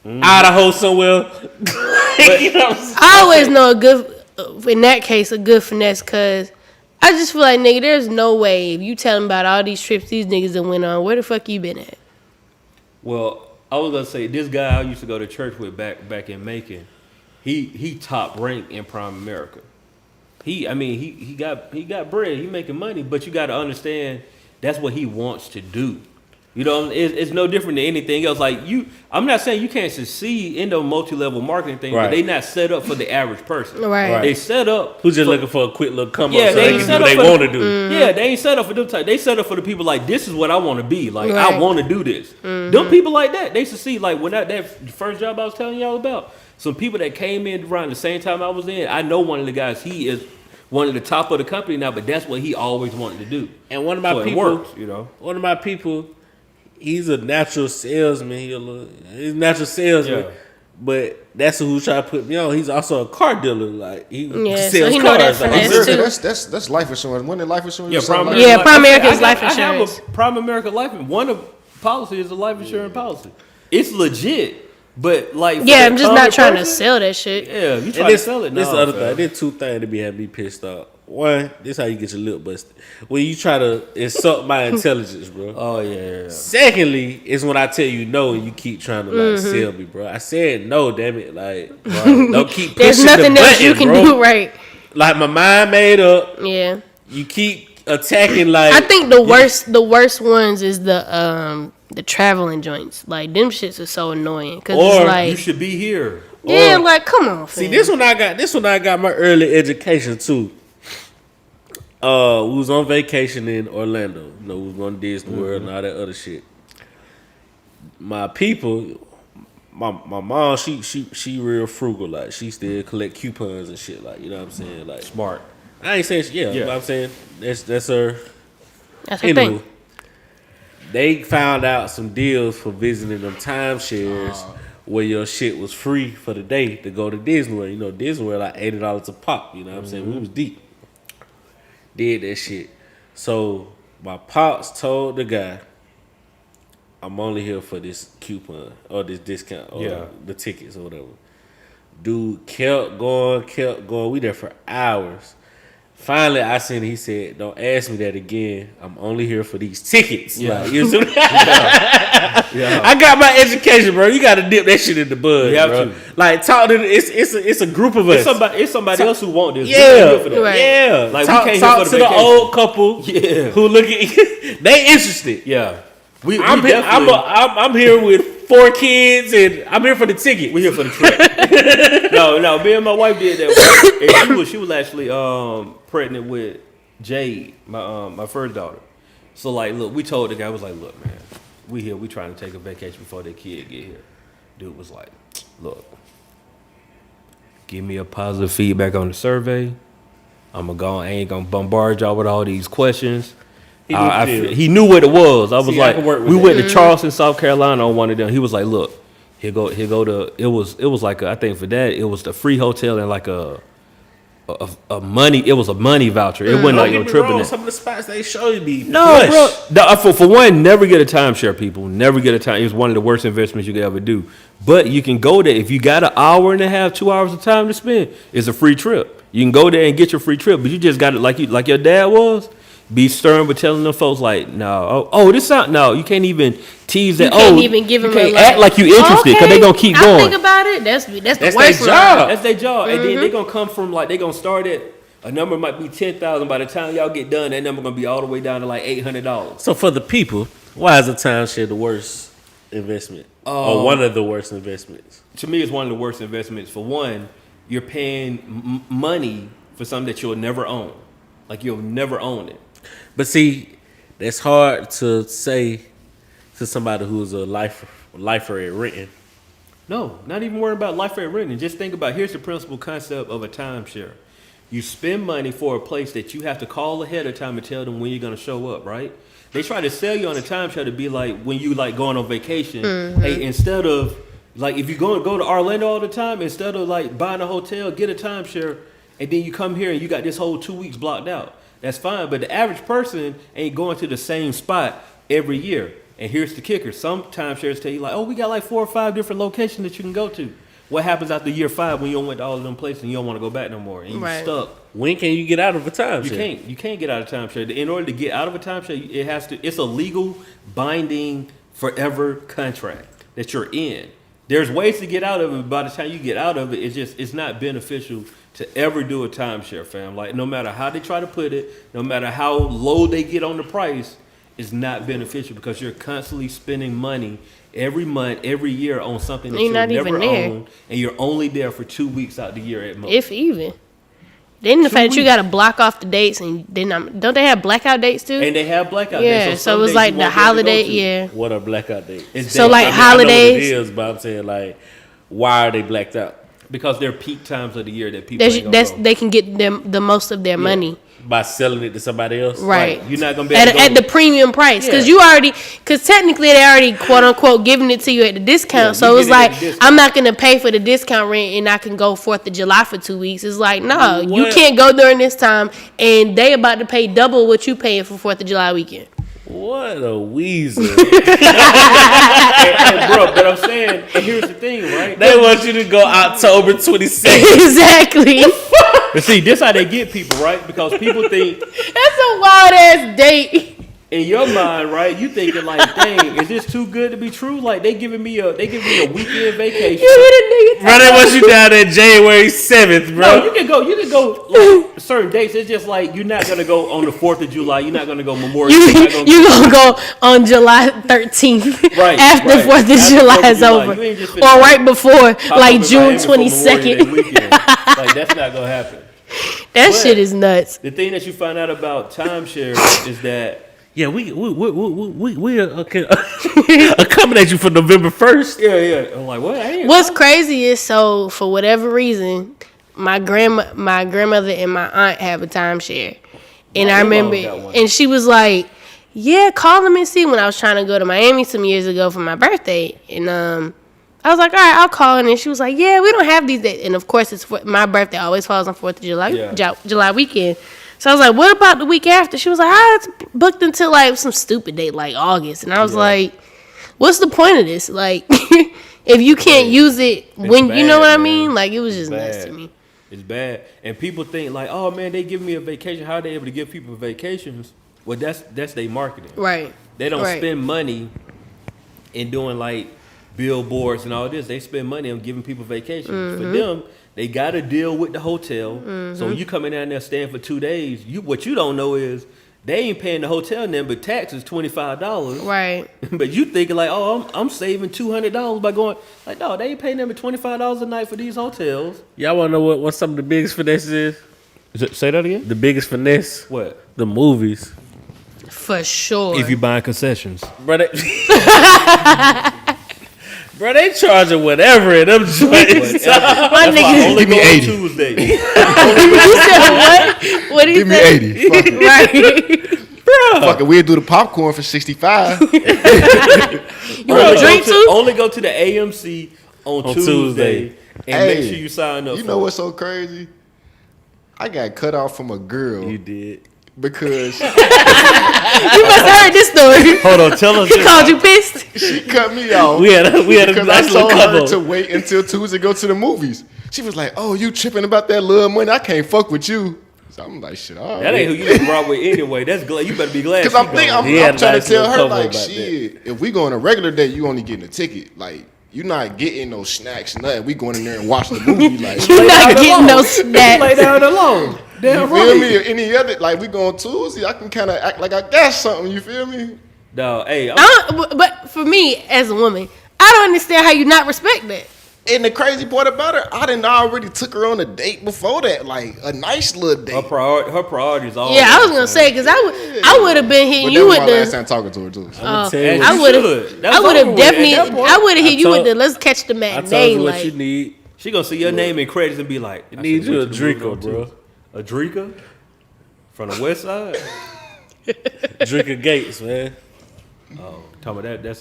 Idaho somewhere. You know what I'm saying? I always know a good, in that case, a good finesse, cause I just feel like, nigga, there's no way if you tell them about all these trips these niggas that went on, where the fuck you been at? Well, I was gonna say this guy I used to go to church with back in Macon. He top ranked in Prime America. He got bread. He making money, but you got to understand that's what he wants to do. You know, it's no different than anything else. Like I'm not saying you can't succeed in the multi-level marketing thing, Right. but they not set up for the average person. Right. They set up Who's just looking for a quick little come Yeah, up so they they ain't can set do what up they for want the- to do. Yeah, they ain't set up for them type. They set up for the people like this is what I want to be. Like I Right. want to do this. Them people like that, they succeed. Like when that first job I was telling y'all about, some people that came in around the same time I was in. I know one of the guys. He is one of the top of the company now, but that's what he always wanted to do. And one of my So it people, works, you know. one of my people, he's a natural salesman. He's a natural salesman. Yeah. But that's who try to put me on. He's also a car dealer. Like he Yeah, so sells he know that cars. Like, finesse. he's- too. That's life insurance. When the life insurance? Yeah, or something Prime like Yeah, that? Prime America I is life I have insurance. a Prime America life. One of policy is a life insurance policy. It's legit. But like, for Yeah, the I'm just common not trying to person, sell that shit. Yeah, you try And to sell it. This No, other fam. thing. There's two things that be having me pissed off. One, this how you get your lip busted. When you try to insult my intelligence, bro. Oh yeah. Secondly, is when I tell you no and you keep trying to like sell me, bro. I said no, damn it. Like, don't keep pushing There's nothing the else button, you can bro. do, right? Like my mind made up. Yeah. You keep attacking like. I think the worst ones is the traveling joints. Like them shits are so annoying because Or it's like You should be here. yeah, like come on. See, fam. this one I got my early education too. We was on vacation in Orlando. You know, we was going to Disney World and all that other shit. My people, my mom, she real frugal. Like she still collect coupons and shit. Like, you know what I'm saying? Like Smart. I ain't saying but I'm saying that's her. That's her thing. They found out some deals for visiting them timeshares where your shit was free for the day to go to Disney World. You know, Disney World like $80 a pop. You know what I'm saying? We was deep. Did that shit. So my pops told the guy, I'm only here for this coupon or this discount or the tickets or whatever. Dude kept going. We there for hours. Finally, I seen he said, don't ask me that again. I'm only here for these tickets. Yeah. Like, you see what I got my education, bro. You got to dip that shit in the bud, You have bro. to. Like, talk to it's a group of us. It's somebody else who want this. Yeah, We can't here for that. Right. yeah. Like, talk, we came talk here for to the the vacation. old couple Yeah. who look at they interested. Yeah. We I'm definitely I'm here with 4 kids and I'm here for the ticket. we here for the trip. no, me and my wife did that. And she was actually pregnant with Jade, my first daughter. So like, look, we told the guy, was like, look, man, we here, we trying to take a vacation before that kid get here. Dude was like, look, give me a positive feedback on the survey. I ain't gonna bombard y'all with all these questions. He knew what it was. I was See, I like, can work with we that. went to Charleston, South Carolina on one of them. He was like, look, here go to it was like I think for that it was the free hotel and like a money voucher. It wasn't like no trip in it. Some of the spots they show you be No, plush. bro. For one, never get a timeshare, people. Never get a time. It's one of the worst investments you could ever do. But you can go there if you got an hour and a half, 2 hours of time to spend. It's a free trip. You can go there and get your free trip, but you just got it like your dad was. Be stern with telling them folks like, no, this not no. You can't even tease that. You can't even give them you can't a, act like you interested because they gonna keep I going. think about it. That's the That's worst their one. job. That's their job, and then they gonna come from like they gonna start at a number might be 10,000. By the time y'all get done, that number gonna be all the way down to like $800. So for the people, why is a timeshare the worst investment or one of the worst investments? To me, it's one of the worst investments. For one, you're paying money for something that you'll never own. Like you'll never own it. But see, that's hard to say to somebody who's a lifer at renting. No, not even worrying about life at renting. Just think about, here's the principal concept of a timeshare. You spend money for a place that you have to call ahead of time and tell them when you're going to show up, right? They try to sell you on a timeshare to be like when you like going on vacation. Hey, instead of like if you go to Orlando all the time, instead of like buying a hotel, get a timeshare, and then you come here and you got this whole 2 weeks blocked out. That's fine, but the average person ain't going to the same spot every year. And here's the kicker. Some timeshares tell you like, oh, we got like 4 or 5 different locations that you can go to. What happens after year 5 when you don't went to all of them places and you don't want to go back no more and you stuck? When can you get out of a timeshare? You can't get out of timeshare. In order to get out of a timeshare, it's a legal, binding, forever contract that you're in. There's ways to get out of it, but by the time you get out of it, it's not beneficial to ever do a timeshare, fam. Like no matter how they try to put it, no matter how low they get on the price, it's not beneficial because you're constantly spending money every month, every year on something that you'll never own, and you're only there for 2 weeks out the year at most. If even. Then the fact that you got to block off the dates, and then don't they have blackout dates too? And they have blackout dates. Yeah, so it was like the holiday. Yeah. What are blackout dates? So like I know holidays. what it is, but I'm saying like, why are they blacked out? Because they're peak times of the year that people ain't gonna go. They can get them the most of their money. By selling it to somebody else, Right? You're not gonna be able to at the premium price because technically they already quote unquote giving it to you at the discount. So it's like I'm not gonna pay for the discount rent and I can go 4th of July for 2 weeks. It's like no, you can't go during this time and they about to pay double what you paying for 4th of July weekend. What a weasel. Hey, bro, but I'm saying, and here's the thing, right? They want you to go October 22nd. Exactly. But see, this how they get people, right? Because people think That's a wild ass date. in your mind, right? You thinking like, dang, is this too good to be true? Like they giving me a weekend vacation. Bro, they want you down there January 7th, bro. No, you can go like certain dates. It's just like you're not gonna go on the 4th of July. You're not gonna go Memorial Day. You gonna go on July 13th, Right, after right. 4th of After July 4th of is July. over, You ain't just or finna right before, pop like up in June Miami for Memorial Day 22nd. weekend. Like that's not gonna happen. That But shit is nuts. The thing that you find out about timeshare is that Yeah, we accommodate you for November 1st. yeah. I'm like, what? What's crazy is, so for whatever reason, my grandmother and my aunt have a timeshare, and I My mom remember, got one. and she was like, "Yeah, call them and see." When I was trying to go to Miami some years ago for my birthday, and I was like, "All right, I'll call," and she was like, "Yeah, we don't have these days," and of course, my birthday always falls on 4th of July, Yeah. July weekend. So I was like, "What about the week after?" She was like, "It's booked until like some stupid date like August," and I was like, "What's the point of this? Like, if you can't use it when you know bad, what I man. mean?" Like, it was just It's nuts bad. to me. It's bad, and people think like, oh man, they give me a vacation. How are they able to give people vacations? Well, that's their marketing. Right. They don't Right. spend money in doing like billboards and all this. They spend money on giving people vacations. Mm-hmm. For them, they got to deal with the hotel. So when you come in there and they're staying for 2 days, what you don't know is they ain't paying the hotel then, but tax is $25. Right. But you thinking like, oh, I'm saving $200 by going like, no, they ain't paying them $25 a night for these hotels. Y'all want to know what some of the biggest finesses is? Say that again. The biggest finesse? What? The movies. For sure. If you buying concessions. Bro, bro, they charging whatever in them joints. My nigga, Only Give me go on 80. Tuesday. you said what? What he Give me said? 80. Fuck it. Right. Fuck it. We'll do the popcorn for 65. You want a drink too? Only go to the AMC on Tuesday and make sure you sign up. You for know it. what's so crazy? I got cut off from a girl You did. because You must have heard this story. Hold on, tell us. He called you pissed. she cut me off. We had a Because I nice little told her couple. to wait until Tuesday to go to the movies. She was like, "Oh, you tripping about that little money? I can't fuck with you." So I'm like, "Shit, all That ain't who right." you brought with anyway. That's glad. You better be glad. Because I'm thinking, He had I'm a trying nice to tell little her cover like, about shit, if we go on a regular day, you only getting a ticket. Like, you not getting no snacks, nothing. We going in there and watch the movie. Like, You're you not getting no Lay snacks. down alone. Damn feel right. me? Or any other, like, we go on Tuesday, I can kind of act like I got something. You feel me? No, hey, But for me, as a woman, I don't understand how you not respect that. And the crazy part about her, I done already took her on a date before that, like a nice little date. her priorities all. Yeah, I was gonna say, because I would have been hitting But you that was with my last the. time talking to her too. So. tell you And what- I you would should. have. That's I would over have with. definitely. At that point, I would have hit I you with told- the. Let's catch the I matinee. told you what Like, you need. She gonna see your name and credits and be like, I need said, you what a moving Draco, on to? bro. A Draco from the West Side. Drinker Gates, man. Oh, talking about that. That's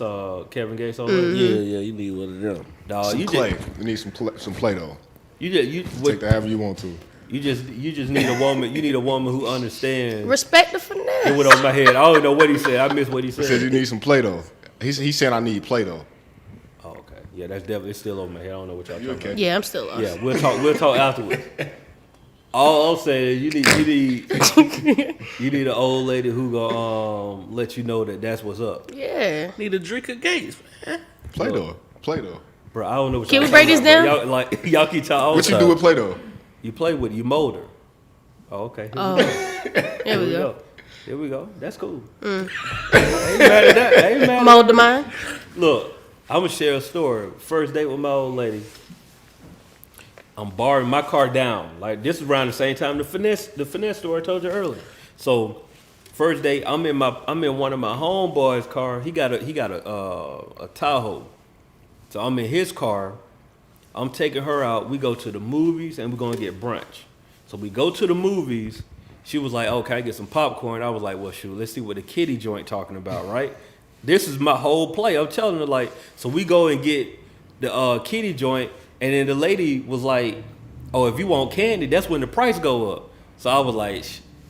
Kevin Gates on Mm-hmm. Yeah, you need one of them. Dog, Some you clay. just You need some Play-Doh. you Take that however you want to. you just need a woman. You need a woman who understands. respect the It finesse. went over my head. I don't know what he said. I missed what he He said you said. need some Play-Doh. He said I need Play-Doh. Oh, okay. Yeah, that's definitely it's still over my head. I don't know what y'all You talking okay? about. Yeah, I'm still lost. Yeah, we'll talk afterwards. All I'm saying is you need an old lady who gonna let you know that that's what's up. Yeah. Need a Drinker Gates, man. Play-Doh. Bro, I don't know what Can y'all we break talking this about, bro. Y'all keep talking. What you do with Play-Doh? You play with it, you mold her. Oh, okay. Oh, there we go. Here we go. That's cool. I ain't mad at that. I ain't mad at Mold the mind. Look, I'm gonna share a story. First date with my old lady. I'm borrowing my car down. Like this is around the same time the finesse story I told you earlier. So first date, I'm in one of my homeboys' car. He got a Tahoe. So I'm in his car. I'm taking her out. We go to the movies and we're gonna get brunch. So we go to the movies. She was like, "Oh, can I get some popcorn?" I was like, "Well, shoot, let's see what the kitty joint talking about, right?" This is my whole play. I'm telling her like, so we go and get the kitty joint, and then the lady was like, "Oh, if you want candy, that's when the price go up." So I was like,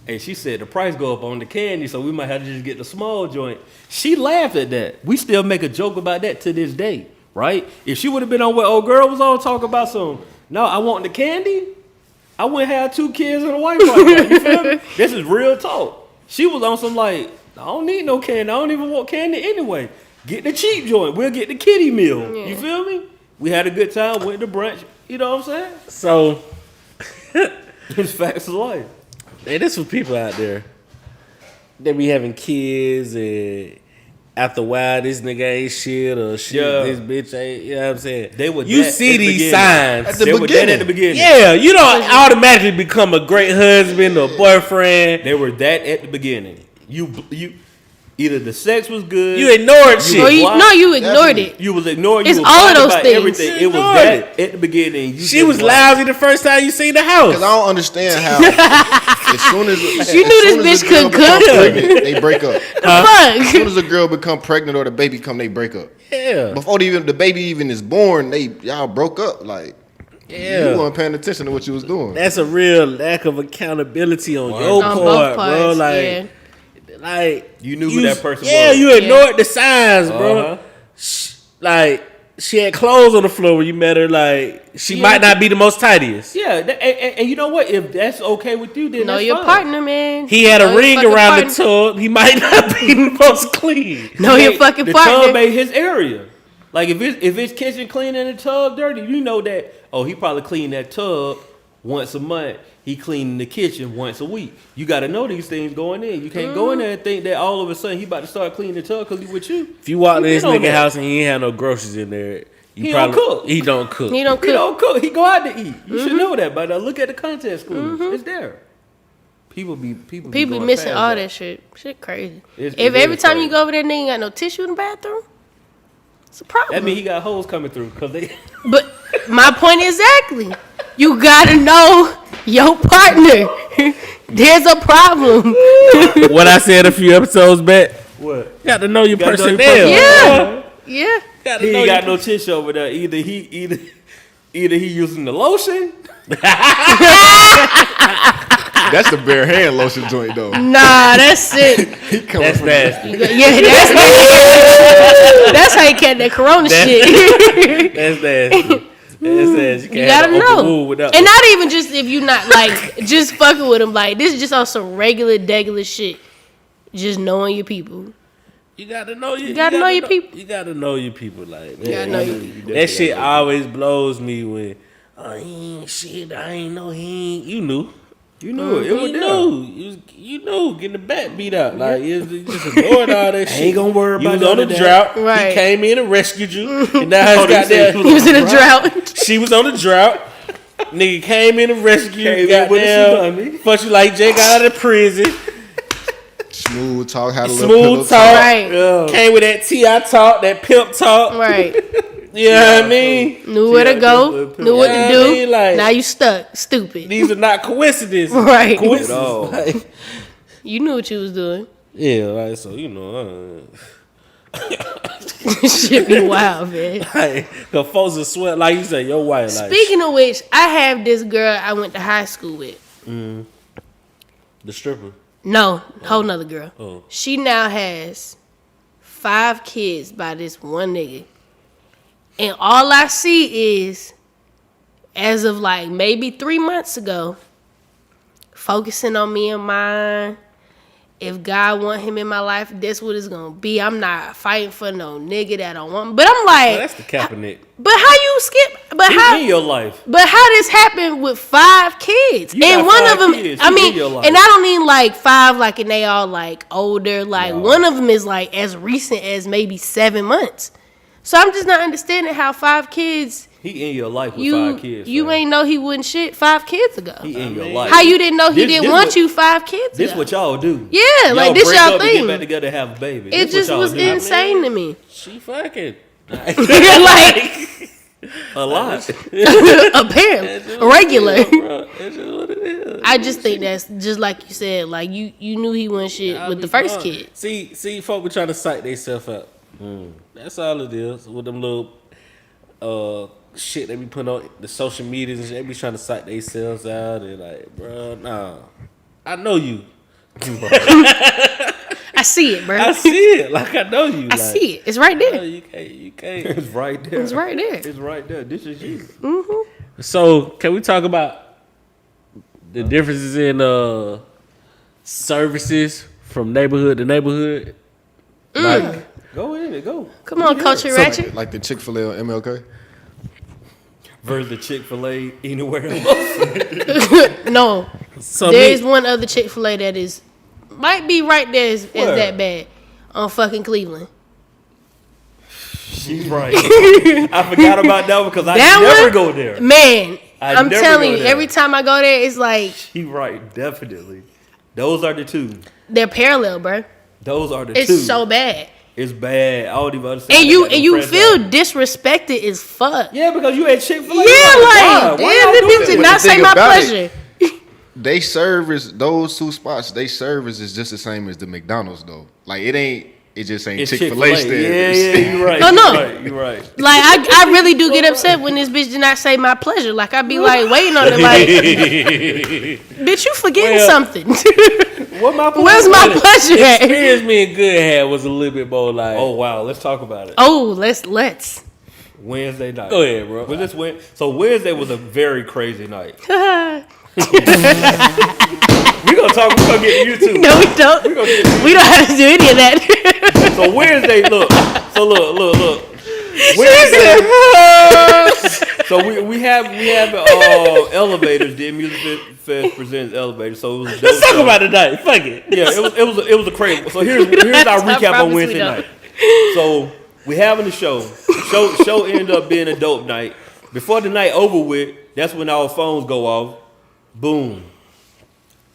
And she said the price go up on the candy, so we might have to just get the small joint. She laughed at that. We still make a joke about that to this day, right? If she would have been on what old girl was on talking about some, no, I want the candy, I wouldn't have 2 kids and a wife like that. You feel me? This is real talk. She was on some like, I don't need no candy. I don't even want candy anyway. Get the cheap joint. We'll get the kiddie meal. Yeah. You feel me? We had a good time, went to brunch. You know what I'm saying? So, It's facts of life. hey, this for people out there. They be having kids and after a while this nigga ain't shit or shit, Yeah. this bitch ain't, you know what I'm saying? They were you that see at the these beginning. signs. At the They were that beginning. at the beginning. Yeah, you don't automatically become a great husband or boyfriend. They were that at the beginning. You either the sex was good. You ignored Or shit. you ignored it. You was ignoring. It's You was all of talking those about things. everything. You It was ignored that at the beginning. You She just was like- lousy the first time you seen the house. Because I don't understand how as soon as She knew this bitch couldn't cook. they break up. As soon Fuck. as a girl become pregnant or the baby come, they break up. Yeah. Before the baby even is born, y'all broke up. Like Yeah. you weren't paying attention to what you was doing. That's a real lack of accountability on your On part, both bro. parts, Like, yeah. like You knew who that person yeah, was. you ignored the signs, bro. Uh-huh. Like, she had clothes on the floor when you met her. Like, she might not be the most tidiest. Yeah, and you know what? If that's okay with you, then Know that's your fine. partner, man. He had a Know your ring fucking around partner. the tub. He might not be the most clean. Know your fucking The partner. tub ain't his area. Like if it's kitchen clean and the tub dirty, you know that. Oh, he probably clean that tub once a month. He cleaning the kitchen once a week. You got to know these things going in. You can't go in there and think that all of a sudden he about to start cleaning the tub because he with you. If you walk to this been on nigga that. house and he ain't have no groceries in there, you He probably don't cook. He don't cook. He don't He cook. don't cook. He go out to eat. You should know that. But look at the context clues. It's there. People be People going missing past all that shit. Shit crazy. It If is every time crazy. you go over there, nigga ain't got no tissue in the bathroom, it's a problem. That mean he got hoes coming through because they. But my point exactly. You gotta know your partner. There's a problem. What I said a few episodes back. What? You got to know your Gotta know your personnel. Yeah. Yeah. Gotta He know ain't your- got no tissue over there. Either he using the lotion. That's the bare hand lotion joint though. Nah, that's it. He coming That's from nasty. Yeah, that's how you catch that corona shit. That's nasty. That's nasty. You can't gotta have an open know. wound without- And not even just if you not like just fucking with them. Like this is just on some regular, degular shit. Just knowing your people. You gotta know your. You gotta know your people. You gotta know your people. Like man, You gotta know your people. that shit always blows me when. Oh, he ain't shit. I ain't know he ain't. You knew. You knew it. It was You there. knew. You knew. Getting the back beat out. Like you just ignored all that shit. Ain't gonna worry You about was on none the of that. drought. Right. He came in and rescued you. And now he's Oh, got they said that. He was in a drought. She was on the drought. Nigga came in and rescued you. Came in with a Goddamn. tsunami. Fuck you like Jay got out of prison. smooth talk, had a little Smooth pillow talk. Right. Yeah. Came with that T.I. talk, that pimp talk. Right. You know what I mean? Knew where to Yeah, go. good Knew what Yeah, to I do. mean, like- Now you stuck. Stupid. These are not coincidences. Right. Coincidences. At all. Like, You knew what you was doing. yeah, like, so, you know. Shit be wild, man. Like, the folks are sweat, like you said, your wife. Like, Speaking of which, I have this girl I went to high school with. the stripper. No, whole nother girl. Oh. She now has 5 kids by this one nigga. And all I see is, as of like maybe 3 months ago, focusing on me and mine. If God want him in my life, that's what it's gonna be. I'm not fighting for no nigga that don't want me. But I'm like, Oh, that's the Kaepernick. but how you skip? But He how? in your life. But how this happened with 5 kids? You And got one 5 of them, kids. I He mean, in your life. and I don't mean like 5, like, and they all like older. Like one of them is like as recent as maybe 7 months. So I'm just not understanding how 5 kids. He in your life with You 5 kids. you fam. ain't know he wouldn't shit 5 kids ago. He in your life. How you didn't know he This- didn't this want what- you 5 kids This ago? what y'all do. Yeah, like, this break y'all up to thing. Get back together, and have a baby. It This just what y'all was do. insane to me. She fucking. Like A lot. apparently regular. Bro, that's just what it is. I just think that's just like you said. Like you knew he wasn't shit I'll with be the first gone. kid. See, folk be trying to psych themselves up. That's all it is with them little shit they be putting on the social medias and shit. They be trying to psych themselves out and like, bro, nah. I know you. I see it, bro. I see it. Like, I know you. I see it. It's right there. No, you can't. It's right there. It's right there. It's right there. This is you. So, can we talk about the differences in services from neighborhood to neighborhood? Like, Go in it. Go. Come on, Culture Ratchet. Like the Chick-fil-A on MLK. Versus the Chick-fil-A anywhere else. No. so There me- is one other Chick-fil-A that might be right there as Where? that bad on fucking Cleveland. She's right. I forgot about that one because I That never one? go there. Man, I I'm never telling go you, there. every time I go there, it's like She right. Definitely. Those are the two. they're parallel, bro. Those are the It's two. so bad. It's bad. I don't even understand. And how you they got and you them feel franchise. disrespected as fuck. Yeah, because you had Chick-fil-A. Yeah, Why? like Why damn, y'all this do bitch that? did But not the say thing my about it- pleasure. They service those two spots. They service is just the same as the McDonald's though. Like it ain't. It just ain't It's Chick-fil-A Chick-fil-A. standards. Yeah, you're right. Oh, no. You're right. Like I really do get upset when this bitch did not say my pleasure. Like I be like waiting on it, like bitch, you forgetting Well, something. What my point? Where's my pleasure at? experience me and Good had was a little bit more like. Oh wow, let's talk about it. Oh, let's. Wednesday night. Go ahead, bro. Was this So Wednesday was a very crazy night. We gonna talk. We gonna get to YouTube. No, we don't. We gonna get to We don't have to do any of that. So Wednesday, look. So look. So we have elevators. The Music Fest presents elevators. So it was. Let's talk about it tonight. Fuck it. Yeah, it was a crazy. So here's have our to. I recap promise on we Wednesday don't. night. So we having the show. Show ended up being a dope night. Before the night over with, that's when our phones go off. Boom.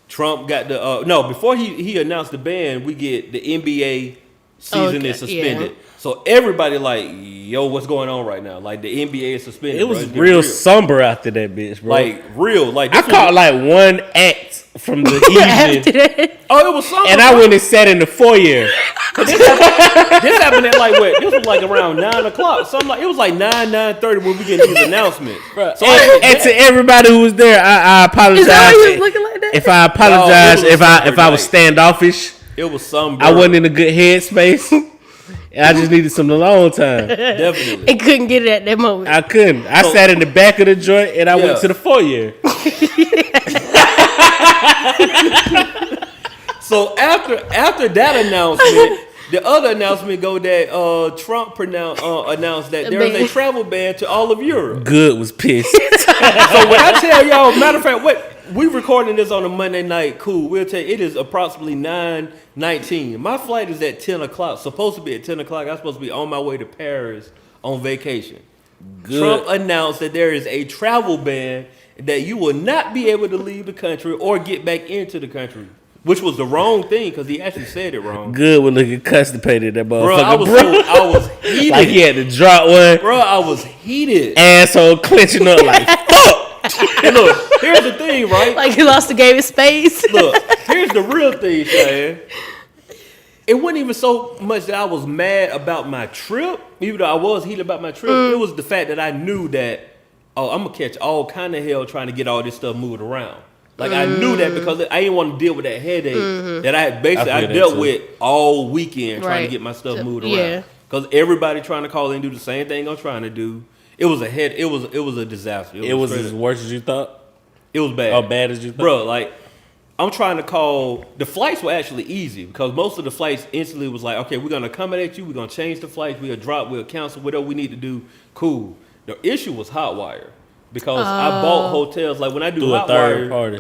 Trump got the before he announced the ban, we get the NBA season Okay, is suspended. yeah. So everybody like, yo, what's going on right now? Like the NBA is suspended. It was bro. It's real somber after that bitch, bro. like real. Like I this caught was- like one act from the After evening, that, oh, it was something. and I went and sat in the foyer. This happened at like what? This was like around 9:00. Something like it was like 9:30 when we get these announcements. So And to everybody who was there, I apologize. is that why you was looking like that? If I apologize, No, it was a if I was night. standoffish, it was some. I wasn't in a good headspace, and I just needed some alone time. Definitely. and couldn't get it at that moment. I couldn't. I So- sat in the back of the joint, and I Yeah. went to the foyer. So after that announcement, the other announcement go that Trump announced that there is a ban. travel ban to all of Europe. Good was pissed. So when I tell y'all, matter of fact, what we recording this on a Monday night, cool. We'll tell you, it is approximately 9:19. My flight is at 10:00. Supposed to be at 10:00. I'm supposed to be on my way to Paris on vacation. Good. Trump announced that there is a travel ban that you will not be able to leave the country or get back into the country, which was the wrong thing because he actually said it wrong. Good was looking constipated. That Bro, I motherfucker. was heated. Like he had to drop one. Bro, I was heated. Asshole clenching up like fuck. And look, here's the thing, right? Like he lost the game of space. Look, here's the real thing, Chiane. It wasn't even so much that I was mad about my trip, even though I was heated about my trip. It was the fact that I knew that, I'm going to catch all kind of hell trying to get all this stuff moved around. Like, I knew that because I didn't want to deal with that headache that I had basically I feel that dealt too. with all weekend trying to Right. get my stuff So, moved yeah. around. Because everybody trying to call in and do the same thing I'm trying to do. It was a disaster. It was straight as up- worse as you thought. it was bad. How bad as you thought. Bro, like, I'm trying to call. The flights were actually easy because most of the flights instantly was like, okay, we're going to accommodate you. We're going to change the flights. We'll drop. We'll cancel. Whatever we need to do. Cool. The issue was Hotwire because I bought hotels. Like, when I do Through a Hotwire. third party.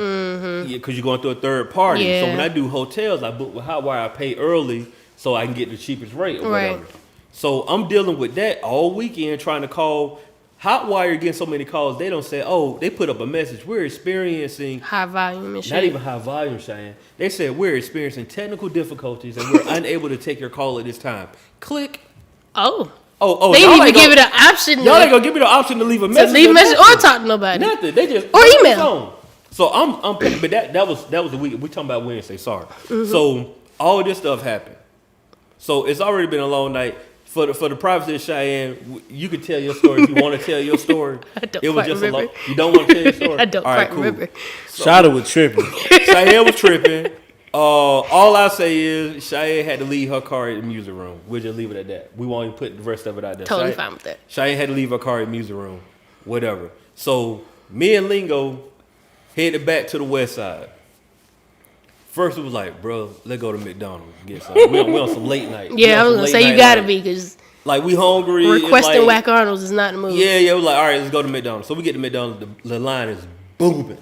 Yeah, because you're going through a third party. Yeah. So when I do hotels, I book with Hotwire. I pay early so I can get the cheapest rate or Right. whatever. So I'm dealing with that all weekend trying to call. Hotwire getting so many calls, they don't say, oh, they put up a message. We're experiencing High volume and shit. not even high volume, Chiane. They said we're experiencing technical difficulties and we're unable to take your call at this time. Click. Oh. Oh, They y'all didn't even ain't give it gonna- an option Y'all ain't gonna give me the option to leave a to message. leave a message or nothing. talk to nobody. Nothing. They just Or put it on email. the phone. So I'm picking, but that was the week. We talking about Wednesday. Sorry. So all this stuff happened. So it's already been a long night. For the privacy of Chiane, you can tell your story if you want to tell your story. I don't It was quite just remember. a long. You don't want to tell your story. I don't All right, quite cool. remember. Shada was tripping. Chiane was tripping. All I say is Chiane had to leave her car in the music room. We'll just leave it at that. We won't even put the rest of it out there. Totally fine with that. Chiane had to leave her car in the music room. Whatever. So me and Lingo headed back to the west side. First it was like, bro, let's go to McDonald's and get something. We on some late night. Yeah, I was gonna say you gotta be because like we hungry. requesting like, Whack Arnold's is not the move. Yeah, we're like, all right, let's go to McDonald's. So we get to McDonald's. The line is booming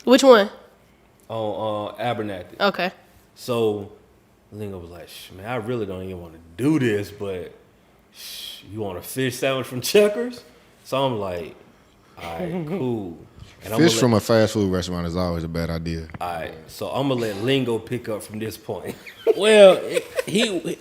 Which one? on Abernathy. Okay. So Lingo was like, man, I really don't even want to do this, but you want a fish sandwich from Checkers? So I'm like, all right, cool. And Fish from a fast food restaurant is always a bad idea. All right, so I'm gonna let Lingo pick up from this point. Well,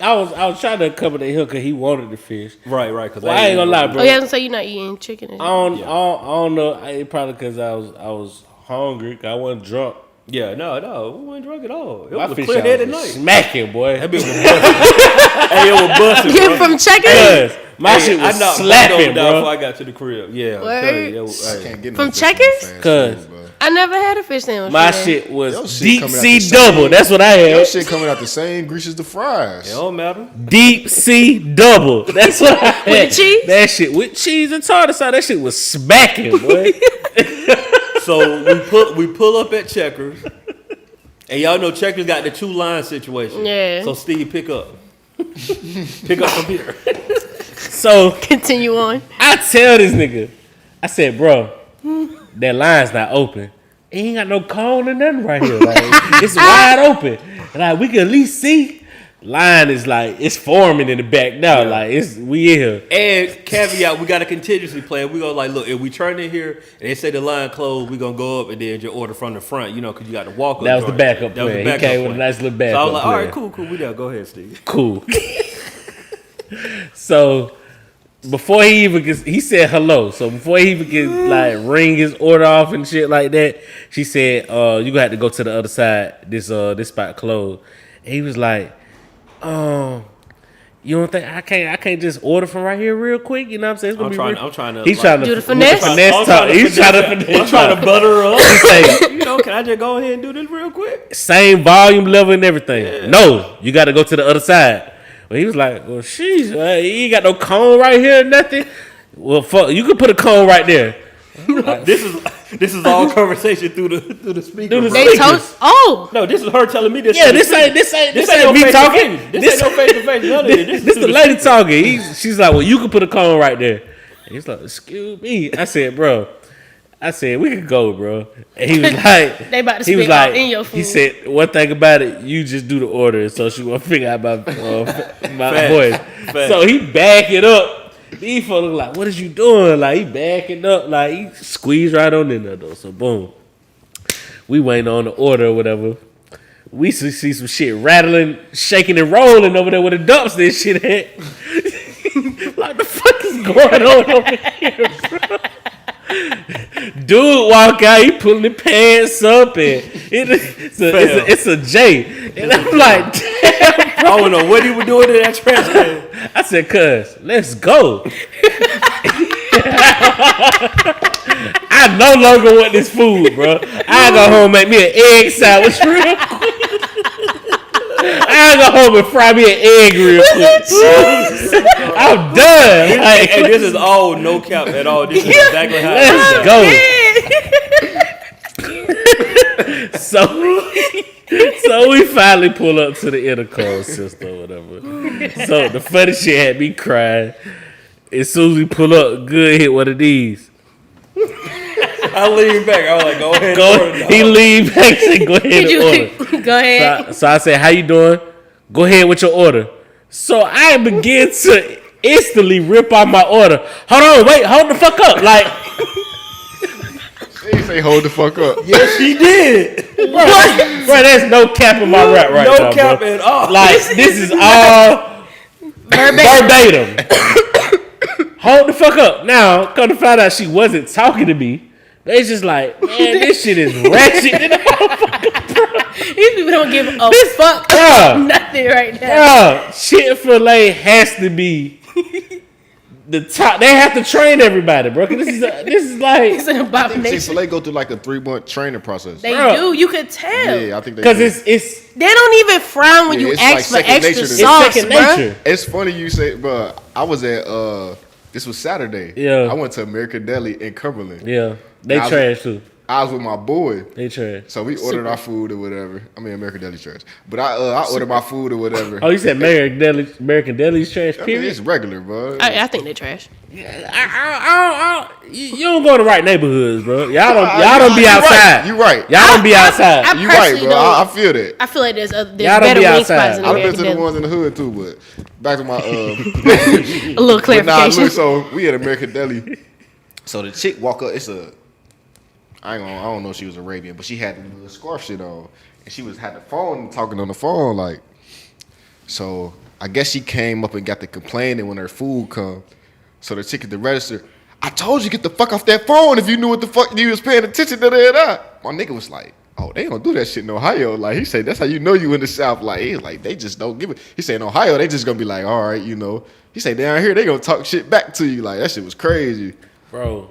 I was trying to accommodate him because he wanted the fish. Right. Because Well, I ain't gonna lie, bro. Oh, yeah, I was gonna say you're not eating chicken. I don't know. Probably because I was hungry. 'Cause I wasn't drunk. Yeah, no, we weren't drunk at all. It My was a fish clear headed was night. smacking, boy. That bitch was busting. Hey, it was busting. Get bro. from Checkers? My shit was I knocked slapping, down before bro. I got to the crib. Yeah, Word. I'm telling you, hey. Can't get From no fish from Checkers? fast Cause- food, bro. I never had a fish sandwich. My from there. shit Your was shit deep coming out sea the double. same- That's what I Your had. shit coming out the same grease as the fries. It don't matter. Deep sea double. That's what I had. With the cheese? That shit with cheese and tartar sauce. That shit was smacking, boy. So we pull up at Checkers, and y'all know Checkers got the 2 line situation. Yeah. So Steve, pick up from here. So Continue on. I tell this nigga, I said, bro, that line's not open. It ain't got no cone or nothing right here. Like, it's wide open. Like, we can at least see. Line is like, it's forming in the back now. Yeah. Like, we in here. And caveat, we got a contingency plan. We go like, look, if we turn in here and they say the line closed, we gonna go up and then just order from the front, because you got to walk up. That was the joint. backup That was plan. the He backup came with a plan. nice little So I backup was like, all plan. right, cool. We there. Go ahead, Steve. Cool. So before he even gets, he said hello. So before he even gets like ring his order off and shit like that, she said, you gonna have to go to the other side. This spot closed. And he was like, you don't think I can't just order from right here real quick? You know what I'm saying? It's gonna I'm trying to. He's like, trying to Do the finesse? talk. He's trying to I'm trying to butter her up. He say, Can I just go ahead and do this real quick? same volume level and everything. Yeah. No, you got to go to the other side. Well, he was like, well, sheesh, you ain't got no cone right here or nothing. Well, fuck, you could put a cone right there. This is all conversation through the speaker. Through the bro. They speakers. told. No, this is her telling me this. Yeah, this ain't no me face talking. to face. This ain't no face to face. None of it. This the lady talking. She's like, well, you can put a cone right there. And he's like, excuse me. I said, bro. We could go, bro. And he was like, They about to he was spit all like, in your food. he said, one thing about it, you just do the order, so she won't figure out my voice. Facts. So he back it up. These folks look like, what is you doing? Like, he backing up. Like, he squeezed right on in there, though. So, boom. We waiting on the order or whatever. We see some shit rattling, shaking, and rolling over there with the dumpster and shit at. Like, the fuck is going on over here, bro? Dude walk out, he pulling the pants up, and it's a J. And I'm like, damn, bro. I don't know what he was doing in that trash can. I said, cuz, let's go. I no longer want this food, bro. I go home and make me an egg sandwich real quick. I go home and fry me an egg real quick. I'm done. Like, And this is all no cap at all. This is exactly how let's go. So we finally pull up to the intercom system or whatever. So the funny shit had me crying. As soon as we pull up, good hit one of these. I lean back. I was like, go ahead. and order, dog. He leaned back and said, go ahead and order. Go ahead. So I said, how you doing? Go ahead with your order. So I begin to instantly rip out my order. Hold on, wait, hold the fuck up. Like, They say hold the fuck up. Yes, he did. bro, there's no cap in my rap right now, No cap bro. at all. Like, this is all verbatim. Hold the fuck up. Now, come to find out she wasn't talking to me. They just like, man, this shit is ratchet in the motherfucker, bro. These people don't give a fuck Bruh. about nothing right now. Bro, Chick-fil-A has to be They have to train everybody, bro. 'Cause this is like It's an abomination. Chick-fil-A go through like a 3-month training process. They Bro. do. You could tell. Yeah, I think they because do. it's They don't even frown when Yeah, you it's ask like for second extra nature to them. sauce, it's second bruh. nature. It's funny you say, bro. I was at this was Saturday. Yeah. I went to American Deli in Cumberland. Yeah, they Now, trash too. I was with my boy. They trash. So we ordered our food or whatever. I mean, American Deli trash. But I ordered my food or whatever. Oh, you said American Deli's trash. I mean, Period. it's regular, bro. I think they trash. You don't go to right neighborhoods, bro. Y'all don't be outside. You right. Y'all don't be outside. I You right, personally bro. I don't- feel that. I feel like there's Y'all don't better be wing outside. spots in I've been American to the Deli. ones in the hood too, but back to my A little But nah, clarification. look, so we at American Deli. So the chick walk up, I don't know if she was Arabian, but she had the little scarf shit on. And she had the phone, talking on the phone, like. So I guess she came up and got to complaining when her food come. So the chick at the register, I told you get the fuck off that phone if you knew what the fuck you was paying attention to that. My nigga was like, oh, they don't do that shit in Ohio. Like, he said, that's how you know you in the South. Like, he's like, they just don't give it. He said, in Ohio, they just gonna be like, all right, you know. He said, down here, they gonna talk shit back to you. Like, that shit was crazy. Bro,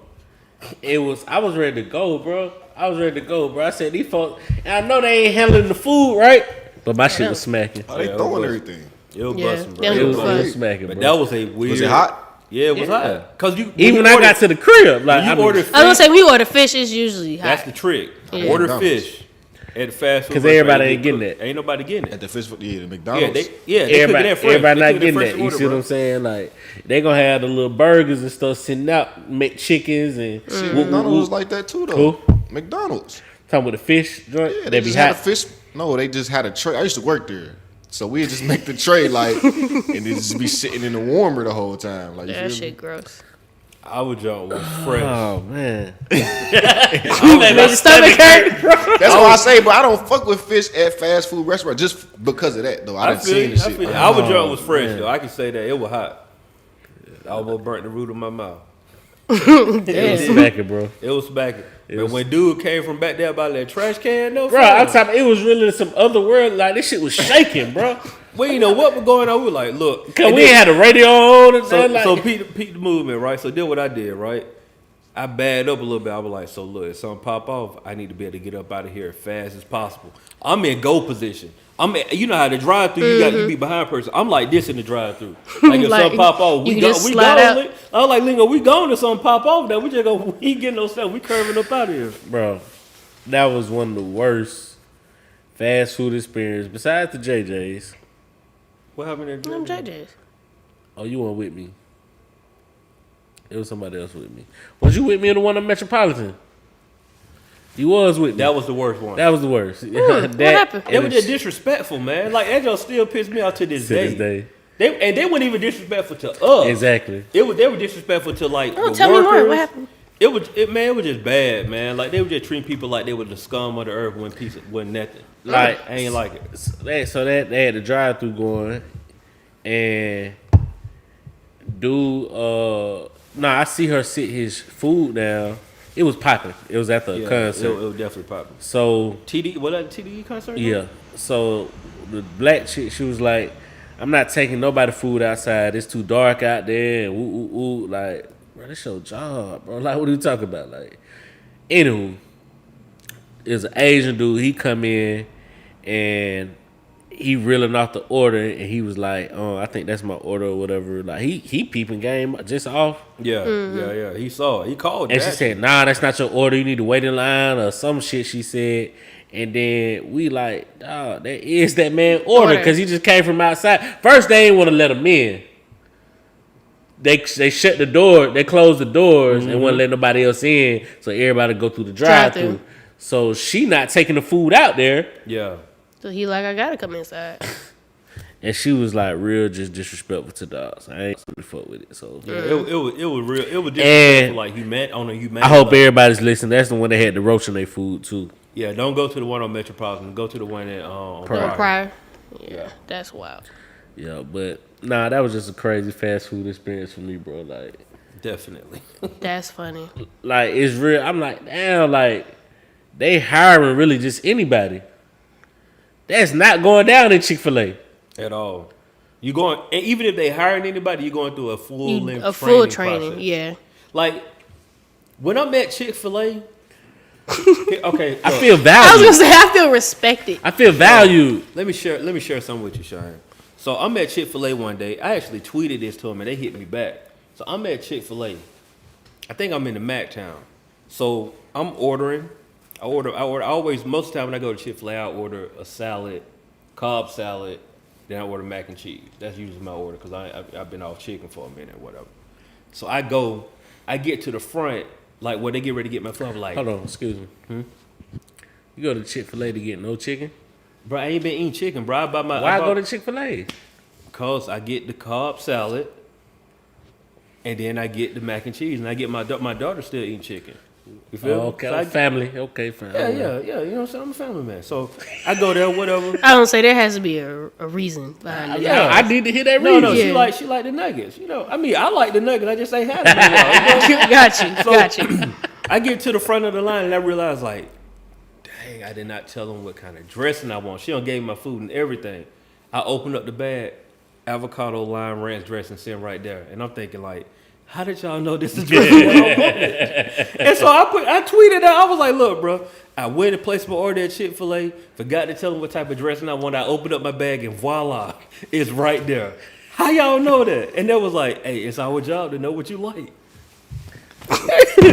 I was ready to go, bro. I said, these folks, and I know they ain't handling the food right, but my shit was smacking. Oh, they Yeah, throwing it was- everything. It was Yeah, busting, bro. they don't It give was, a it fuck. was smacking, But bro. that was a weird. Was it hot? Yeah, it was hot. Cause Even when I got to the crib, like, you I mean, order I was gonna fish, say, when you order fish, it's usually hot. that's the trick. Yeah. Order McDonald's. fish at the fast food. 'Cause restaurant. everybody They ain't getting cook. that. Ain't nobody getting At it. the fish, the Yeah, McDonald's. they cook everybody that fresh. not They cook getting fresh that. You order, see what bro. I'm saying? Like, they gonna have the little burgers and stuff sitting out, make chickens and Shit, whoop, McDonald's whoop, was like that too, though. Who? McDonald's. talking with the fish joint. Yeah, they they be just had a hot. fish. No, they just had a tray. I used to work there. So we'd just make the tray, like, and it just be sitting in the warmer the whole time. Like, you That feel shit me? gross. Our joint was fresh. Oh man, Made your stomach hurt. That's why I say, but I don't fuck with fish at fast food restaurants just because of that, though. I done seen the shit. Our joint was Oh, fresh, man. though. I can say that. It was hot. I almost burnt the root of my mouth. it was smacking, bro. It was smacking. But was- when dude came from back there by that trash can, though, Bro, I'm talking. It was really some other world. Like, this shit was shaking, bro. we didn't know what was going on. We were like, look. Cause And we then- ain't had the radio on. And So, like, so peep the movement, right? So did what I did, right? I bagged up a little bit. I was like, so look, if something pop off, I need to be able to get up out of here as fast as possible. I'm in go position. You know how the drive through, you be behind person. I'm like this in the drive through. Like if Like, something pop off, you we can go. just We slide out. go. I was like, Lingo, we going to something pop off. Now we just go. We ain't getting no stuff. We curving up out of here. bro, that was one of the worst fast food experience besides the JJ's. What happened there? Them JJ's. Oh, you weren't with me. It was somebody else with me. Was you with me in the one in Metropolitan? You was with me. That was the worst one. That was the worst. what happened? It was just disrespectful, man. Like that just still pissed me off to this day. They weren't even disrespectful to us. Exactly. They were disrespectful to like Oh, the tell me more. workers. What happened? It was just bad, man. Like they were just treating people like they were the scum of the earth when peace wasn't nothing. Like, I ain't like it. they had the drive through going, and dude, I see her sit his food down. It was popping. It was at the Yeah, concert. it was definitely popping. So TD, what that TDE concert? yeah, so the black chick, she was like, "I'm not taking nobody food outside. It's too dark out there." And woo. Like, bro, this your job, bro. Like, what are you talking about? Like, anywho, it was an Asian dude. He come in and he reeling off the order, and he was like, "Oh, I think that's my order or whatever." Like, he peeping game just off. Yeah. He saw it. He called. And she Jack. said, "Nah, that's not your order. You need to wait in line," or some shit she said. And then we like, dog, that is that man order, because he just came from outside. First, they didn't want to let him in. They shut the door. They closed the doors and wouldn't let nobody else in, so everybody go through the drive-through. Drive-through. So she not taking the food out there, Yeah. So he like, I gotta come inside. and she was like real just disrespectful to dogs. I ain't gonna fuck with it. So Yeah, it was real. It was And disrespectful, like on a human. I hope everybody's listening. That's the one that had the roach in their food too. Yeah, don't go to the one on Metropolitan. Go to the one at Pryor. Prior. Yeah, that's wild. Yeah, but nah, that was just a crazy fast food experience for me, bro. Definitely. That's funny. Like it's real. I'm like, damn, like they hiring really just anybody. That's not going down in Chick-fil-A. At all. You going, and even if they hiring anybody, you're going through a full length full training. Process. Yeah. Like when I'm at Chick-fil-A, okay, I feel I was valued. gonna say I feel respected. I feel valued. Let me share something with you, Chiane. So I'm at Chick-fil-A one day. I actually tweeted this to them and they hit me back. So I'm at Chick-fil-A. I think I'm in the Mac town. So I'm ordering. I order always, most of the time when I go to Chick-fil-A, I order a salad, Cobb salad, then I order mac and cheese. That's usually my order because I've been off chicken for a minute or whatever. So I get to the front, like where they get ready to get my food. I'm like, Hold on, excuse me. You go to Chick-fil-A to get no chicken? bro, I ain't been eating chicken, bro. Why go to Chick-fil-A? Because I get the Cobb salad, and then I get the mac and cheese, and I get my daughter still eating chicken. You feel? Oh, okay, So family. Okay, family. Yeah. You know what I'm saying? I'm a family man. So I go there, whatever. I don't say there has to be a reason behind it. Yeah, I need to hear that No, reason. no, Yeah. she like the nuggets. You know, I mean, I like the nuggets. I just ain't had them in a while. Got you. I get to the front of the line and I realize, like, dang, I did not tell them what kind of dressing I want. She done gave me my food and everything. I opened up the bag, avocado lime ranch dressing sitting right there, and I'm thinking, like, how did y'all know this is dressing? And so I tweeted out. I was like, look, bro, I went and placed my order at Chick-fil-A, forgot to tell them what type of dressing I want. I opened up my bag and voila, it's right there. How y'all know that? And they was like, hey, it's our job to know what you like.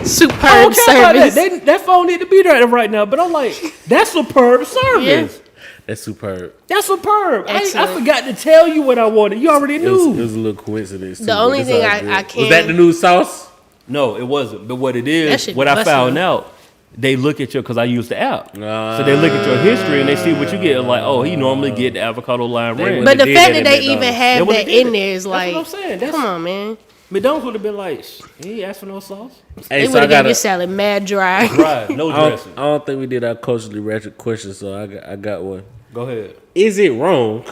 Superb I don't care about service. that phone need to be there right now. But I'm like, that's superb service. That's superb. That's superb. I Excellent. forgot to tell you what I wanted. You already It knew. was a little coincidence. Too, The but only it's thing all I good. can't- Was that the new sauce? No, it wasn't. But what it That is, shit what I busting. found out, they look at you because I use the app. So they look at your history and they see what you get. Like, oh, he normally get the avocado lime They ranch. would've But the did fact that that at they even McDonald's. They have would've that did in it. there is That's like, what I'm saying. That's- come on, man. McDonald's would have been like, he ain't asked for no sauce. Hey, They so would I have got gave your salad mad dry. Right, no I dressing. don't think we did our culturally ratchet question, so I got one. Go ahead. Is it wrong?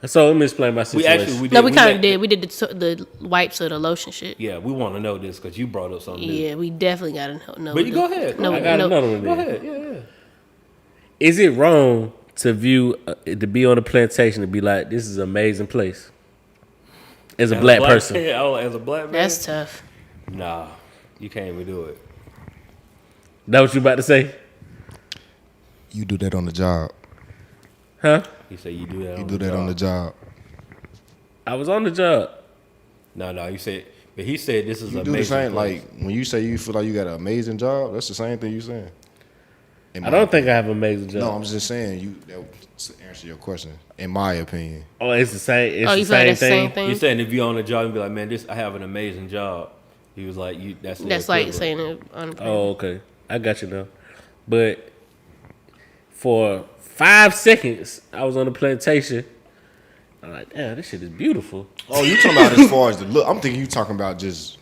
So let me explain my We situation. actually, we did. No, we kind let- of did. We did the wipes or the lotion shit. Yeah, we want to know this because you brought up something new. Yeah, we definitely got to know. But you go ahead. No, I got no. another one. Go Then. ahead. Yeah. Is it wrong to view to be on a plantation and be like, this is an amazing place? As a black person. Oh, as a black man? That's tough. Nah, you can't even do it. That what you about to say? You do that on the job. Huh? You say you do that. You on do the that on the job. job. I was on the job. No, you said, but he said this is You amazing. do the same. place. Like when you say you feel like you got an amazing job, that's the same thing you saying. In I my don't think I have an amazing job. No, I'm just saying you. That answer your question. In my opinion, Oh, it's the same. It's Oh, the you feel like same that's the same thing. You're thing? saying if you're on the job, you be like, man, I have an amazing job. He was like, you. That's like equivalent. saying it on. Oh, okay. I got you now. But for 5 seconds, I was on the plantation. I'm like, damn, this shit is beautiful. oh, you talking about as far as the look? I'm thinking you talking about just.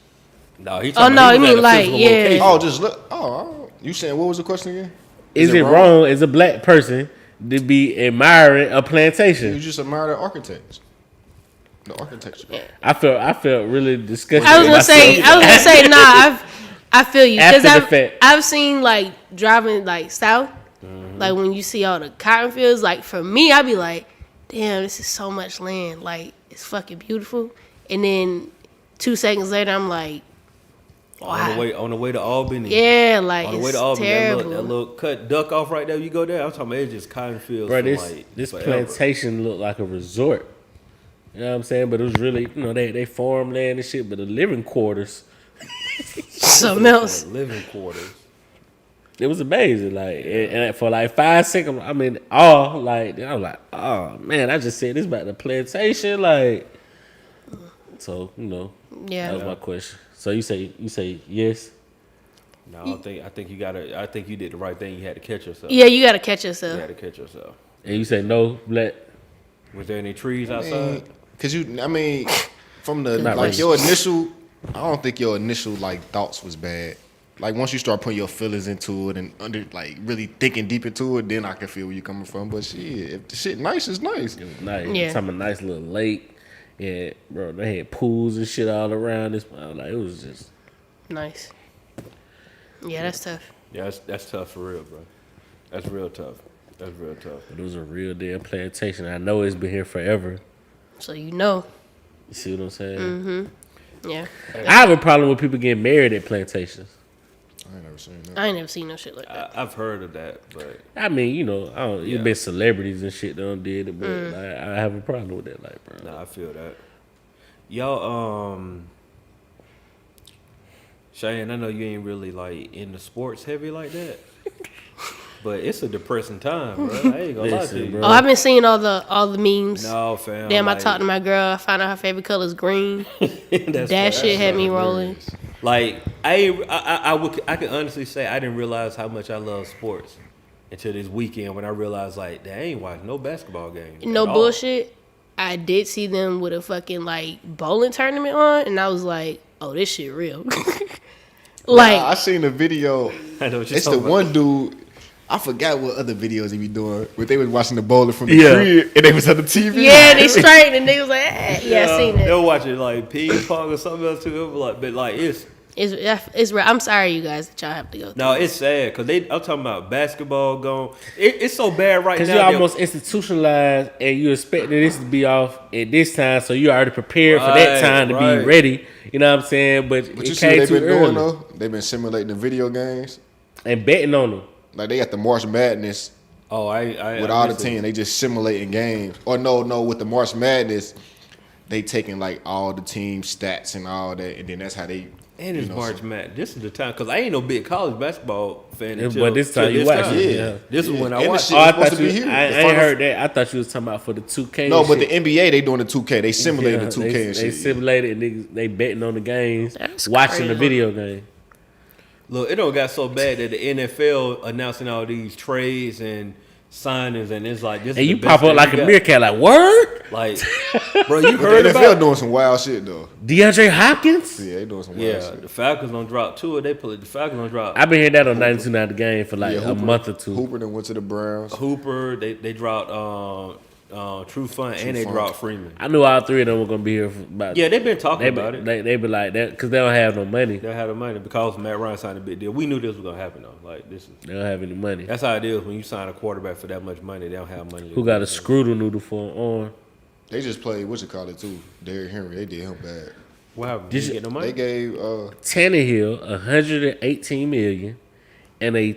No, he. Oh, no, he you was mean at a like, physical yeah. location. Oh, just look. Oh, you saying what was the question again? Is it wrong as a black person to be admiring a You plantation? just admire the architects. The architecture. I felt really disgusted. I was with gonna say, myself. nah. I feel you because After the fact. I've seen like driving like south, like when you see all the cotton fields. Like for me, I'd be like, damn, this is so much land. Like it's fucking beautiful. And then 2 seconds later, I'm like, wow. On the way to Albany. Yeah, like On the way it's to Albany, terrible. that little cut duck off right there. You go there. I'm talking about it's just cotton fields. Bro, for this forever. plantation looked like a resort. You know what I'm saying? But it was really, they farmland and shit, but the living quarters, Something else. Living quarters. it was amazing. Like, and for like 5 seconds, I mean, I was like, oh man, I just said this about the plantation, like. So Yeah. that was my question. So you say yes? No, I think you gotta. I think you did the right thing. You had to catch yourself. Yeah, you gotta catch You yourself. had to catch yourself. And you say no, black. Was there any trees outside? Cause from the Not like racist. your initial, I don't think your initial like thoughts was bad. Like once you start putting your feelings into it and really thinking deep into it, then I can feel where you're coming from. But shit, if the shit nice, it's nice. It was nice. Yeah. Talking about a nice little lake. Yeah, bro, they had pools and shit all around this. Like, it was just. Nice. Yeah, that's tough. Yeah, that's tough for real, bro. That's real tough. That's real tough. But it was a real damn plantation. I know it's been here forever. So you know. You see what I'm saying? Mm-hmm. Yeah. I have a problem with people getting married at plantations. I ain't never seen that. I ain't never seen no shit like that. I've heard of that, but I mean, you know, it's Yeah. been celebrities and shit that done did it, but I have a problem with that. Like, bro. nah, I feel that. Y'all, Cheyenne, I know you ain't really like into sports heavy like that, but it's a depressing time, bro. I ain't gonna lie Listen, to you, bro. Oh, I've been seeing all the memes. No, fam. Damn, like, I talked to my girl. I found out her favorite color is green. that's That shit had me rolling. Like I can honestly say I didn't realize how much I love sports until this weekend when I realized like they ain't watching no basketball games. No at all. bullshit. I did see them with a fucking like bowling tournament on, and I was like, "Oh, this shit real." Like, I seen the video. I know what you're It's the talking about. one dude. I forgot what other videos he be doing, but they was watching the bowler from the Yeah. crib, and they was on the TV. yeah, they straight, and they was like, "Yeah, I seen They'll it." watch it like ping pong or something else too. But like It's real. I'm sorry, you guys, that y'all have to go. no, it's sad because I'm talking about basketball going. It's so bad right now. Because you're almost institutionalized and you expected this to be off at this time, so you already prepared for that Right, time to right. be ready. You know what I'm saying? But But you it see what came they've too been early. doing though? They've been simulating the video games. And betting on them. Like they got the March Madness Oh, I with all the missed it. teams. They just simulating games. Or no, with the March Madness, they taking like all the team stats and all that, and then that's how they. And it's you know, March Madness. This is the time because I ain't no big college basketball fan. Yeah, Until, but this time till you watch it, yeah. This is when I And the watched. shit Oh, I was supposed thought to be you. here. I The ain't finals- heard that. I thought you was talking about for the 2K. No, but shit. the NBA they doing the 2K. They simulating Yeah, the 2K and they shit. simulated and they betting on the games, That's watching the crazy. video game. Look, it don't got so bad that the NFL announcing all these trades and signings, and it's like this. And is you the best pop up thing like we a got. meerkat, like word. Like, bro, you But heard the NFL about? doing some wild shit though. DeAndre Hopkins. Yeah, they doing some wild Yeah, shit. the Falcons don't drop two. They put the Falcons don't drop. I've been hearing that on 92 now the game for like Yeah, a month or two. Hooper then went to the Browns. Hooper, they dropped True Fun, and they Fun. dropped Freeman. I knew all three of them were gonna be here for about. Yeah, they've been talking they about be, it. they be like that because they don't have no money. They had the money because Matt Ryan signed a big deal. We knew this was gonna happen though. Like this is They don't have any money. that's how it is when you sign a quarterback for that much money. They don't have money. Who got a screw noodle for an arm? They just played what you call it too. Derrick Henry. They did him bad. What happened? Did Did you you- get no They money? gave Tannehill 118 million and a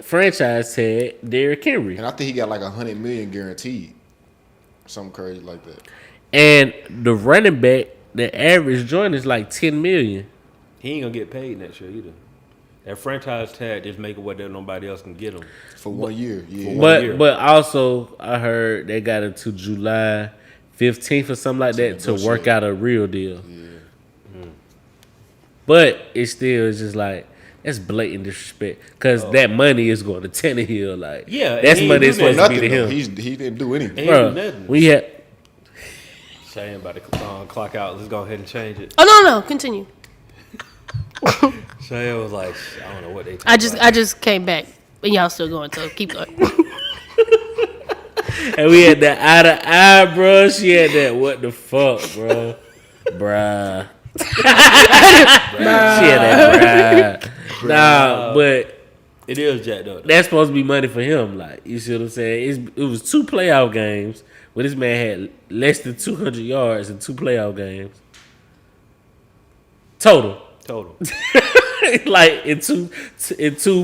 franchise tag Derrick Henry. and I think he got like 100 million guaranteed. Something crazy like that. And the running back, the average joint is like 10 million. He ain't gonna get paid next year either. That franchise tag just make it what nobody else can get him. For 1 year. Yeah. one year. But also I heard they got into July 15th or something like that to work negotiate. out a real deal. Yeah. But it still is just like that's blatant disrespect because that money is going to Tannehill. Like Yeah, that's he money ain't that's do supposed to be Nothing to though. him. He didn't do anything. Ain't Bro, do nothing. we had Cheyenne about to clock out. Let's go ahead and change it. Oh no, continue. Cheyenne was like, I don't know what they. I just came back, and y'all still going. So keep going. and we had that eye to eye, bro. She had that what the fuck, bro, bruh. She had that bruh. Nah, but It is jacked up. that's supposed to be money for him. Like you see what I'm saying? It was 2 playoff games where this man had less than 200 yards in 2 playoff games total. Like in two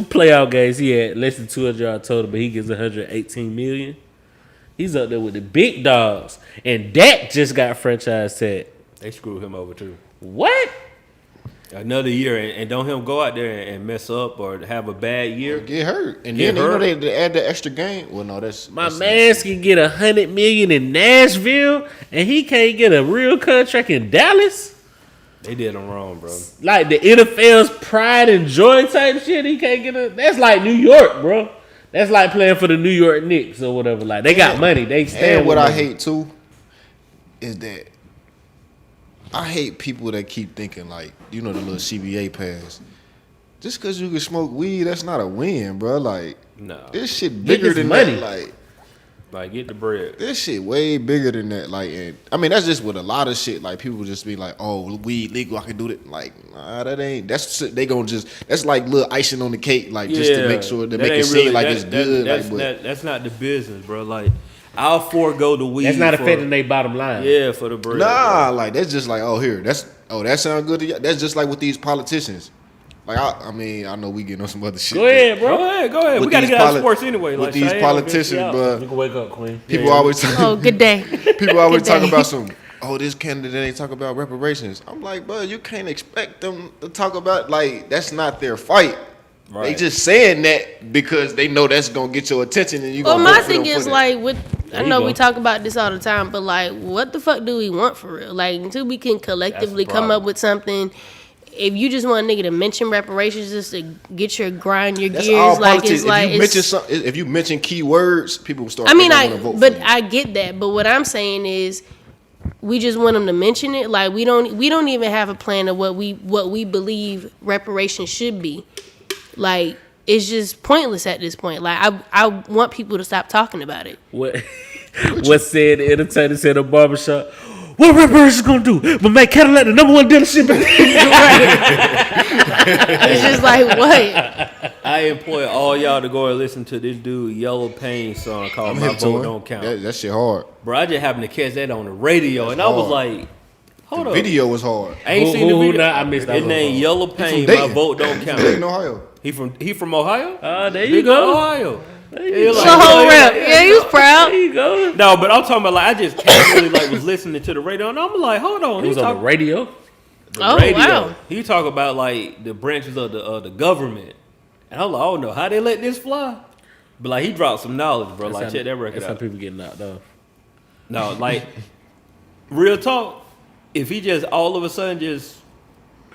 playoff games, he had less than 200 yards total, but he gets 118 million. He's up there with the big dogs, and Dak just got franchise tag. They screwed him over too. What? Another year, and don't him go out there and mess up or have a bad year. Get hurt. And Get then you know hurt. they add the extra game. Well, no, that's My that's man's can get 100 million in Nashville, and he can't get a real contract in Dallas. They did him wrong, bro. Like the NFL's pride and joy type shit. He can't get a. That's like New York, bro. That's like playing for the New York Knicks or whatever. Like they got money. They stand. And what with I money. hate too is that I hate people that keep thinking like, you know, the little CBA pass. Just because you can smoke weed, that's not a win, bro. Like, No. this shit bigger Niggas than money. that. Like, Like, get the bread. This shit way bigger than that. Like, and, I mean, that's just with a lot of shit. Like, people just be like, "Oh, weed legal, I can do that." Like, nah, that ain't. That's they gonna just. That's like little icing on the cake, like just to make sure to make it seem like it's good. That's not the business, bro. Like, I'll forego the weed. That's not affecting their bottom line. Yeah, for the bread. Nah, bro. like that's just like, oh, here, that sound good to you. That's just like with these politicians. Like, I mean, I know we getting on some other shit. Go ahead, bro. Go ahead. We gotta get out of sports anyway. With like, these politicians, bro. You can wake up, Queen. People always. Oh, good day. People always Good talk day. about some. Oh, this candidate ain't talk about reparations. I'm like, bro, you can't expect them to talk about like that's not their fight. Right. They just saying that because they know that's gonna get your attention and you. Well, gonna my vote for them thing for is that. like, I you know go. we talk about this all the time, but like, what the fuck do we want for real? Like, until we can collectively come problem. up with something. If you just want a nigga to mention reparations just to get your grind, your That's gears, all like politics. it's like If you mention keywords, people will start. I mean, they gonna vote for but you. I get that. But what I'm saying is, we just want them to mention it. Like we don't even have a plan of what we believe reparations should be. Like it's just pointless at this point. Like I want people to stop talking about it. What said the entertainer said in the barbershop? What reparations gonna do? But make Cadillac the #1 dealership. It's just like what? I employ all y'all to go and listen to this dude Yellow Pain song called "My hip to Vote it. Don't Count." That shit hard. Bro, I just happened to catch that on the radio, and I was hard. like, "Hold The up, video was hard. I ain't Who- seen who the video." not? I missed that His one. name Yellow Pain. Dayton. My vote don't From Dayton, count. Ohio. He from Ohio? There He you from go. Ohio. you The whole rep. Yeah, he was proud. There you go. No, but I'm talking about like I just casually like was listening to the radio, and I'm like, hold on, It was on the radio. Oh, radio. wow. He talk about like the branches of the government, and I'm like, I don't know how they let this fly, but like he dropped some knowledge, bro. Like check that record That's how out. people get knocked off. No, like real talk. If he just all of a sudden just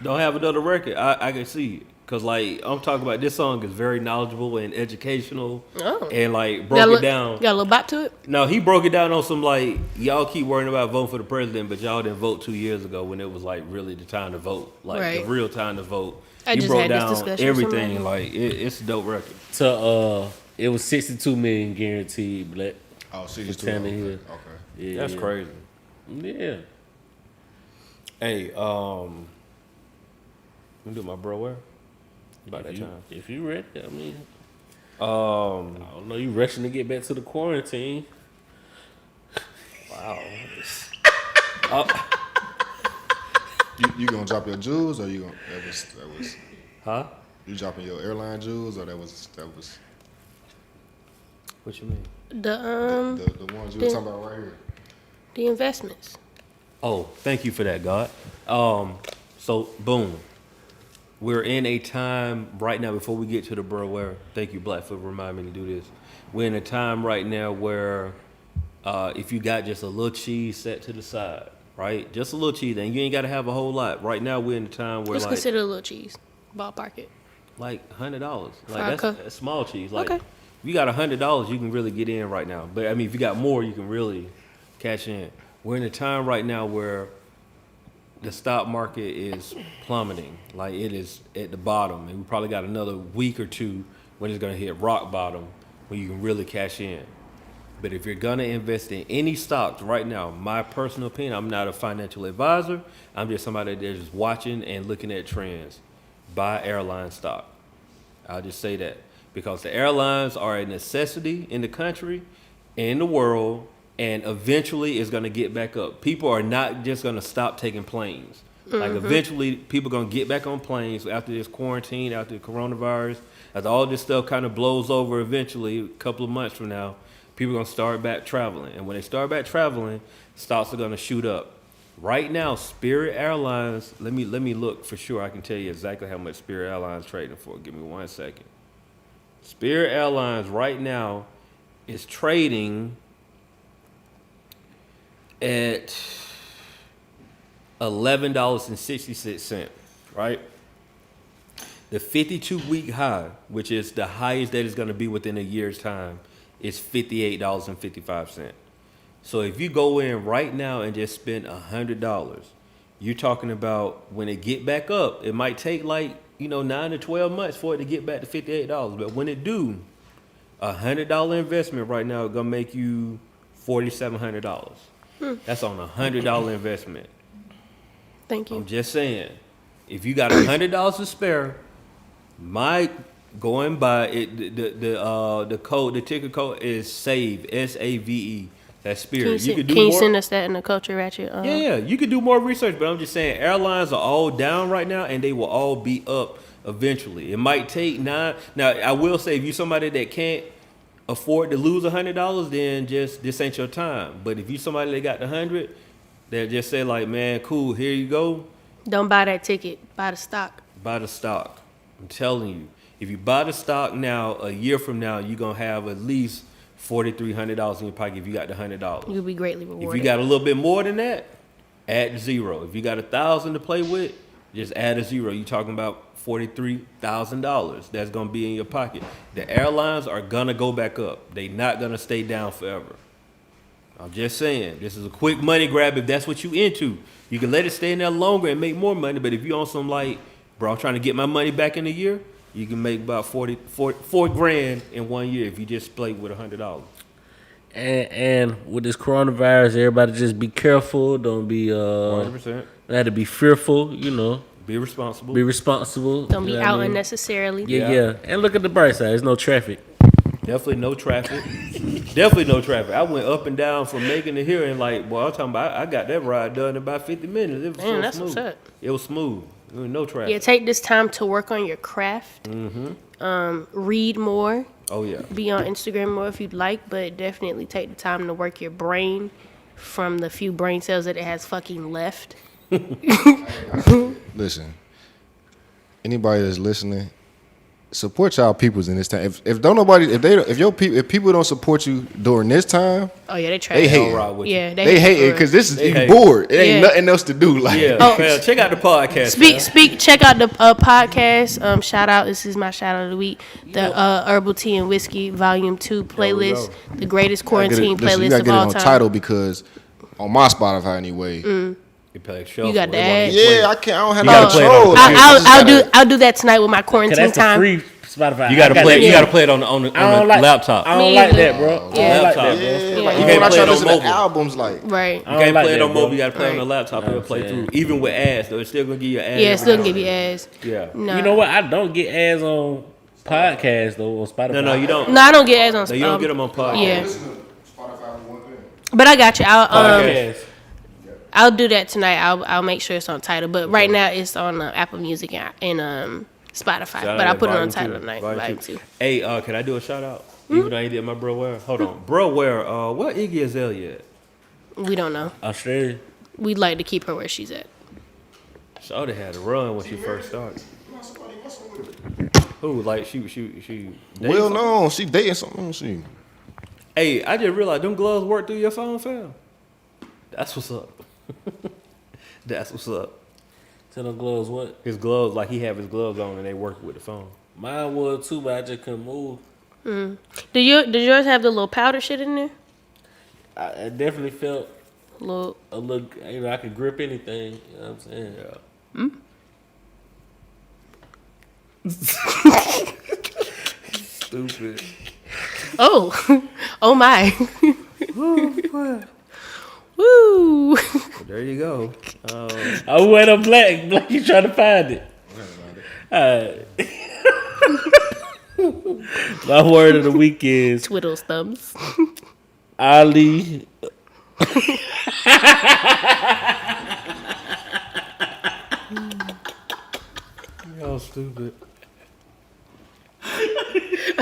don't have another record, I can see it. Cause like I'm talking about this song is very knowledgeable and educational, Oh. and like Got a broke it little- down. Got a little bop to it. No, he broke it down on some like y'all keep worrying about voting for the president, but y'all didn't vote 2 years ago when it was like really the time to vote, like Right. the real time to vote. I He just broke had this down discussion with everything. somebody. Like it's a dope record. It was 62 million guaranteed. Black. Oh, see, it's Tanner too. Hill. Okay. Yeah, That's crazy. Yeah. Hey, let me do my bro where about that time. If you ready, I mean, I Um, don't know. You rushing to get back to the quarantine? wow. You gonna drop your jewels or you gonna that was Huh? you dropping your airline jewels or that was What you mean? the ones you were talking about right here. The investments. Oh, thank you for that, God. So boom. We're in a time right now before we get to the bro where thank you, Blackfoot, remind me to do this. We're in a time right now where if you got just a little cheese set to the side, right? Just a little cheese, and you ain't gotta have a whole lot. Right now we're in a time where Let's like consider a little cheese. Ballpark it. like $100. For Like a cup? that's small cheese. Like Okay. if you got $100, you can really get in right now. But I mean if you got more, you can really cash in. We're in a time right now where the stock market is plummeting. Like it is at the bottom. And we probably got another week or two when it's gonna hit rock bottom when you can really cash in. But if you're gonna invest in any stocks right now, my personal opinion, I'm not a financial advisor. I'm just somebody that's just watching and looking at trends. Buy airline stock. I'll just say that. Because the airlines are a necessity in the country, in the world, and eventually it's gonna get back up. People are not just gonna stop taking planes. Like eventually people gonna get back on planes after this quarantine, after the coronavirus, as all this stuff kind of blows over eventually, a couple of months from now, people are gonna start back traveling. And when they start back traveling, stocks are gonna shoot up. Right now, Spirit Airlines, let me look for sure. I can tell you exactly how much Spirit Airlines trading for. Give me 1 second. Spirit Airlines right now is trading at $11.66, right? The 52-week high, which is the highest that is going to be within a year's time, is $58.55. So if you go in right now and just spend $100, you're talking about when it get back up, it might take 9 to 12 months for it to get back to $58. But when it do, $100 investment right now is gonna make you $4,700. That's on $100 investment. Thank you. I'm just saying, if you got $100 to spare, my going by it, the code, the ticket code is SAVE, SAVE. That's Spirit. You could do can you more. send us that in the culture, Ratchet? Yeah, you could do more research, but I'm just saying, airlines are all down right now, and they will all be up eventually. It might take 9. Now, I will say, if you're somebody that can't afford to lose $100, then just this ain't your time. But if you somebody that got the 100, they'll just say like, man, cool, here you go. Don't buy that ticket. Buy the stock. Buy the stock. I'm telling you, if you buy the stock now, a year from now, you're gonna have at least $4,300 in your pocket if you got the $100. You'll be greatly rewarded. If you got a little bit more than that, add 0. If you got 1,000 to play with, just add a 0. You're talking about $43,000 that's gonna be in your pocket. The airlines are gonna go back up. They not gonna stay down forever. I'm just saying, this is a quick money grab if that's what you into. You can let it stay in there longer and make more money, but if you on some like, bro, I'm trying to get my money back in a year, you can make about $4 grand in 1 year if you just play with $100. And with this coronavirus, everybody just be careful. Don't be 100%. Had to be fearful, you know. Be responsible. Be responsible. Don't you be know what out I mean? unnecessarily. Yeah. And look at the bright side. There's no traffic. Definitely no traffic. Definitely no traffic. I went up and down from Macon to here, and like, boy, I'm talking about, I got that ride done in about 50 minutes. It was Damn, so that's smooth. what's up. It was smooth. There was no traffic. Yeah, take this time to work on your craft. Read more. Oh yeah. Be on Instagram more if you'd like, but definitely take the time to work your brain from the few brain cells that it has fucking left. Listen, anybody that's listening, support y'all peoples in this time. If people don't support you during this time, Oh yeah, they try. they I'll hate. ride with you. Yeah, They hate it because this is They you hate. bored. It ain't Yeah. nothing else to do. Like, Yeah, Oh. fam, check out the podcast. fam. Speak. Check out the podcast. Shout out. This is my shout out of the week. The Herbal Tea and Whiskey Volume 2 playlist. go. The greatest you gotta get quarantine it- listen, you playlist gotta of get it all on time. title because on my Spotify anyway. You play shuffle. got the They want ad. you to play. Yeah, I can't. I don't have You no gotta play it on control. the Like, I just gotta- I'll do that tonight with my Cause quarantine that's the time. free Spotify. You gotta play. You Yeah. gotta play it on the I don't like laptop. I don't Me like either. that, bro. I Yeah. don't like that, Laptop. bro. Yeah, like You even can't when I play try it to on listen to mobile. albums, like Right. You don't can't like play it that, on bro. mobile. You gotta play it on the Right. laptop. It'll play saying. through, even with ads. Though it's still gonna give you ads. Yeah, it's still every gonna give now you and ads. then. Yeah. No. You know what? I don't get ads on podcasts though on Spotify. No, you don't. No, I don't get ads on. No, you don't get them on podcast. Yeah, Spotify for one thing. but I got you. Podcast. I'll do that tonight. I'll make sure it's on title. But right now it's on Apple Music and Spotify. Shout But out I'll put it on Volume title 2. tonight. Volume Volume 2. 2. Hey, can I do a shout out? Even though I ain't did my bro Ware. Hold on, bro Ware. What Iggy Azalea at? We don't know. Australia. We'd like to keep her where she's at. Shawty had a run when she first started. Who? Like she dating Well, something? no, she dating something. Let me see. Hey, I just realized them gloves work through your phone, fam. That's what's up. That's what's up. Tell them gloves what? His gloves, like he have his gloves on and they work with the phone. Mine was too, but I just couldn't move. Did yours have the little powder shit in there? I definitely felt Little. a little. You know, I could grip anything. You know what I'm saying? Yeah. Stupid. Oh, oh my. Woo. Well, there you go. I went on black. Black, you trying to find it? Alright. My word of the week is Twiddles thumbs. Ali. Y'all stupid.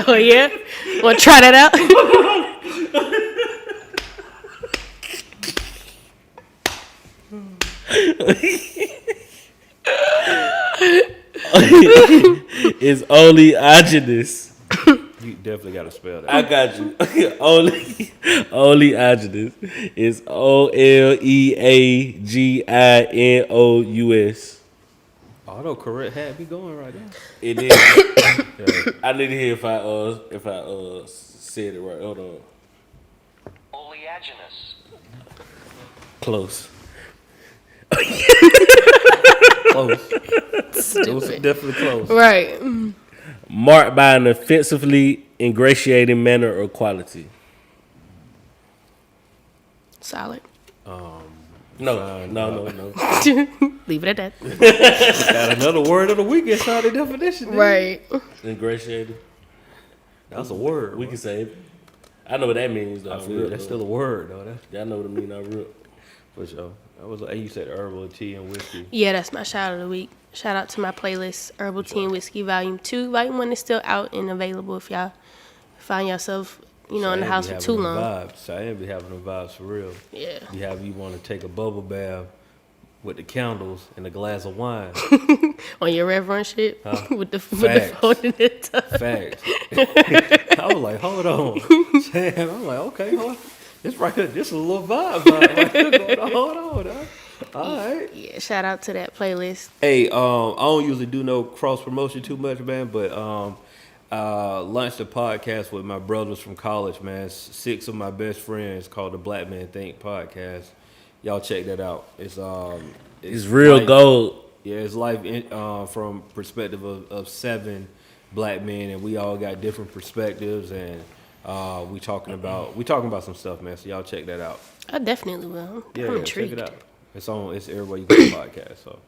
Oh yeah. Want to try that out? Is Oleaginous. You definitely got to spell that. I got you. Oleaginous is OLEAGINOUS. Autocorrect had me going right now. It is. I need to hear if I said it right. Hold on. Oleaginous. Close. Close. It was definitely close. Right. Marked by an offensively ingratiating manner or quality. Solid. No. Leave it at that. Got another word of the week inside the definition. Dude. Right. Ingratiating. That's a word. We can say it. I know what that means, though. I feel that's still a word, though. Y'all know what it means, I real. For sure. That was. You said herbal tea and whiskey. Yeah, that's my shout of the week. Shout out to my playlist, Herbal Tea and Whiskey Volume 2. Volume 1 is still out and available if y'all find yourself, in the house for too long. Chiane be having the vibes for real. Yeah. You want to take a bubble bath with the candles and a glass of wine. On your Reverend shit with the Facts. phone in the tub. Facts. I was like, hold on. I'm like, okay, hold on. This right here, this is a little vibe right here going on. Hold on. Huh? All right. Yeah, shout out to that playlist. Hey, I don't usually do no cross promotion too much, man, but launched a podcast with my brothers from college, man. 6 of my best friends called the Black Man Think podcast. Y'all check that out. It's real life, gold. Yeah, it's life from perspective of 7 black men, and we all got different perspectives, and we talking about some stuff, man. So y'all check that out. I definitely will. Yeah, I'm check intrigued. it out. It's everywhere you get a podcast. So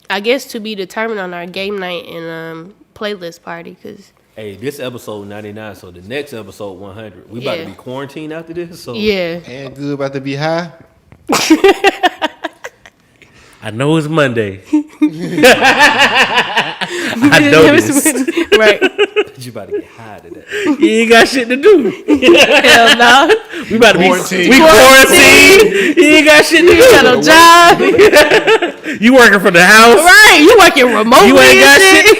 I guess to be determined on our game night and playlist party, because hey, this episode 99, so the next episode 100. We about to be quarantined after this. So yeah. And good about to be high. I know it's Monday. I noticed. Right. you about to get high today. You ain't got shit to do. Hell no. We about to Quarantine. be quarantined. You ain't got shit to do. You got no job. You working from the house. Right. You working remotely. You ain't got and shit to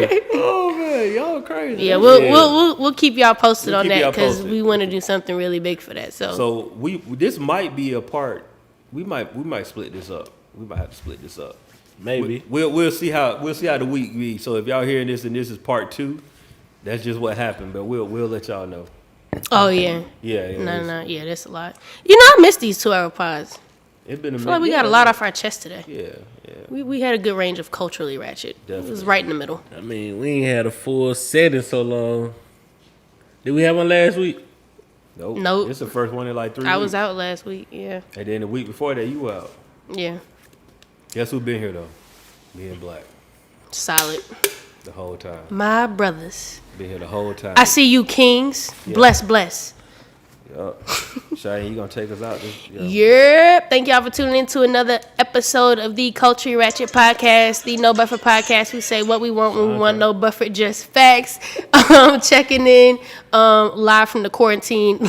do. Oh man, y'all crazy. Yeah, we'll keep y'all posted on keep that y'all because posted. we want to do something really big for that. So this might be a part. We might split this up. We might have to split this up. Maybe. We'll see how the week be. So if y'all hearing this and this is part 2, that's just what happened. But we'll let y'all know. Oh yeah. Yeah. No. Yeah, that's a lot. I missed these 2-hour pods. It's been a I feel minute. like we got a lot off our chest today. Yeah. We had a good range of culturally ratchet. It was Definitely. right in the middle. I mean, we ain't had a full set in so long. Did we have one last week? Nope. It's the first one in like 3 weeks. I was out last week. Yeah. And then the week before that, you were out. Yeah. Guess who been here though? Me and Black. Solid. The whole time. My brothers. Been here the whole time. I see you, kings. Yeah. Bless. Yup. Chiane, you gonna take us out? Yep. Thank y'all for tuning in to another episode of the Culture Ratchet Podcast, the No Buffer Podcast. We say what we want when we want, no buffer, just facts. Checking in live from the quarantine.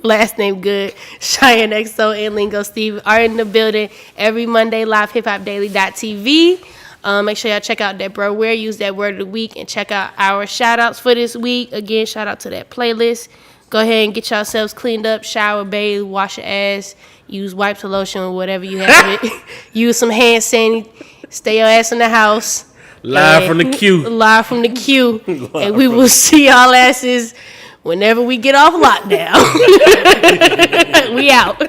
Last name good. Chiane XO and Lingo Steve are in the building every Monday. Live hiphopdaily.tv. Make sure y'all check out that bro where use that word of the week and check out our shout outs for this week. Again, shout out to that playlist. Go ahead and get yourselves cleaned up, shower, bathe, wash your ass, use wipes or lotion or whatever you have. Use some hand sanitizer. Stay your ass in the house. Live from the queue. Live from the queue. And we will see y'all asses whenever we get off lockdown. We out.